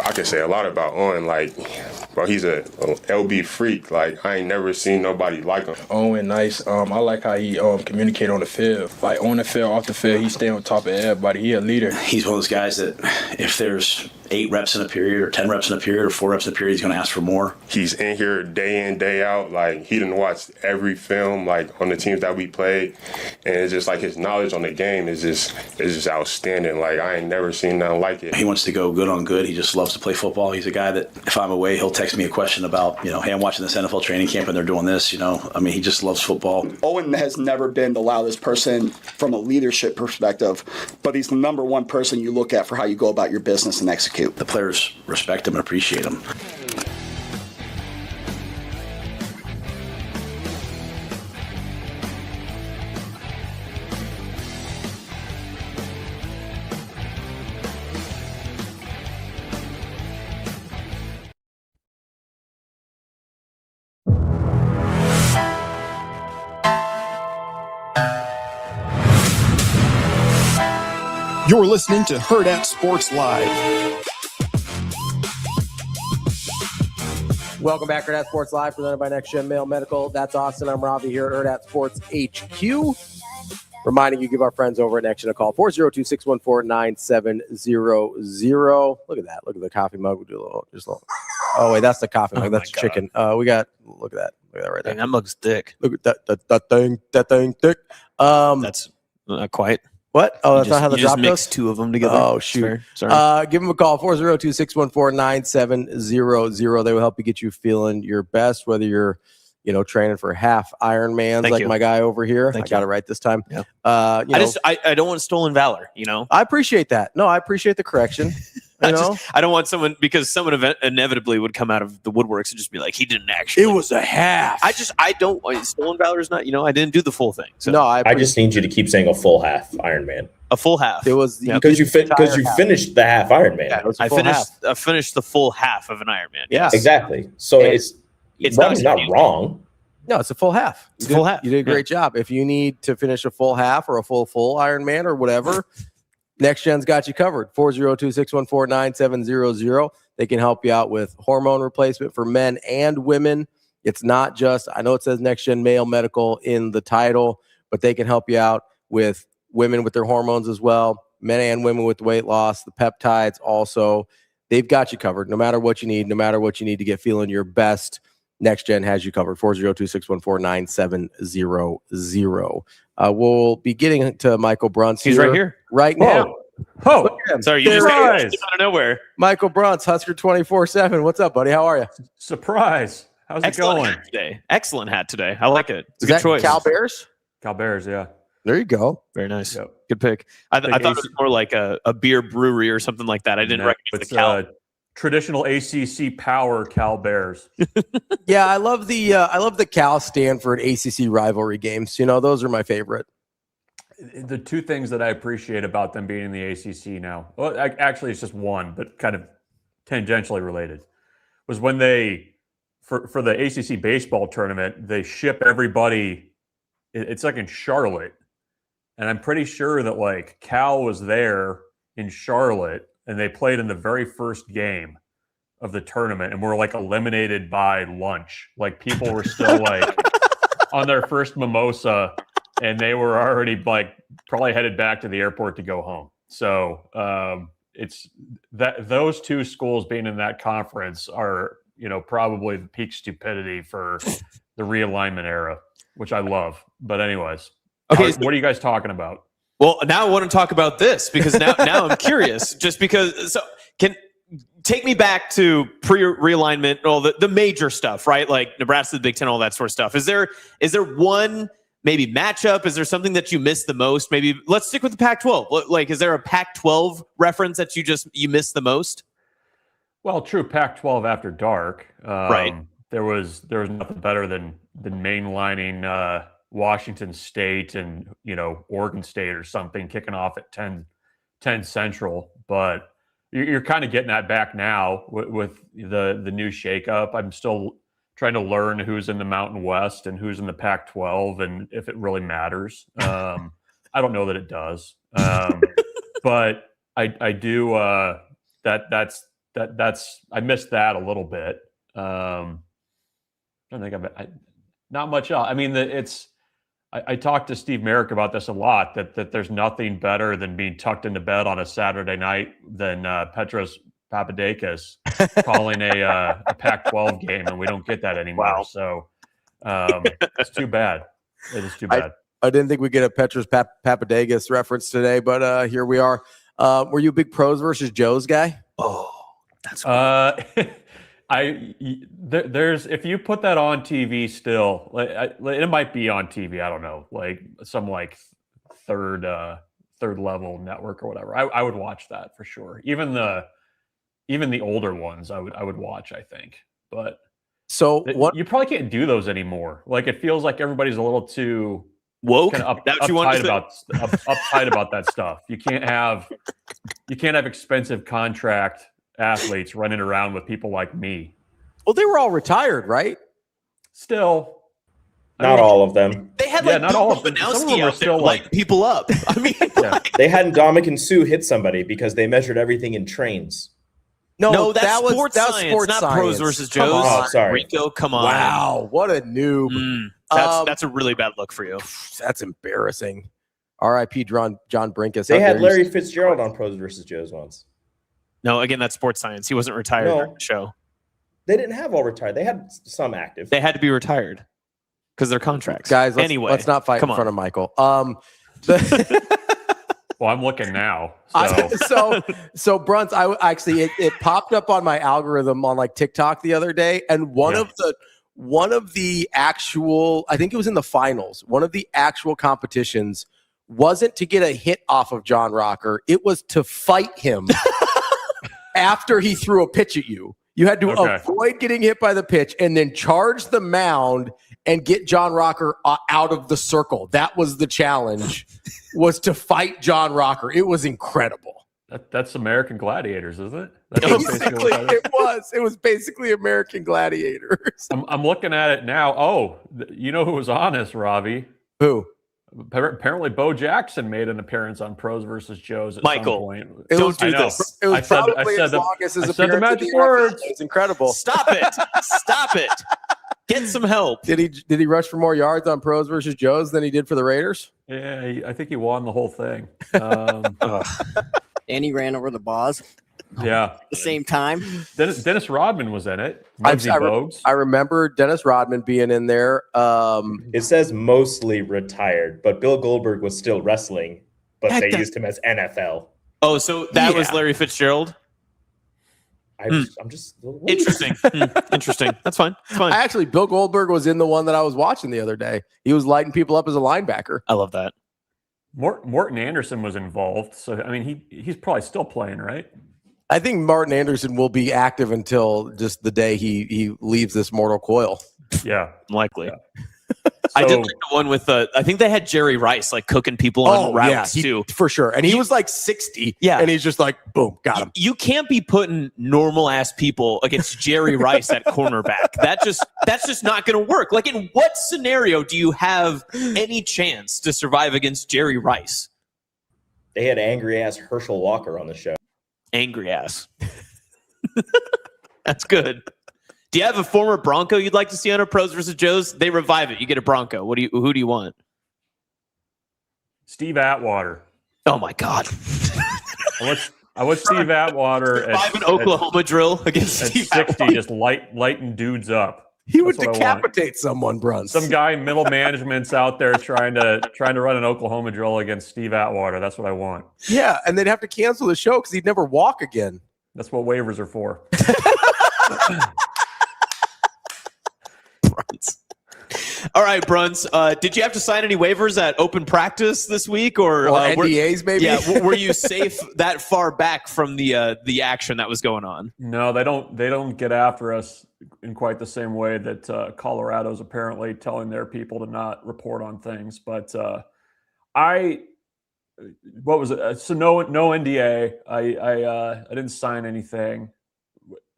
I can say a lot about Owen. Bro, he's a LB freak. I ain't never seen nobody like him. Owen, nice. I like how he communicate on the field. On the field, off the field, he stay on top of everybody. He a leader. He's one of those guys that if there's 8 reps in a period or 10 reps in a period or 4 reps in a period, he's going to ask for more. He's in here day in, day out. He done watched every film, on the teams that we played. And it's just his knowledge on the game is just outstanding. I ain't never seen nothing like it. He wants to go good on good. He just loves to play football. He's a guy that if I'm away, he'll text me a question about, hey, I'm watching this NFL training camp and they're doing this, he just loves football. Owen has never been the loudest person from a leadership perspective, but he's the number one person you look at for how you go about your business and execute. The players respect him and appreciate him. You're listening to Hurrdat Sports Live. Welcome back to Hurrdat Sports Live, presented by Next Gen Mail Medical. That's Austin. I'm Ravi here at Hurrdat Sports HQ. Reminding you, give our friends over at Next Gen a call, 402-614-9700. Look at that. Look at the coffee mug. We'll do a little. Oh, wait, that's the coffee mug. That's chicken. Look at that. Look at that right there. That mug's thick. Look at that thing thick. That's not quite. What? Oh, that's not how the you just drop mixed goes? two of them together. Oh, shoot. Sorry. Give them a call, 402-614-9700. They will help you get you feeling your best, whether you're, training for half Ironmans like my guy over here. I got it right this time. Yeah. I don't want stolen valor, I appreciate that. No, I appreciate the correction. I don't want someone, because someone inevitably would come out of the woodworks and just be like, he didn't actually. It was a half. I don't. Stolen valor is not. I didn't do the full thing. So. No, I just need you to keep saying a full half Ironman. A full half. It was because you finished the half Ironman. Yeah, I finished the full half of an Ironman. Yeah, exactly. So it's not wrong. No, it's a full half. Full half. You did a great job. If you need to finish a full half or a full Ironman or whatever, Next Gen's got you covered. 402-614-9700. They can help you out with hormone replacement for men and women. It's not just, I know it says Next Gen Male Medical in the title, but they can help you out with women with their hormones as well, men and women with weight loss, the peptides also. They've got you covered no matter what you need to get feeling your best. Next Gen has you covered. 402-614-9700. We'll be getting to Michael Bruntz. He's right here. Right now. Oh, sorry, you just came out of nowhere. Michael Bruntz, Husker 24/7. What's up, buddy? How are you? Surprise. How's it going? Hat today. Excellent hat today. I like it. It's a good choice. Cal Bears? Cal Bears, yeah. There you go. Very nice. Yep. Good pick. I thought it was more like a beer brewery or something like that. I didn't recognize the Cal. Traditional ACC power Cal Bears. Yeah, I love the Cal Stanford ACC rivalry games. Those are my favorite. The two things that I appreciate about them being in the ACC now, well, actually it's just one, but kind of tangentially related, was when they, for the ACC baseball tournament, they ship everybody. It's like in Charlotte, and I'm pretty sure that like Cal was there in Charlotte, and they played in the very first game of the tournament, and were like eliminated by lunch. Like people were still like on their first mimosa, and they were already like probably headed back to the airport to go home. So it's that those two schools being in that conference are, probably the peak stupidity for the realignment era, which I love. But anyways, okay, what are you guys talking about? Well, now I want to talk about this because now I'm curious. Just because, so can take me back to pre-realignment, all the major stuff, right? Like Nebraska, the Big Ten, all that sort of stuff. Is there one maybe matchup? Is there something that you miss the most? Maybe let's stick with the Pac-12. Like, is there a Pac-12 reference that you miss the most? Well, true Pac-12 after dark. Right. There was nothing better than mainlining Washington State and Oregon State or something kicking off at 10 Central. But you're kind of getting that back now with the new shakeup. I'm still trying to learn who's in the Mountain West and who's in the Pac-12 and if it really matters. I don't know that it does, but I do. That's I missed that a little bit. I don't think not much else. I mean, I talked to Steve Merrick about this a lot, that there's nothing better than being tucked into bed on a Saturday night than Petros Papadakis calling a Pac-12 game, and we don't get that anymore. Wow. So it's too bad. It is too bad. I didn't think we'd get a Petros Papadakis reference today, but here we are. Were you a big pros versus Joes guy? Oh, that's there's if you put that on TV still, it might be on TV. I don't know, like some like third level network or whatever. I would watch that for sure. Even the older ones, I would watch. I think, but so you probably can't do those anymore. Like it feels like everybody's a little too woke, kind of uptight about that stuff. You can't have expensive contract athletes running around with people like me. Well, they were all retired, right? Still, not all of them. They had like not all of them. Some of them were still lighting people up. I mean, they had Ndamukong Suh hit somebody because they measured everything in trains. No, that's sports science, not science. Pros versus Joes. Oh, sorry. Rico, come on. Wow, what a noob. That's a really bad look for you. That's embarrassing. R.I.P. John Brinkus. They had Larry Fitzgerald on Pros versus Joes once. No, again, that's sports science. He wasn't retired during the show. They didn't have all retired. They had some active. They had to be retired because they're contracts. Guys, let's not fight in front of Michael. Well, I'm looking now. So Bruntz, it popped up on my algorithm on like TikTok the other day, and one of the actual, I think it was in the finals, one of the actual competitions wasn't to get a hit off of John Rocker. It was to fight him after he threw a pitch at you. You had to avoid getting hit by the pitch and then charge the mound and get John Rocker out of the circle. That was the challenge, was to fight John Rocker. It was incredible. That's American Gladiators, isn't it? It was basically American Gladiators. I'm looking at it now. Oh, you know who was on this, Ravi? Who? Apparently, Bo Jackson made an appearance on Pros versus Joes at Michael, some point. Don't do this. It was probably as long as his appearance. The magic words. It's incredible. Stop it! Stop it! Get some help. Did he rush for more yards on Pros versus Joes than he did for the Raiders? Yeah, I think he won the whole thing. And he ran over the Boz. Yeah. At the same time. Dennis Rodman was in it. I remember Dennis Rodman being in there. It says mostly retired, but Bill Goldberg was still wrestling, but they used him as NFL. Oh, so that was Larry Fitzgerald? I'm just interesting. Interesting. That's fine. That's fine. Actually, Bill Goldberg was in the one that I was watching the other day. He was lighting people up as a linebacker. I love that. Morton Anderson was involved. So, I mean, he's probably still playing, right? I think Martin Anderson will be active until just the day he leaves this mortal coil. Yeah, likely. Yeah. I did like the one with I think they had Jerry Rice like cooking people on routes too, for sure. And he was like 60. Yeah, and he's just like, boom, got him. You can't be putting normal ass people against Jerry Rice at cornerback. That's just not going to work. Like, in what scenario do you have any chance to survive against Jerry Rice? They had angry ass Herschel Walker on the show. Angry ass. That's good. Do you have a former Bronco you'd like to see on a Pros versus Joes? They revive it. You get a Bronco. Who do you want? Steve Atwater. Oh my God. I want Steve Atwater at an Oklahoma drill against Steve 60, Atwater. just lighting dudes up. He would decapitate someone, Bruntz. Some guy in middle management's out there trying to run an Oklahoma drill against Steve Atwater. That's what I want. Yeah, and they'd have to cancel the show because he'd never walk again. That's what waivers are for. All right, Bruntz. Did you have to sign any waivers at open practice this week, or NDAs maybe? Yeah, were you safe that far back from the action that was going on? No, they don't get after us in quite the same way that Colorado's apparently telling their people to not report on things. But what was it? So no NDA. I didn't sign anything.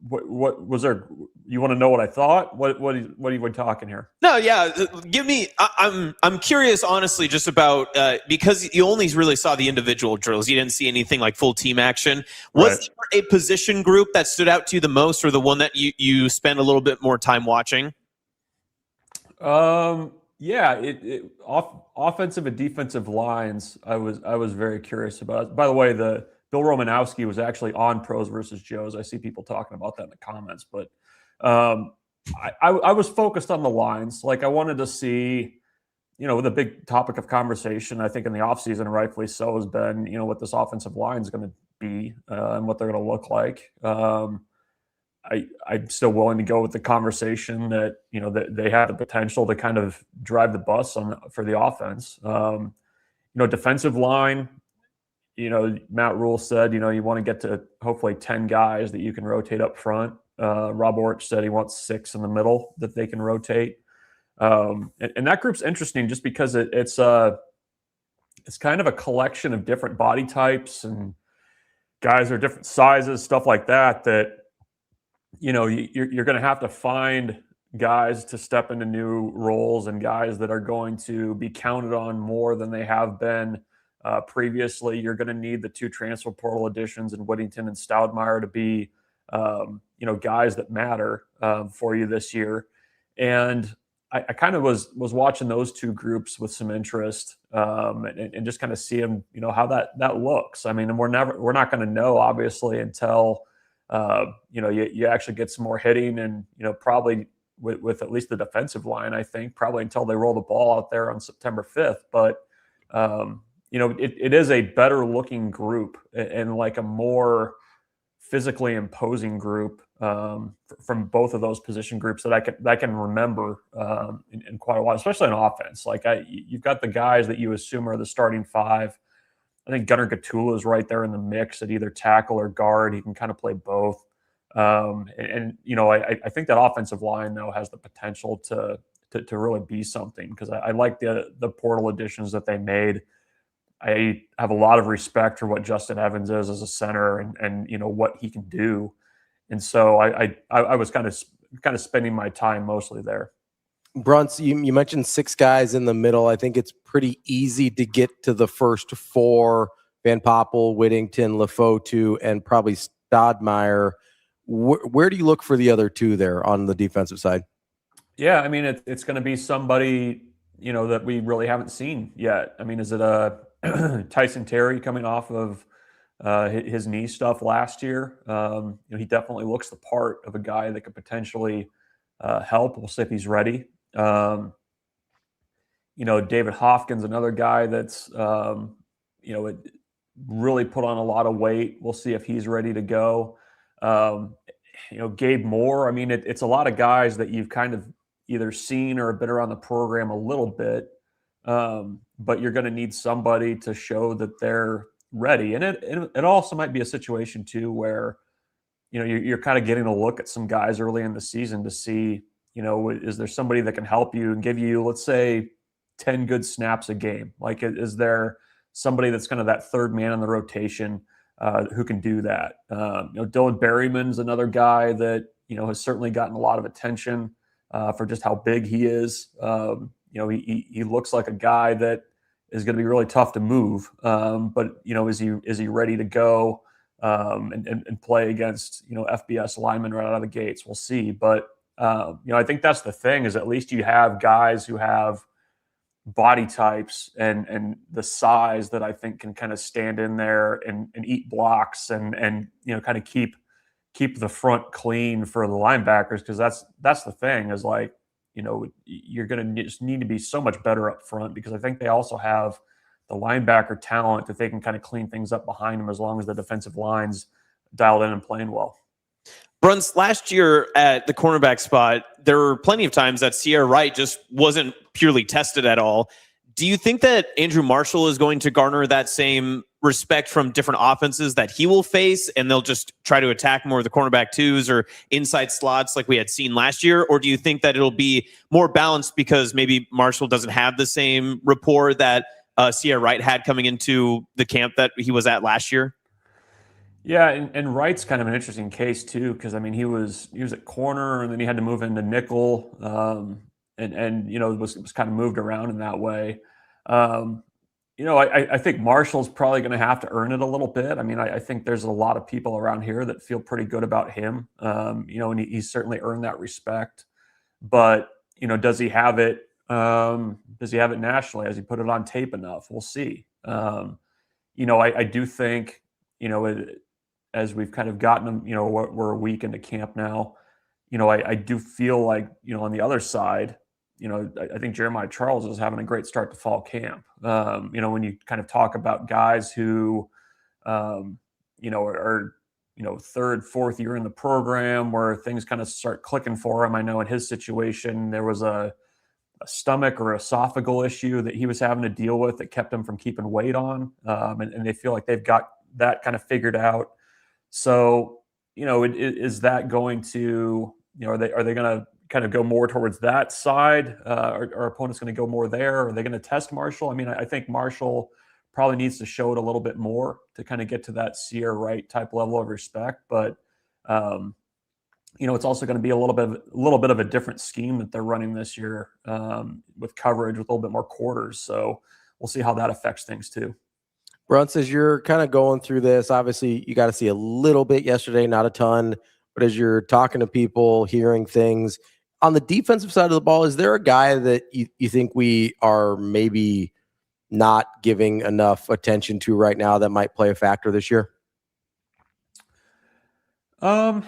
What was there? You want to know what I thought? What are you talking here? No, yeah. Give me. I'm curious, honestly, just about because you only really saw the individual drills. You didn't see anything like full team action. Was there a position group that stood out to you the most, or the one that you spent a little bit more time watching? Yeah, offensive and defensive lines. I was very curious about. By the way, Bill Romanowski was actually on Pros versus Joes. I see people talking about that in the comments, but I was focused on the lines. Like, I wanted to see, the big topic of conversation, I think in the offseason, rightfully so, has been, what this offensive line is going to be and what they're going to look like. I'm still willing to go with the conversation that, that they have the potential to kind of drive the bus for the offense. Defensive line, Matt Rule said, you want to get to hopefully 10 guys that you can rotate up front. Rob Orch said he wants 6 in the middle that they can rotate. And that group's interesting just because it's kind of a collection of different body types and guys are different sizes, stuff like that, you're going to have to find guys to step into new roles and guys that are going to be counted on more than they have been previously. You're going to need the 2 transfer portal additions in Whittington and Stoudemire to be, guys that matter for you this year. And I kind of was watching those 2 groups with some interest and just kind of see them, how that looks. I mean, and we're not going to know obviously until you actually get some more hitting and probably with at least the defensive line. I think probably until they roll the ball out there on September 5th. But it is a better looking group and like a more physically imposing group from both of those position groups that I can remember in quite a while, especially on offense. Like you've got the guys that you assume are the starting five. I think Gunnar Gatula is right there in the mix at either tackle or guard. He can kind of play both. I think that offensive line though has the potential to really be something, because I like the portal additions that they made. I have a lot of respect for what Justin Evans is as a center and what he can do. And so I was kind of spending my time mostly there. Bruntz, you mentioned 6 guys in the middle. I think it's pretty easy to get to the first 4: Van Poppel, Whittington, Lefotu, and probably Stodmeyer. Where do you look for the other 2 there on the defensive side? Yeah, I mean, it's going to be somebody, that we really haven't seen yet. I mean, is it Tyson Terry coming off of his knee stuff last year? He definitely looks the part of a guy that could potentially help. We'll see if he's ready. David Hopkins, another guy that's, it really put on a lot of weight. We'll see if he's ready to go. Gabe Moore, I mean, it's a lot of guys that you've kind of either seen or been around the program a little bit, but you're going to need somebody to show that they're ready. And it also might be a situation too where, you're kind of getting a look at some guys early in the season to see, is there somebody that can help you and give you, let's say, 10 good snaps a game? Like, is there somebody that's kind of that third man in the rotation who can do that? Dylan Berryman's another guy that, has certainly gotten a lot of attention for just how big he is. He looks like a guy that is going to be really tough to move. But is he ready to go and play against, FBS linemen right out of the gates? We'll see. But, I think that's the thing, is at least you have guys who have body types and the size that I think can kind of stand in there and eat blocks and kind of keep the front clean for the linebackers. Because that's the thing, is like, you're going to just need to be so much better up front, because I think they also have the linebacker talent that they can kind of clean things up behind them as long as the defensive line's dialed in and playing well. Bruntz, last year at the cornerback spot, there were plenty of times that Sierra Wright just wasn't purely tested at all. Do you think that Andrew Marshall is going to garner that same respect from different offenses that he will face, and they'll just try to attack more of the cornerback twos or inside slots like we had seen last year? Or do you think that it'll be more balanced because maybe Marshall doesn't have the same rapport that Sierra Wright had coming into the camp that he was at last year? Yeah, and Wright's kind of an interesting case too, because I mean he was at corner and then he had to move into nickel, and was kind of moved around in that way. I think Marshall's probably going to have to earn it a little bit. I mean, I think there's a lot of people around here that feel pretty good about him, and he's certainly earned that respect. But does he have it? Does he have it nationally? Has he put it on tape enough? We'll see. I do think as we've kind of gotten them, we're a week into camp now. I do feel like, on the other side, I think Jeremiah Charles is having a great start to fall camp. When you kind of talk about guys who, are third, fourth year in the program where things kind of start clicking for him. I know in his situation, there was a stomach or esophageal issue that he was having to deal with that kept him from keeping weight on. And they feel like they've got that kind of figured out. So, is that going to, are they going to kind of go more towards that side? Are opponents going to go more there? Are they going to test Marshall? I mean, I think Marshall probably needs to show it a little bit more to kind of get to that Sierra Wright type level of respect. But, it's also going to be a little bit of a different scheme that they're running this year, with coverage, with a little bit more quarters. So we'll see how that affects things too. Bruntz, as you're kind of going through this, obviously you got to see a little bit yesterday, not a ton, but as you're talking to people, hearing things on the defensive side of the ball, is there a guy that you think we are maybe not giving enough attention to right now that might play a factor this year? I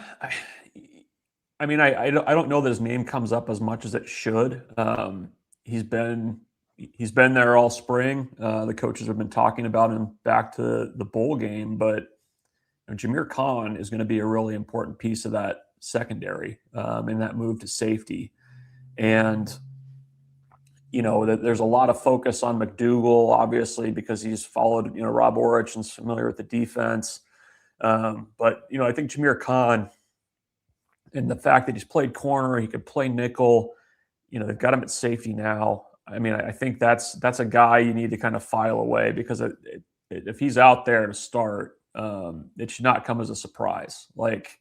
don't know that his name comes up as much as it should. He's been he's been there all spring. The coaches have been talking about him back to the bowl game, but Jameer Khan is going to be a really important piece of that secondary in that move to safety. And, there's a lot of focus on McDougal, obviously, because he's followed, Rob Orich and is familiar with the defense. But I think Jameer Khan, and the fact that he's played corner, he could play nickel, they've got him at safety now. I mean, I think that's a guy you need to kind of file away, because if he's out there to start, it should not come as a surprise. Like,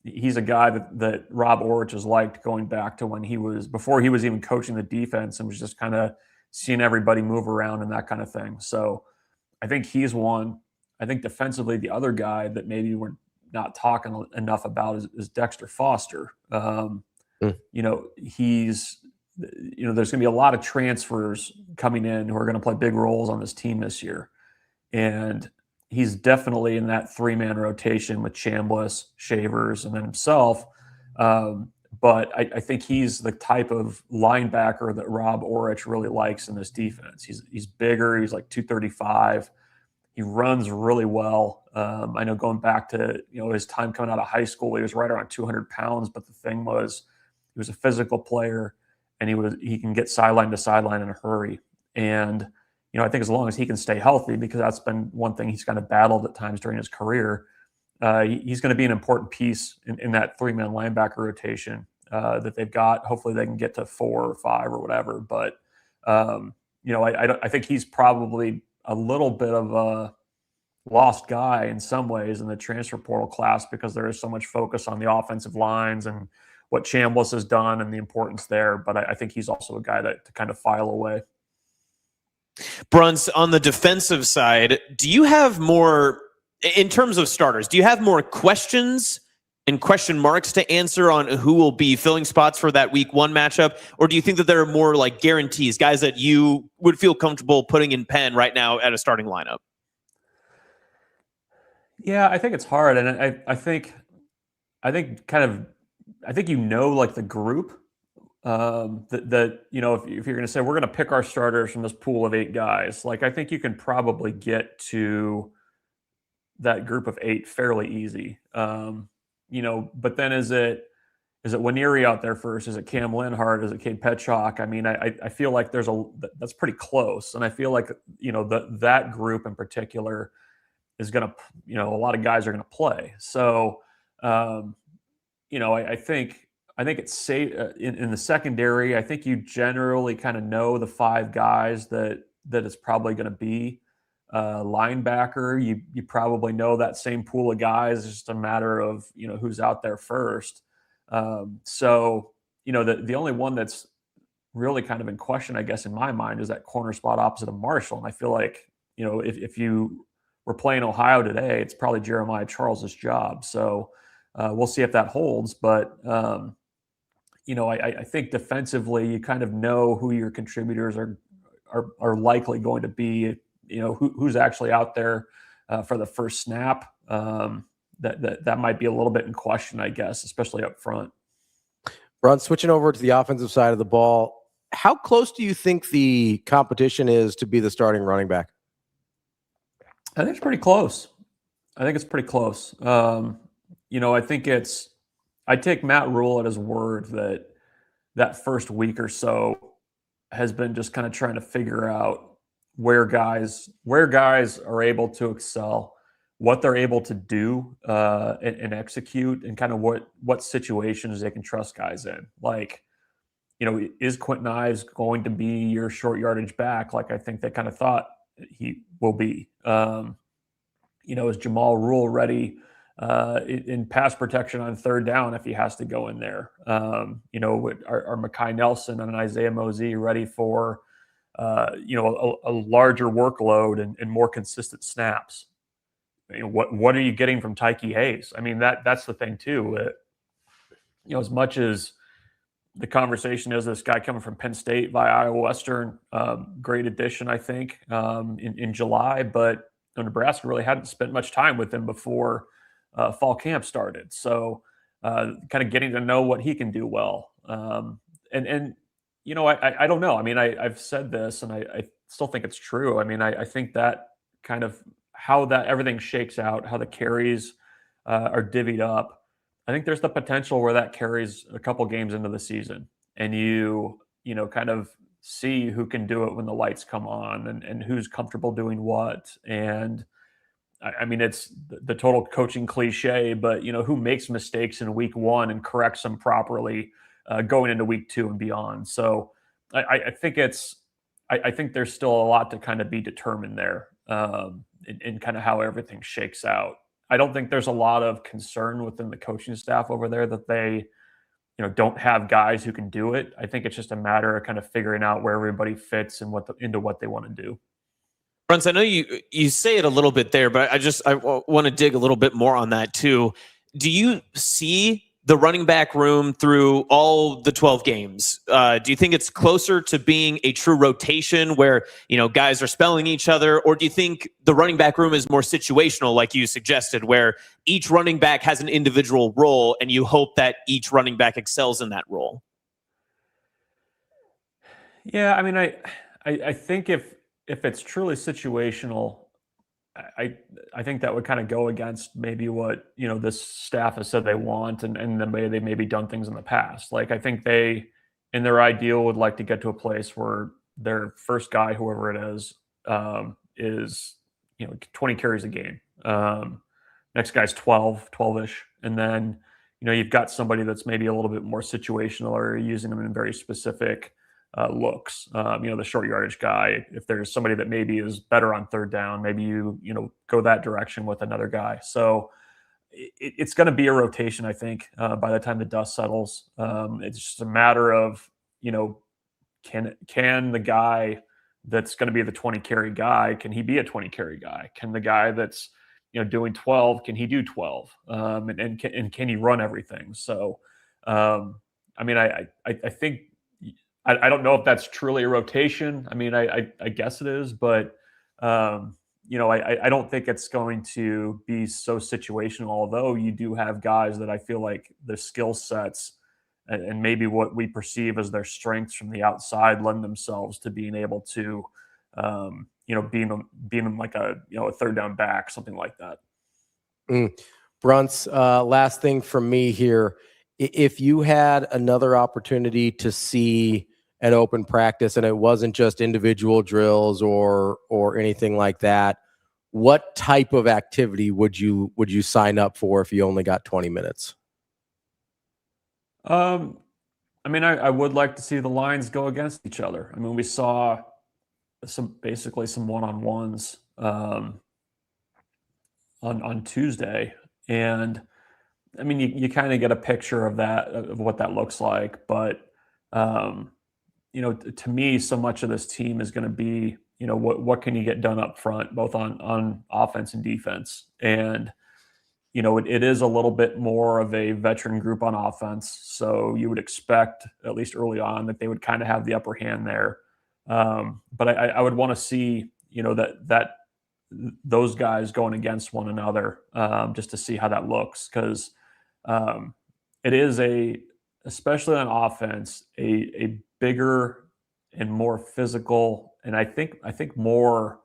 he's a guy that Rob Orich has liked going back to before he was even coaching the defense and was just kind of seeing everybody move around and that kind of thing. So I think he's one. I think defensively, the other guy that maybe we're not talking enough about is Dexter Foster. He's, there's going to be a lot of transfers coming in who are going to play big roles on this team this year. And he's definitely in that 3-man rotation with Chambliss, Shavers, and then himself. But I think he's the type of linebacker that Rob Orich really likes in this defense. He's bigger. He's like 235. He runs really well. I know going back to his time coming out of high school, he was right around 200 pounds. But the thing was, he was a physical player, and he can get sideline to sideline in a hurry. And I think as long as he can stay healthy, because that's been one thing he's kind of battled at times during his career, he's going to be an important piece in that 3-man linebacker rotation that they've got. Hopefully they can get to 4 or 5 or whatever. But, I think he's probably a little bit of a lost guy in some ways in the transfer portal class, because there is so much focus on the offensive lines and what Chambliss has done and the importance there. But I think he's also a guy to kind of file away. Bruntz, on the defensive side, do you have more, in terms of starters, do you have more questions and question marks to answer on who will be filling spots for that week 1 matchup? Or do you think that there are more like guarantees, guys that you would feel comfortable putting in pen right now at a starting lineup? Yeah, I think it's hard. And I think like the group, that if you're going to say we're going to pick our starters from this pool of 8 guys, like, I think you can probably get to that group of 8 fairly easy. But then is it Waneri out there first? Is it Cam Linhart? Is it Cade Petchock? I mean, I feel like that's pretty close, and I feel like that group in particular is going to, a lot of guys are going to play. So I think it's safe in the secondary. I think you generally kind of know the 5 guys that it's probably going to be. Linebacker, you probably know that same pool of guys. It's just a matter of who's out there first. So the only one that's really kind of in question, I guess, in my mind, is that corner spot opposite of Marshall. And I feel like if you were playing Ohio today, it's probably Jeremiah Charles's job. So we'll see if that holds. But I think defensively, you kind of know who your contributors are likely going to be. Who's actually out there for the first snap. That might be a little bit in question, I guess, especially up front. Ron, switching over to the offensive side of the ball, how close do you think the competition is to be the starting running back? I think it's pretty close. I take Matt Rule at his word that first week or so has been just kind of trying to figure out where guys are able to excel, what they're able to do and execute, and kind of what situations they can trust guys in. Like, is Quentin Ives going to be your short yardage back? Like, I think they kind of thought he will be. Is Jamal Rule ready in pass protection on 3rd down if he has to go in there? Are Mekhi Nelson and Isaiah Mosey ready for a larger workload and more consistent snaps? What are you getting from Tyke Hayes? I mean, that's the thing too. As much as the conversation is this guy coming from Penn State via Iowa Western, great addition, I think, in July, but Nebraska really hadn't spent much time with him before fall camp started. So kind of getting to know what he can do well. And I don't know. I mean, I've said this, and I still think it's true. I mean, I think that kind of how that everything shakes out, how the carries are divvied up. I think there's the potential where that carries a couple games into the season, and you kind of see who can do it when the lights come on, and who's comfortable doing what. And I mean, it's the total coaching cliche, but who makes mistakes in week 1 and corrects them properly going into week 2 and beyond. So I think I think there's still a lot to kind of be determined there in kind of how everything shakes out. I don't think there's a lot of concern within the coaching staff over there that they don't have guys who can do it. I think it's just a matter of kind of figuring out where everybody fits and into what they want to do. Bruntz, I know you say it a little bit there, but I want to dig a little bit more on that too. Do you see the running back room through all the 12 games? Do you think it's closer to being a true rotation where, guys are spelling each other? Or do you think the running back room is more situational, like you suggested, where each running back has an individual role and you hope that each running back excels in that role? Yeah, I mean, I think if it's truly situational, I think that would kind of go against maybe what this staff has said they want and the way they maybe done things in the past. Like, I think they, in their ideal, would like to get to a place where their first guy, whoever it is 20 carries a game. Next guy's 12-ish, and then you've got somebody that's maybe a little bit more situational, or using them in very specific looks. The short yardage guy, if there's somebody that maybe is better on third down, maybe you go that direction with another guy. So it's going to be a rotation, I think, by the time the dust settles. It's just a matter of, can the guy that's going to be the 20 carry guy, can he be a 20 carry guy? Can the guy that's doing 12, can he do 12? And can he run everything? So I mean, I think, I don't know if that's truly a rotation. I mean, I guess it is, but I don't think it's going to be so situational. Although you do have guys that I feel like their skill sets and maybe what we perceive as their strengths from the outside lend themselves to being able to, being like a third down back, something like that. Bruntz, last thing from me here. If you had another opportunity to see an open practice and it wasn't just individual drills or anything like that, what type of activity would you sign up for if you only got 20 minutes? I mean, I would like to see the lines go against each other. I mean, we saw some one-on-ones on Tuesday, and I mean, you kind of get a picture of that, of what that looks like. But, to me, so much of this team is going to be, what can you get done up front, both on offense and defense. And, it is a little bit more of a veteran group on offense. So you would expect, at least early on, that they would kind of have the upper hand there. But I would want to see, that those guys going against one another, just to see how that looks. Because it is especially on offense, a bigger and more physical, and I think more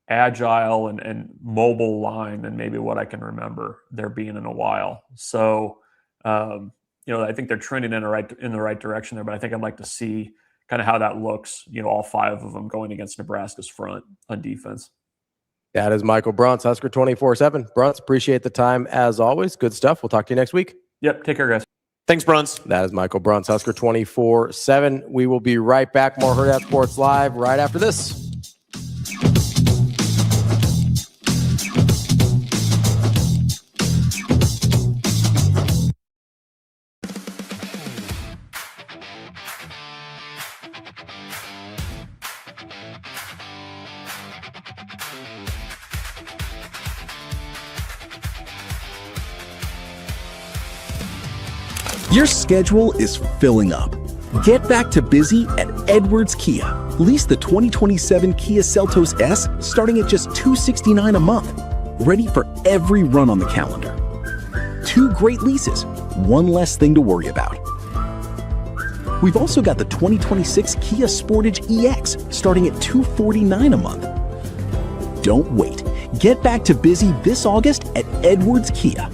agile and mobile line than maybe what I can remember there being in a while. So, I think they're trending in the right direction there, but I think I'd like to see kind of how that looks, all 5 of them going against Nebraska's front on defense. That is Michael Bruntz, Husker 24/7. Bruntz, appreciate the time as always. Good stuff. We'll talk to you next week. Yep. Take care, guys. Thanks, Bruntz. That is Michael Bruntz, Husker 24/7. We will be right back. More Hurrdat Sports Live right after this. Your schedule is filling up. Get back to busy at Edwards Kia. Lease the 2027 Kia Seltos S starting at just $269 a month. Ready for every run on the calendar. 2 great leases, 1 less thing to worry about. We've also got the 2026 Kia Sportage EX starting at $249 a month. Don't wait. Get back to busy this August at Edwards Kia.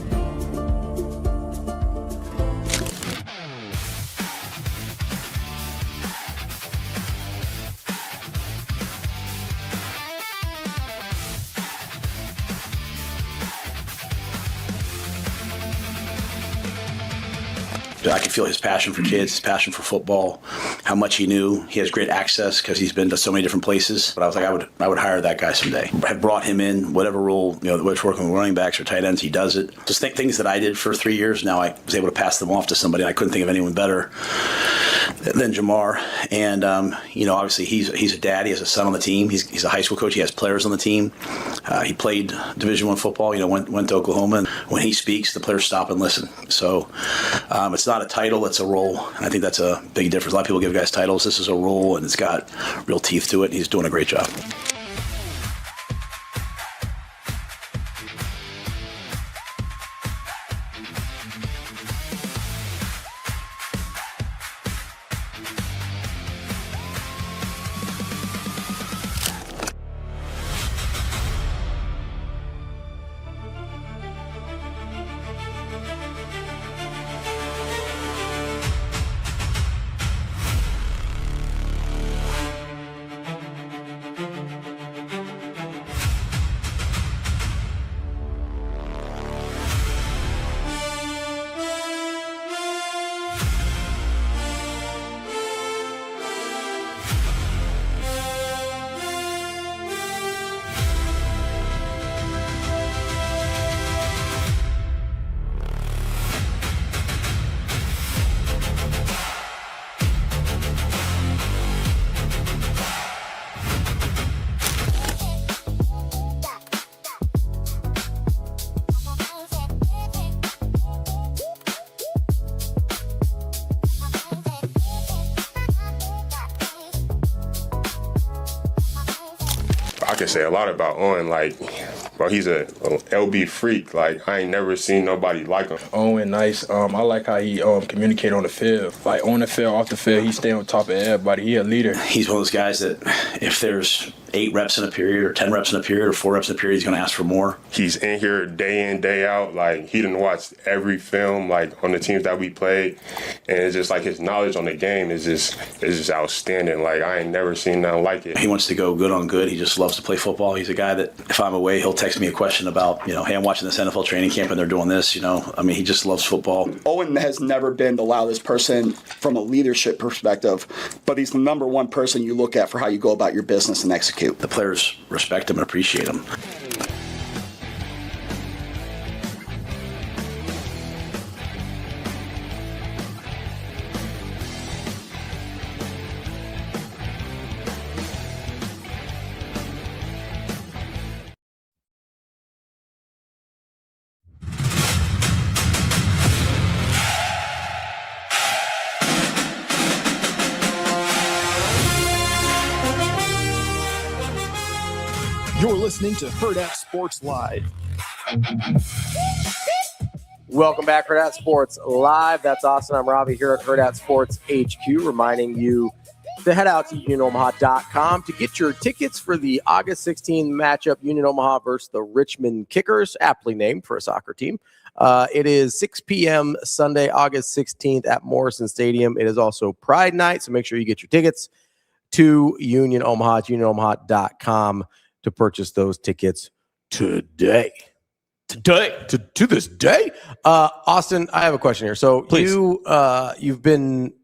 I could feel his passion for kids, his passion for football, how much he knew. He has great access because he's been to so many different places. But I was like, I would hire that guy someday. I have brought him in, whatever role, whether it's working with running backs or tight ends, he does it. Just things that I did for 3 years. Now I was able to pass them off to somebody. I couldn't think of anyone better than Jamar. And, obviously he's a dad. He has a son on the team. He's a high school coach. He has players on the team. He played Division I football, went to Oklahoma. And when he speaks, the players stop and listen. So it's not a title, it's a role. And I think that's a big difference. A lot of people give guys titles. This is a role, and it's got real teeth to it. And he's doing a great job. I can say a lot about Owen. Bro, he's a LB freak. I ain't never seen nobody like him. Owen, nice. I like how he communicate on the field. On the field, off the field, he stay on top of everybody. He a leader. He's one of those guys that if there's 8 reps in a period or 10 reps in a period or 4 reps in a period, he's going to ask for more. He's in here day in, day out. He done watched every film, on the teams that we played. And it's just his knowledge on the game is just outstanding. I ain't never seen nothing like it. He wants to go good on good. He just loves to play football. He's a guy that if I'm away, he'll text me a question about, hey, I'm watching this NFL training camp and they're doing this, he just loves football. Owen has never been the loudest person from a leadership perspective, but he's the number one person you look at for how you go about your business and execute. The players respect him and appreciate him. You're listening to Hurrdat Sports Live. Welcome back, Hurrdat Sports Live. That's Austin. I'm Ravi here at Hurrdat Sports HQ, reminding you to head out to UnionOmaha.com to get your tickets for the August 16 matchup, Union Omaha versus the Richmond Kickers, aptly named for a soccer team. It is 6 p.m. Sunday, August 16th at Morrison Stadium. It is also Pride Night, so make sure you get your tickets to Union Omaha, UnionOmaha.com to purchase those tickets today. To this day. Austin, I have a question here. So Please. You've been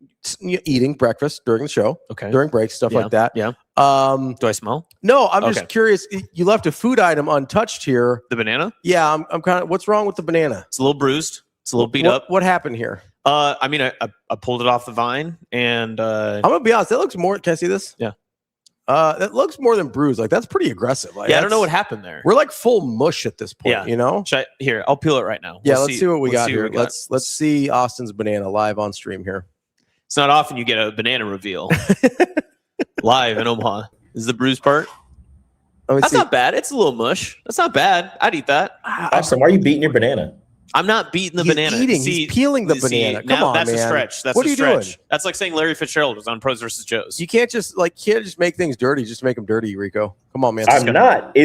eating breakfast during the show, okay, during breaks, stuff like that. Yeah. Do I smell? No, I'm just curious. You left a food item untouched here. The banana? Yeah, I'm kind of. What's wrong with the banana? It's a little bruised. It's a little beat up. What happened here? I pulled it off the vine, and I'm gonna be honest. That looks more. Can I see this? Yeah. That looks more than bruised. That's pretty aggressive. I don't know what happened there. We're full mush at this point. Yeah. Here, I'll peel it right now. Yeah, let's see what we got here. Let's see Austin's banana live on stream here. It's not often you get a banana reveal live in Omaha. Is the bruised part? That's not bad. It's a little mush. That's not bad. I'd eat that. Austin, why are you beating your banana? I'm not beating the banana. He's peeling the banana. Come on, that's man. a stretch. That's what a are you stretch. doing? That's like saying Larry Fitzgerald was on Pros vs. Joes. You can't just make things dirty. Just make them dirty, Rico. Come on, man. I'm not.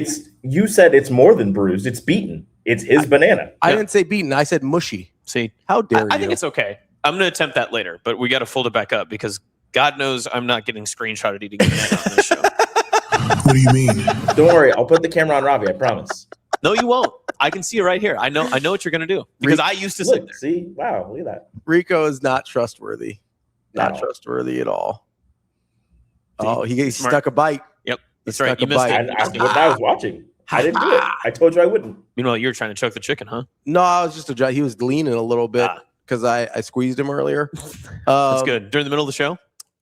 You said it's more than bruised. It's beaten. It's his banana. I didn't say beaten. I said mushy. See, how dare you? I think it's okay. I'm going to attempt that later, but we got to fold it back up because God knows I'm not getting screenshotted eating banana on this show. What do you mean? Don't worry. I'll put the camera on Ravi. I promise. No, you won't. I can see it right here. I know what you're going to do because I used to sit there. See, wow, look at that. Rico is not trustworthy. Not trustworthy at all. Oh, he stuck a bite. Yep, He that's right. stuck You a missed bite. it. I was watching. I didn't do it. I told you I wouldn't. Meanwhile, you were trying to choke the chicken, huh? No, I was just he was leaning a little bit because I squeezed him earlier. That's good. During the middle of the show?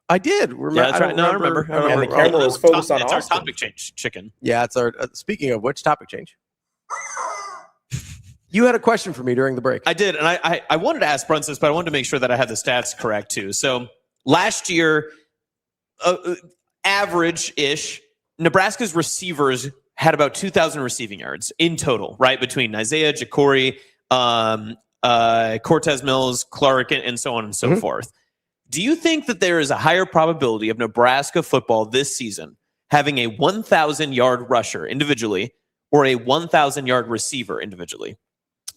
I did. Yeah, that's right. No, I remember. And the camera was focused on It's Austin. our topic change, chicken. Yeah, it's our. Speaking of which, topic change. You had a question for me during the break. I did, and I wanted to ask Bruntz this, but I wanted to make sure that I had the stats correct too. So last year, average-ish, Nebraska's receivers had about 2,000 receiving yards in total, right? Between Isaiah, Ja'Cory, Cortez Mills, Clark, and so on and so forth. Do you think that there is a higher probability of Nebraska football this season having a 1,000-yard rusher individually or a 1,000-yard receiver individually?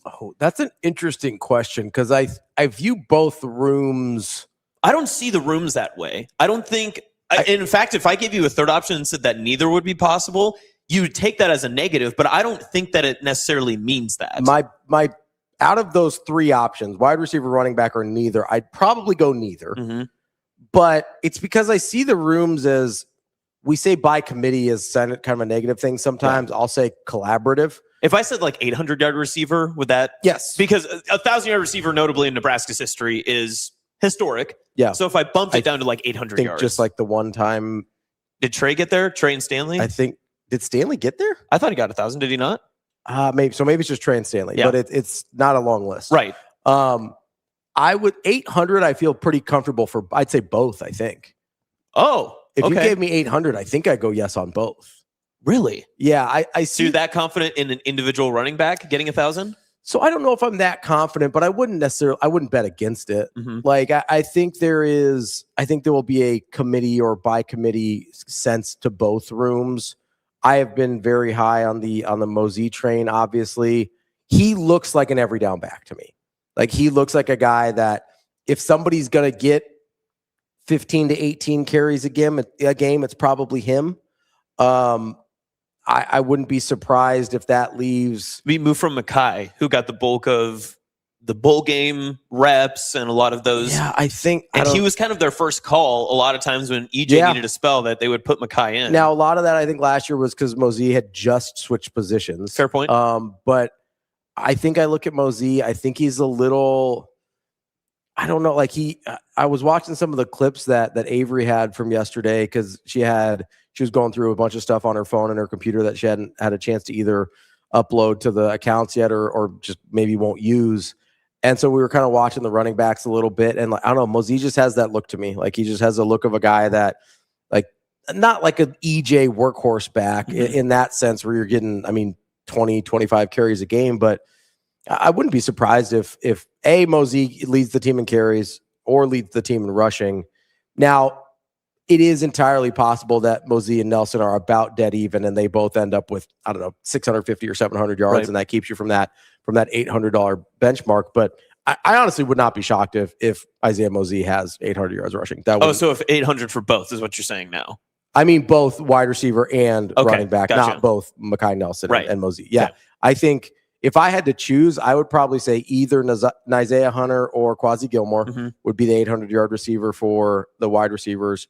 Oh, that's an interesting question because I view both rooms. I don't see the rooms that way. I don't think. In fact, if I gave you a third option and said that neither would be possible, you would take that as a negative. But I don't think that it necessarily means that. My out of those three options, wide receiver, running back, or neither, I'd probably go neither. But it's because I see the rooms as we say by committee is kind of a negative thing. Sometimes I'll say collaborative. If I said like 800-yard receiver, would that? Yes. Because a 1,000-yard receiver, notably in Nebraska's history, is historic. Yeah. So if I bumped it down to like 800 think yards. just like the one time. Did Trey get there? Trey and Stanley? I think. Did Stanley get there? I thought he got 1,000. Did he not? Maybe. So maybe it's just Trey and Stanley. Yeah. But it's not a long list. Right. I would 800. I feel pretty comfortable for. I'd say both. I think. Oh. If you gave me 800, I think I'd go yes on both. Really? Yeah, I see. So you're that confident in an individual running back getting 1,000? So I don't know if I'm that confident, but I wouldn't bet against it. Like I think there will be a committee or by committee sense to both rooms. I have been very high on the Mosey train. Obviously, he looks like an every down back to me. Like he looks like a guy that if somebody's gonna get 15 to 18 carries a game, it's probably him. I wouldn't be surprised if that leaves. We moved from Mackay, who got the bulk of the bowl game reps and a lot of those. Yeah, I think. And he was kind of their first call a lot of times when EJ needed a spell that they would put Mackay in. Now, a lot of that I think last year was because Mosey had just switched positions. Fair point. But I think I look at Mosey. I think he's a little. I don't know. Like I was watching some of the clips that Avery had from yesterday because she was going through a bunch of stuff on her phone and her computer that she hadn't had a chance to either upload to the accounts yet or just maybe won't use. And so we were kind of watching the running backs a little bit. And like, I don't know, Mosey just has that look to me. Like he just has a look of a guy that like, not like an EJ workhorse back in that sense where you're getting, 20, 25 carries a game, but I wouldn't be surprised if Mosey leads the team in carries or leads the team in rushing. Now, it is entirely possible that Mosey and Nelson are about dead even, and they both end up with 650 or 700 yards, and that keeps you from that $800 benchmark. But I honestly would not be shocked if Isaiah Mosey has 800 yards rushing. So if 800 for both is what you're saying now? I mean both wide receiver and running back, gotcha. not both Mackay Nelson and Mosey. Yeah, okay. I think. If I had to choose, I would probably say either Isaiah Hunter or Quasi Gilmore would be the 800-yard receiver for the wide receivers.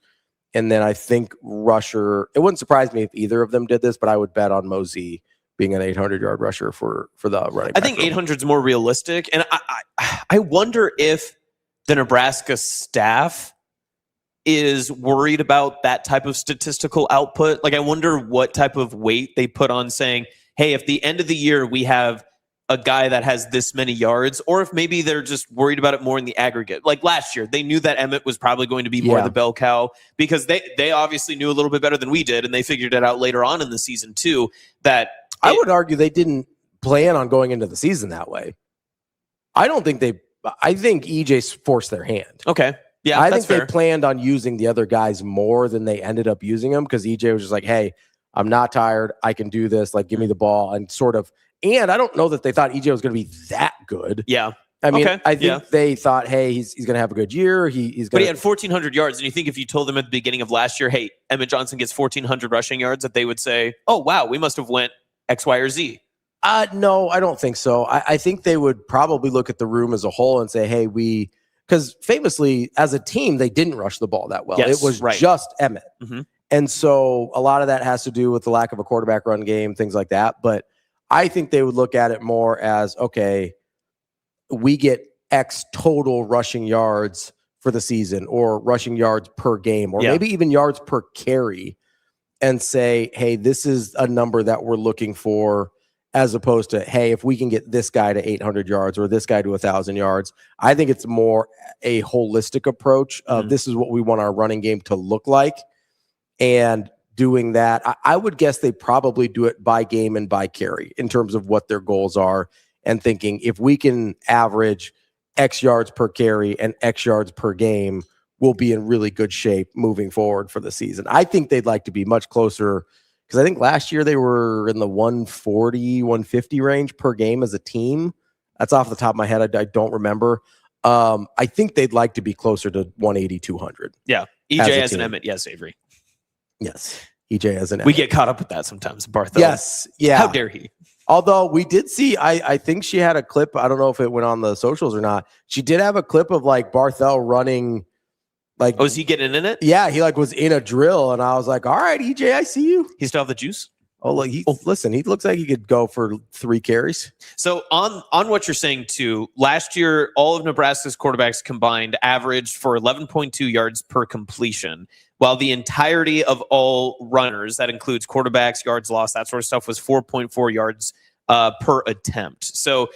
And then I think rusher, it wouldn't surprise me if either of them did this, but I would bet on Mosey being an 800-yard rusher for the running back. I think 800 is more realistic. And I wonder if the Nebraska staff is worried about that type of statistical output. Like I wonder what type of weight they put on saying, hey, if the end of the year we have a guy that has this many yards, or if maybe they're just worried about it more in the aggregate. Like last year, they knew that Emmett was probably going to be more the bell cow because they obviously knew a little bit better than we did, and they figured it out later on in the season too. I would argue they didn't plan on going into the season that way. I think EJ's forced their hand. Okay. Yeah, I that's think fair. they planned on using the other guys more than they ended up using them because EJ was just like, hey, I'm not tired. I can do this. Like, give me the ball. And I don't know that they thought EJ was going to be that good. Yeah. I mean, I think they thought, hey, he's going to have a good year. But he had 1,400 yards. And you think if you told them at the beginning of last year, hey, Emmett Johnson gets 1,400 rushing yards, that they would say, oh, wow, we must have went X, Y, or Z. No, I don't think so. I think they would probably look at the room as a whole and say, hey, because famously as a team, they didn't rush the ball that well. Yes, it was right. just Emmett. Mm-hmm. And so a lot of that has to do with the lack of a quarterback run game, things like that. But I think they would look at it more as, okay, we get X total rushing yards for the season or rushing yards per game or maybe even yards per carry and say, hey, this is a number that we're looking for as opposed to, hey, if we can get this guy to 800 yards or this guy to 1,000 yards. I think it's more a holistic approach of this is what we want our running game to look like. And doing that, I would guess they probably do it by game and by carry in terms of what their goals are and thinking if we can average X yards per carry and X yards per game, we'll be in really good shape moving forward for the season. I think they'd like to be much closer because I think last year they were in the 140, 150 range per game as a team. That's off the top of my head. I don't remember. I think they'd like to be closer to 180, 200. Yeah. EJ as an Emmett. Yes, Avery. Yes. EJ as an Emmett. We get caught up with that sometimes, Barthel. Yes. Yeah. How dare he? Although we did see, I think she had a clip. I don't know if it went on the socials or not. She did have a clip of like Barthel running. Like, was he getting in it? Yeah, he like was in a drill, and I was like, "All right, EJ, I see you." He still have the juice. Oh, look, listen, he looks like he could go for 3 carries. So on what you're saying too, last year all of Nebraska's quarterbacks combined averaged for 11.2 yards per completion, while the entirety of all runners, that includes quarterbacks, yards lost, that sort of stuff, was 4.4 yards per attempt. So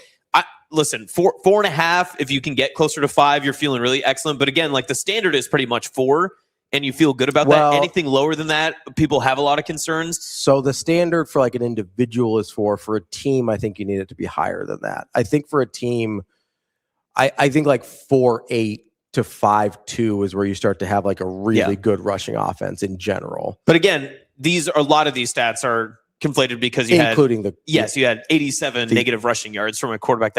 listen, 4.5, if you can get closer to 5, you're feeling really excellent. But again, like the standard is pretty much 4. And you feel good about that. Anything lower than that, people have a lot of concerns. So the standard for like an individual is 4. For a team, I think you need it to be higher than that. I think for a team, I think like 4.8 to 5.2 is where you start to have like a really good rushing offense in general. But again, a lot of these stats are conflated because you had 87 negative rushing yards from a quarterback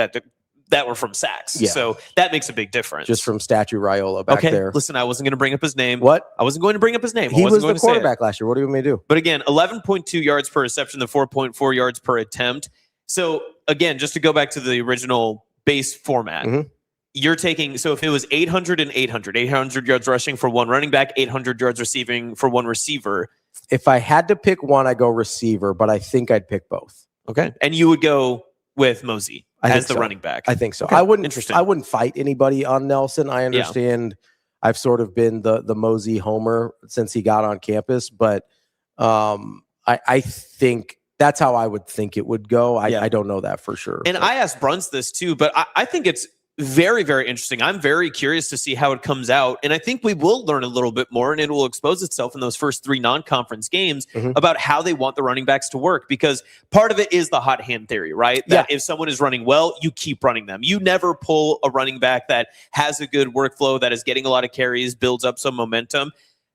that were from sacks. Yeah. So that makes a big difference. Just from Statue Raiola back there. Listen, I wasn't going to bring up his name. What? I wasn't going to bring up his name. He was the quarterback last year. What do you want me to do? But again, 11.2 yards per reception, the 4.4 yards per attempt. So again, just to go back to the original base format, you're taking, so if it was 800 and 800 yards rushing for one running back, 800 yards receiving for one receiver. If I had to pick one, I'd go receiver, but I think I'd pick both. Okay. And you would go with Mosey as the running back. I think so. Okay. I wouldn't fight anybody on Nelson. I understand I've sort of been the Mosey homer since he got on campus, but I think that's how I would think it would go. I don't know that for sure. And I asked Bruntz this too, but I think it's very, very interesting. I'm very curious to see how it comes out. And I think we will learn a little bit more, and it will expose itself in those first 3 non-conference games about how they want the running backs to work. Because part of it is the hot hand theory, right? That if someone is running well, you keep running them. You never pull a running back that has a good workflow, that is getting a lot of carries, builds up some momentum.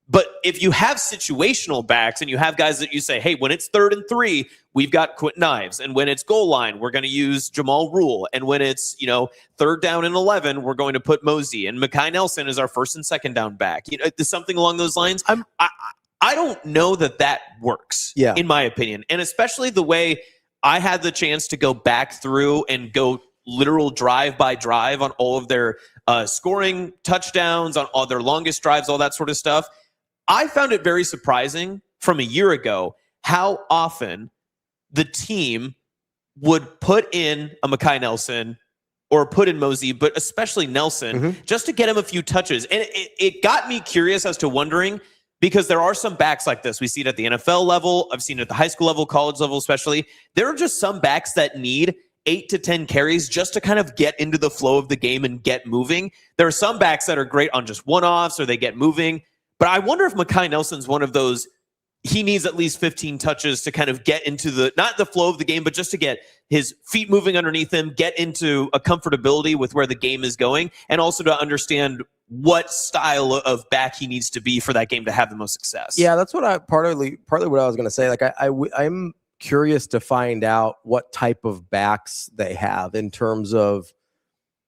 But if you have situational backs and you have guys that you say, hey, when it's 3rd and 3, we've got Quentin Ives. And when it's goal line, we're going to use Jamal Rule. And when it's, 3rd down and 11, we're going to put Mosey. And Mekhi Nelson is our 1st and 2nd down back. Something along those lines. I don't know that works, in my opinion. And especially the way I had the chance to go back through and go literal drive by drive on all of their scoring touchdowns, on all their longest drives, all that sort of stuff. I found it very surprising from a year ago how often the team would put in a Mekhi Nelson or put in Mosey, but especially Nelson, just to get him a few touches. And it got me curious as to wondering, because there are some backs like this. We see it at the NFL level. I've seen it at the high school level, college level especially. There are just some backs that need 8 to 10 carries just to kind of get into the flow of the game and get moving. There are some backs that are great on just one-offs or they get moving. But I wonder if Mekhi Nelson's one of those he needs at least 15 touches to kind of get into not the flow of the game, but just to get his feet moving underneath him, get into a comfortability with where the game is going, and also to understand what style of back he needs to be for that game to have the most success. Yeah, that's what partly what I was going to say. Like I'm curious to find out what type of backs they have in terms of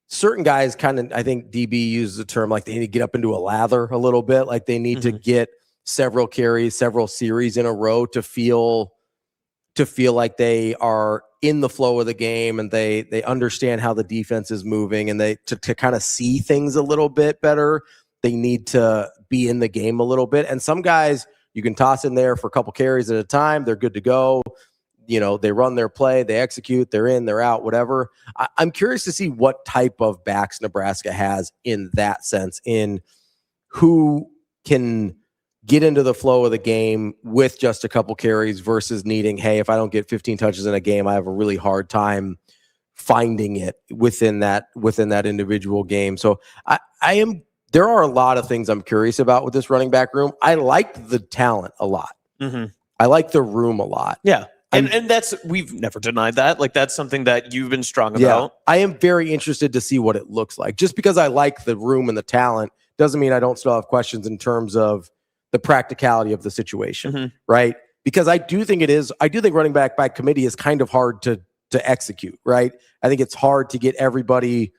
certain guys. Kind of, I think DB uses the term like they need to get up into a lather a little bit. Like they need to get several carries, several series in a row to feel like they are in the flow of the game and they understand how the defense is moving, and to kind of see things a little bit better. They need to be in the game a little bit. And some guys you can toss in there for a couple carries at a time. They're good to go. They run their play, they execute, they're in, they're out, whatever. I'm curious to see what type of backs Nebraska has in that sense, in who can get into the flow of the game with just a couple carries versus needing, hey, if I don't get 15 touches in a game, I have a really hard time finding it within that individual game. So there are a lot of things I'm curious about with this running back room. I like the talent a lot. I like the room a lot. Yeah. And we've never denied that. Like, that's something that you've been strong about. I am very interested to see what it looks like. Just because I like the room and the talent doesn't mean I don't still have questions in terms of the practicality of the situation, right? Because I do think running back by committee is kind of hard to execute, right? I think it's hard to get everybody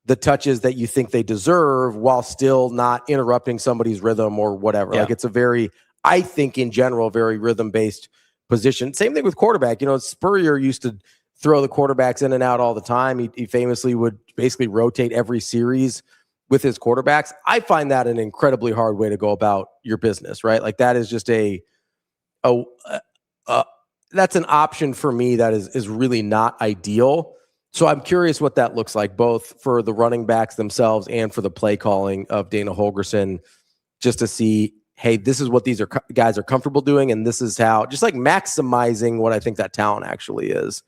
the touches that you think they deserve while still not interrupting somebody's rhythm or whatever. Like, it's I think in general, very rhythm-based position. Same thing with quarterback. Spurrier used to throw the quarterbacks in and out all the time. He famously would basically rotate every series with his quarterbacks. I find that an incredibly hard way to go about your business, right? Like, that is just that's an option for me that is really not ideal. So I'm curious what that looks like, both for the running backs themselves and for the play calling of Dana Holgorsen, just to see, hey, this is what these guys are comfortable doing, and this is how, just like maximizing what I think that talent actually is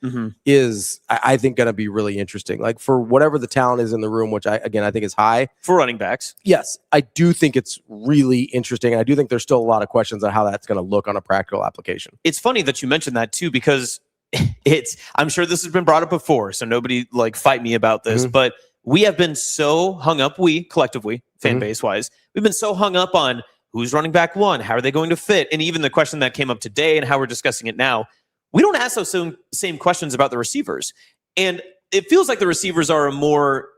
I think going to be really interesting. Like, for whatever the talent is in the room, which I think is high. For running backs. Yes, I do think it's really interesting, and I do think there's still a lot of questions on how that's going to look on a practical application. It's funny that you mentioned that too, because I'm sure this has been brought up before, so nobody fight me about this, but we have been so hung up, collectively, fan base wise, we've been so hung up on who's running back one, how are they going to fit? And even the question that came up today and how we're discussing it now, we don't ask those same questions about the receivers. And it feels like the receivers are a more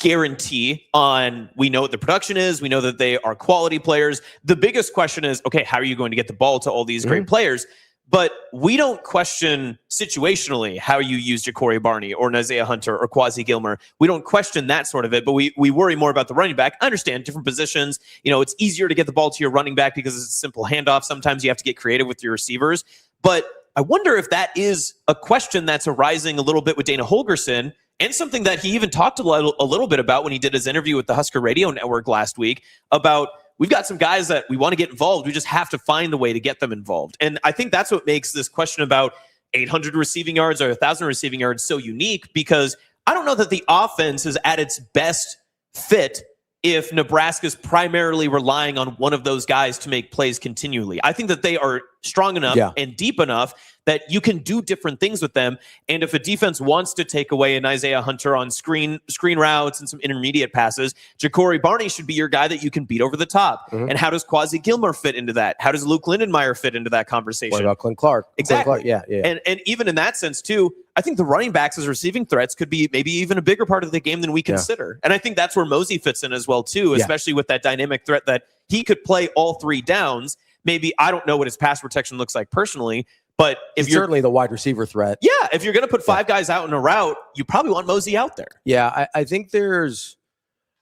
guarantee on, we know what the production is, we know that they are quality players. The biggest question is, okay, how are you going to get the ball to all these great players? But we don't question situationally how you use Ja'Cory Barney or Isaiah Hunter or Quasi Gilmer. We don't question that sort of it, but we worry more about the running back. I understand different positions. It's easier to get the ball to your running back because it's a simple handoff. Sometimes you have to get creative with your receivers. But I wonder if that is a question that's arising a little bit with Dana Holgorsen, and something that he even talked a little bit about when he did his interview with the Husker Radio Network last week about, we've got some guys that we want to get involved. We just have to find a way to get them involved. And I think that's what makes this question about 800 receiving yards or 1,000 receiving yards so unique, because I don't know that the offense is at its best fit if Nebraska's primarily relying on one of those guys to make plays continually. I think that they are strong enough and deep enough that you can do different things with them. And if a defense wants to take away an Isaiah Hunter on screen routes and some intermediate passes, Ja'Cory Barney should be your guy that you can beat over the top. And how does Quasi Gilmer fit into that? How does Luke Lindenmeyer fit into that conversation? What about Clint Clark? Exactly. Clint Clark, And even in that sense too, I think the running backs as receiving threats could be maybe even a bigger part of the game than we consider. And I think that's where Mosey fits in as well too, especially with that dynamic threat that he could play all three downs. Maybe, I don't know what his pass protection looks like personally, but if you're certainly the wide receiver threat. Yeah, if you're going to put five guys out in a route, you probably want Mosey out there. Yeah, I think it's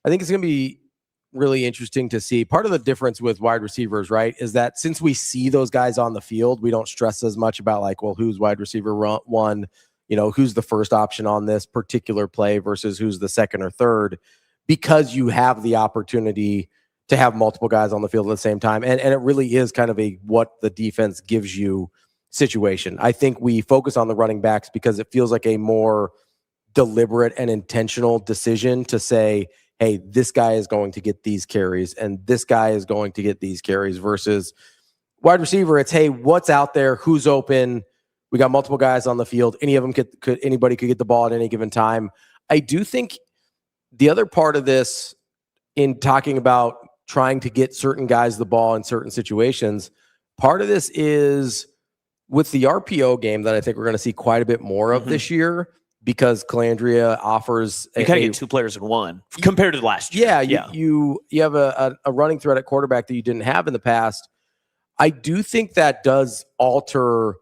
going to be really interesting to see. Part of the difference with wide receivers, right, is that since we see those guys on the field, we don't stress as much about who's wide receiver one, who's the first option on this particular play versus who's the second or third, because you have the opportunity to have multiple guys on the field at the same time. And it really is kind of a what the defense gives you situation. I think we focus on the running backs because it feels like a more deliberate and intentional decision to say, hey, this guy is going to get these carries and this guy is going to get these carries versus, Wide receiver, it's, hey, what's out there? Who's open? We got multiple guys on the field. Any of them anybody could get the ball at any given time. I do think the other part of this in talking about trying to get certain guys the ball in certain situations, part of this is with the RPO game that I think we're going to see quite a bit more of this year, because Calandria offers you kind of get two players in one compared to last year. Yeah. You have a running threat at quarterback that you didn't have in the past. I do think that does alter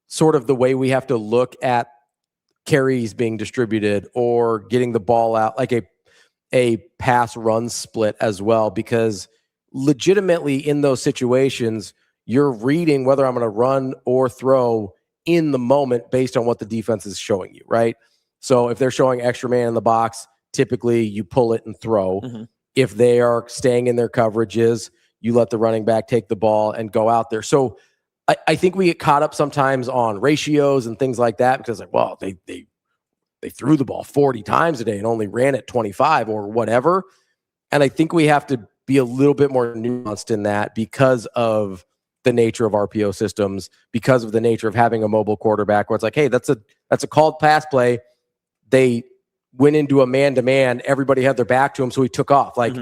sort of the way we have to look at carries being distributed or getting the ball out, like a pass run split as well, because legitimately in those situations, you're reading whether I'm going to run or throw in the moment based on what the defense is showing you, right? So if they're showing extra man in the box, typically you pull it and throw. If they are staying in their coverages, you let the running back take the ball and go out there. So I think we get caught up sometimes on ratios and things like that, because like, well, they threw the ball 40 times a day and only ran it 25 or whatever. And I think we have to be a little bit more nuanced in that because of the nature of RPO systems, because of the nature of having a mobile quarterback where it's like, hey, that's a called pass play. They went into a man-to-man. Everybody had their back to him, so he took off. Like,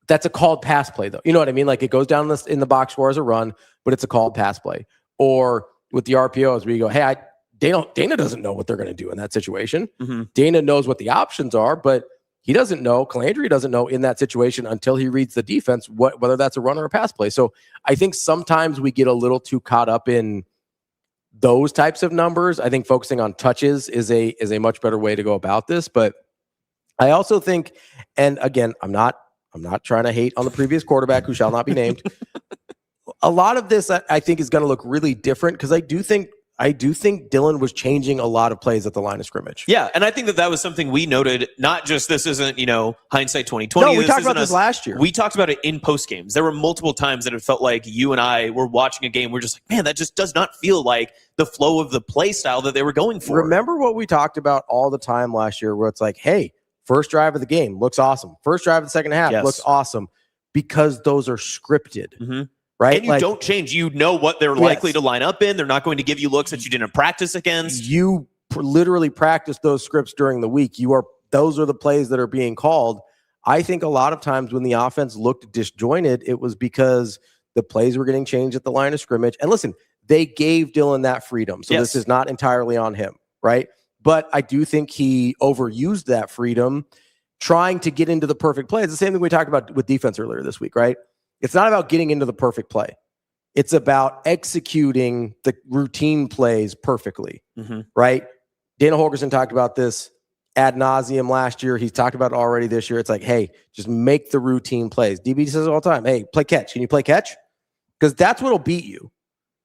that's a called pass play, though. You know what I mean? Like, it goes down in the box score as a run, but it's a called pass play. Or with the RPOs where you go, hey, Dana doesn't know what they're going to do in that situation. Dana knows what the options are, but he doesn't know. Calandria doesn't know in that situation until he reads the defense whether that's a run or a pass play. So I think sometimes we get a little too caught up in those types of numbers. I think focusing on touches is a much better way to go about this. But I also think, and again, I'm not trying to hate on the previous quarterback who shall not be named. A lot of this I think is going to look really different, because I do think Dylan was changing a lot of plays at the line of scrimmage. Yeah, and I think that was something we noted. Not just this isn't, hindsight 2020. No, we talked about this last year. We talked about it in post games. There were multiple times that it felt like you and I were watching a game. We're just like, man, that just does not feel like the flow of the play style that they were going for. Remember what we talked about all the time last year, where it's like, hey, first drive of the game looks awesome. First drive of the second half looks awesome, because those are scripted. Right? And you don't change. You know what they're likely to line up in. They're not going to give you looks that you didn't practice against. You literally practice those scripts during the week. Those are the plays that are being called. I think a lot of times when the offense looked disjointed, it was because the plays were getting changed at the line of scrimmage. And listen, they gave Dylan that freedom. So this is not entirely on him, right? But I do think he overused that freedom trying to get into the perfect play. It's the same thing we talked about with defense earlier this week, right? It's not about getting into the perfect play. It's about executing the routine plays perfectly, right? Dana Holgerson talked about this ad nauseum last year. He's talked about it already this year. It's like, hey, just make the routine plays. DB says it all the time. Hey, play catch. Can you play catch? Because that's what'll beat you,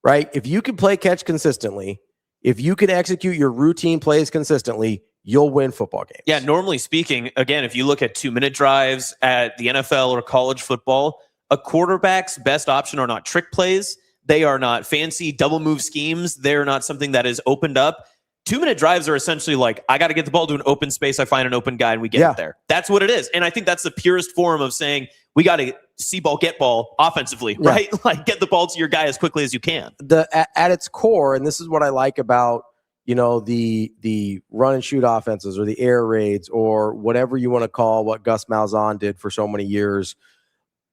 right? If you can play catch consistently, if you can execute your routine plays consistently, you'll win football games. Yeah, normally speaking, again, if you look at 2-minute drives at the NFL or college football, a quarterback's best option are not trick plays. They are not fancy double move schemes. They're not something that is opened up. 2-minute drives are essentially like, I got to get the ball to an open space. I find an open guy and we get it there. That's what it is. And I think that's the purest form of saying we got to see ball, get ball offensively, right? Like, get the ball to your guy as quickly as you can. At its core, and this is what I like about, the run and shoot offenses or the air raids or whatever you want to call what Gus Malzahn did for so many years.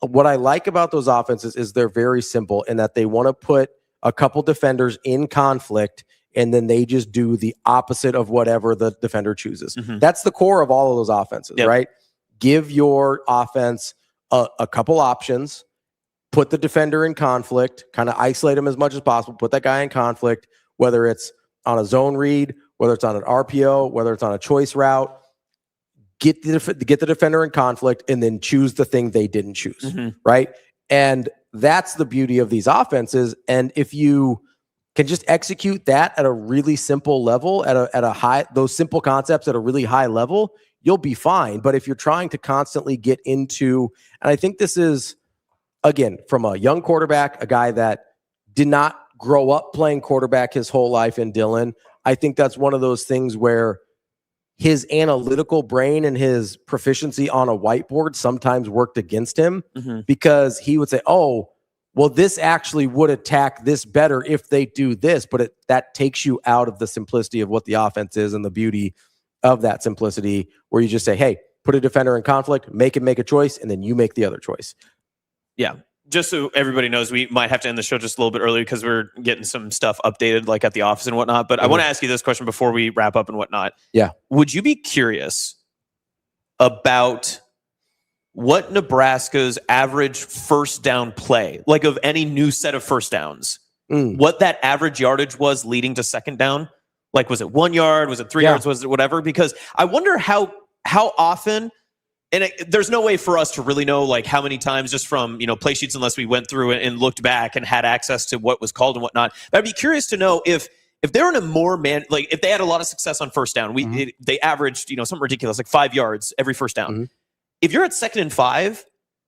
What I like about those offenses is they're very simple in that they want to put a couple defenders in conflict, and then they just do the opposite of whatever the defender chooses. That's the core of all of those offenses, right? Give your offense a couple options, put the defender in conflict, kind of isolate him as much as possible, put that guy in conflict, whether it's on a zone read, whether it's on an RPO, whether it's on a choice route. Get the defender in conflict and then choose the thing they didn't choose, right? And that's the beauty of these offenses. And if you can just execute that at a really simple level, at a high, those simple concepts at a really high level, you'll be fine. But if you're trying to constantly get into, and I think this is, again, from a young quarterback, a guy that did not grow up playing quarterback his whole life in Dylan, I think that's one of those things where his analytical brain and his proficiency on a whiteboard sometimes worked against him because he would say, oh, well, this actually would attack this better if they do this, but that takes you out of the simplicity of what the offense is and the beauty of that simplicity, where you just say, hey, put a defender in conflict, make him make a choice, and then you make the other choice. Yeah. Just so everybody knows, we might have to end the show just a little bit early because we're getting some stuff updated, like at the office and whatnot. But I want to ask you this question before we wrap up and whatnot. Yeah. Would you be curious about what Nebraska's average first down play, like of any new set of first downs, what that average yardage was leading to second down? Like, was it 1 yard? Was it 3 yards? Was it whatever? Because I wonder how often. And there's no way for us to really know, like, how many times just from, play sheets, unless we went through and looked back and had access to what was called and whatnot. But I'd be curious to know if they're in a more if they had a lot of success on first down, they averaged, something ridiculous, like 5 yards every first down. If you're at 2nd and 5,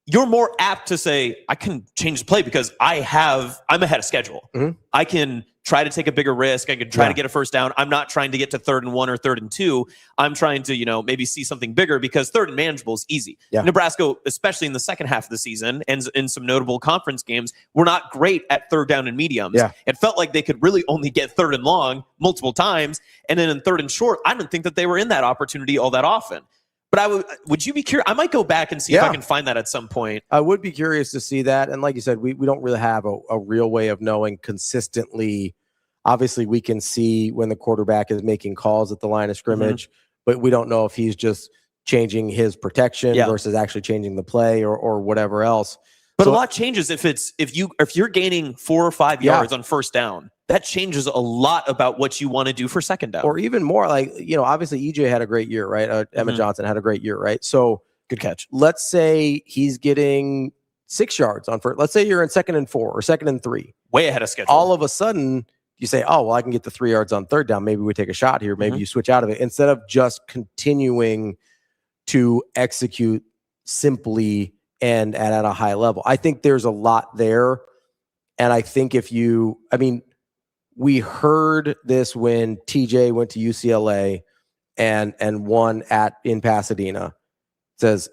you're more apt to say, I can change the play because I'm ahead of schedule. I can try to take a bigger risk. I can try to get a first down. I'm not trying to get to 3rd and 1 or 3rd and 2. I'm trying to, maybe see something bigger because 3rd and manageable is easy. Yeah. Nebraska, especially in the second half of the season and in some notable conference games, were not great at 3rd down and mediums. Yeah. It felt like they could really only get 3rd and long multiple times. And then in 3rd and short, I don't think that they were in that opportunity all that often. But would you be curious? I might go back and see if I can find that at some point. I would be curious to see that. And like you said, we don't really have a real way of knowing consistently. Obviously, we can see when the quarterback is making calls at the line of scrimmage, but we don't know if he's just changing his protection versus actually changing the play or whatever else. But a lot changes if you're gaining 4 or 5 yards on first down. That changes a lot about what you want to do for second down. Or even more, like, obviously EJ had a great year, right? Emma Johnson had a great year, right? So good catch. Let's say he's getting 6 yards on first. Let's say you're in 2nd and 4 or 2nd and 3. Way ahead of schedule. All of a sudden, you say, oh, well, I can get the 3 yards on 3rd down. Maybe we take a shot here. Maybe you switch out of it instead of just continuing to execute simply and at a high level. I think there's a lot there. And I think we heard this when TJ went to UCLA and won in Pasadena. It says,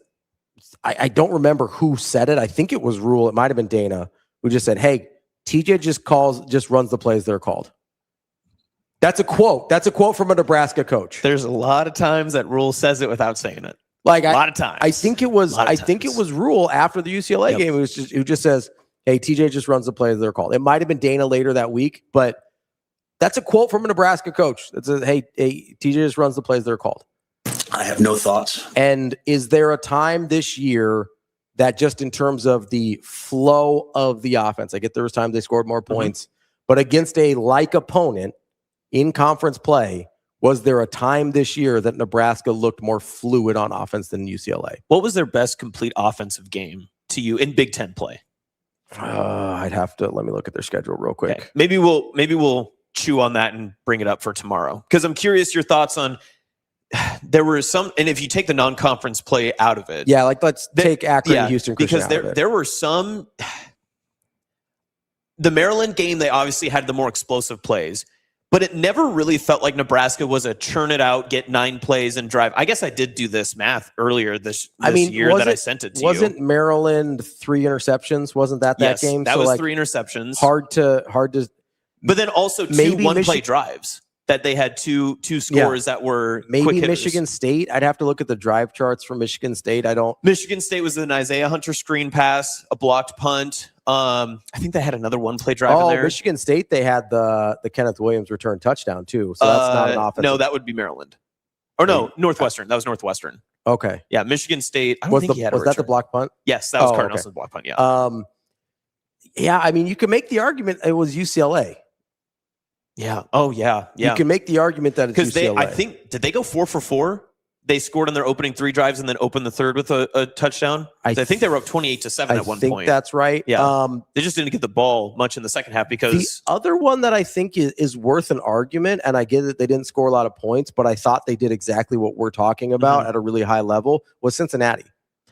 I don't remember who said it. I think it was Rule. It might have been Dana who just said, hey, TJ just runs the plays they're called. That's a quote. That's a quote from a Nebraska coach. There's a lot of times that Rule says it without saying it. Like a lot of times. I think it was Rule after the UCLA game. Who just says, hey, TJ just runs the plays they're called. It might have been Dana later that week, but that's a quote from a Nebraska coach that says, hey, TJ just runs the plays they're called. I have no thoughts. And is there a time this year that just in terms of the flow of the offense, I get there was time they scored more points, but against a like opponent in conference play, was there a time this year that Nebraska looked more fluid on offense than UCLA? What was their best complete offensive game to you in Big Ten play? I'd have to let me look at their schedule real quick. Okay. Maybe we'll chew on that and bring it up for tomorrow, because I'm curious your thoughts on. There were some, and if you take the non-conference play out of it, let's take Akron and Houston Christian because there were some. The Maryland game, they obviously had the more explosive plays, but it never really felt like Nebraska was a churn it out, get 9 plays and drive. I guess I did do this math earlier this year that I sent it to you. Wasn't Maryland 3 interceptions? Wasn't that game? That was 3 interceptions. Hard to. But then also 2 one-play drives that they had two scores that were maybe quick hitters. Michigan State. I'd have to look at the drive charts for Michigan State. Michigan State was an Isaiah Hunter screen pass, a blocked punt. I think they had another one-play drive in there. Michigan State, they had the Kenneth Williams return touchdown too. So that's not an offense. No, that would be Maryland. Or no, Northwestern. That was Northwestern. Okay. Yeah, Michigan State. I don't think he had a return. Was that the block punt? Yes, that was Carter Nelson's block punt. Yeah. Yeah, you can make the argument it was UCLA. Yeah. Oh, yeah. Yeah. You can make the argument that it's UCLA. I think, did they go 4 for 4? They scored on their opening 3 drives and then opened the third with a touchdown. I think they were up 28-7 at one point. I think that's right. Yeah. They just didn't get the ball much in the second half because the other one that I think is worth an argument, and I get that they didn't score a lot of points, but I thought they did exactly what we're talking about at a really high level, was Cincinnati.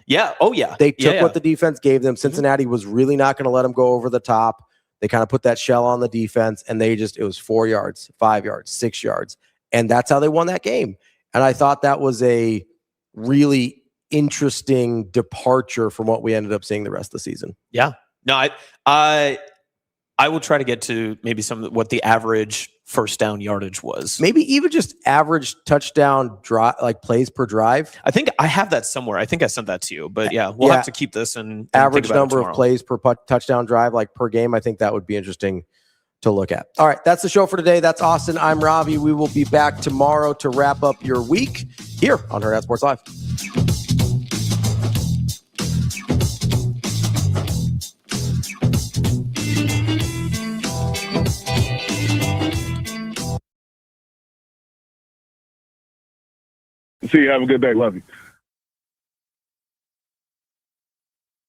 Yeah. Oh, yeah. They took what the defense gave them. Cincinnati was really not going to let them go over the top. They kind of put that shell on the defense, and it was 4 yards, 5 yards, 6 yards. And that's how they won that game. And I thought that was a really interesting departure from what we ended up seeing the rest of the season. Yeah. No, I will try to get to maybe what the average first down yardage was. Maybe even just average touchdown like plays per drive. I think I have that somewhere. I think I sent that to you, but we'll have to keep this and average think about number of plays per touchdown drive, like per game. I think that would be interesting to look at. All right, that's the show for today. That's Austin. I'm Ravi. We will be back tomorrow to wrap up your week here on Hurrdat Sports Live. See you. Have a good day. Love you.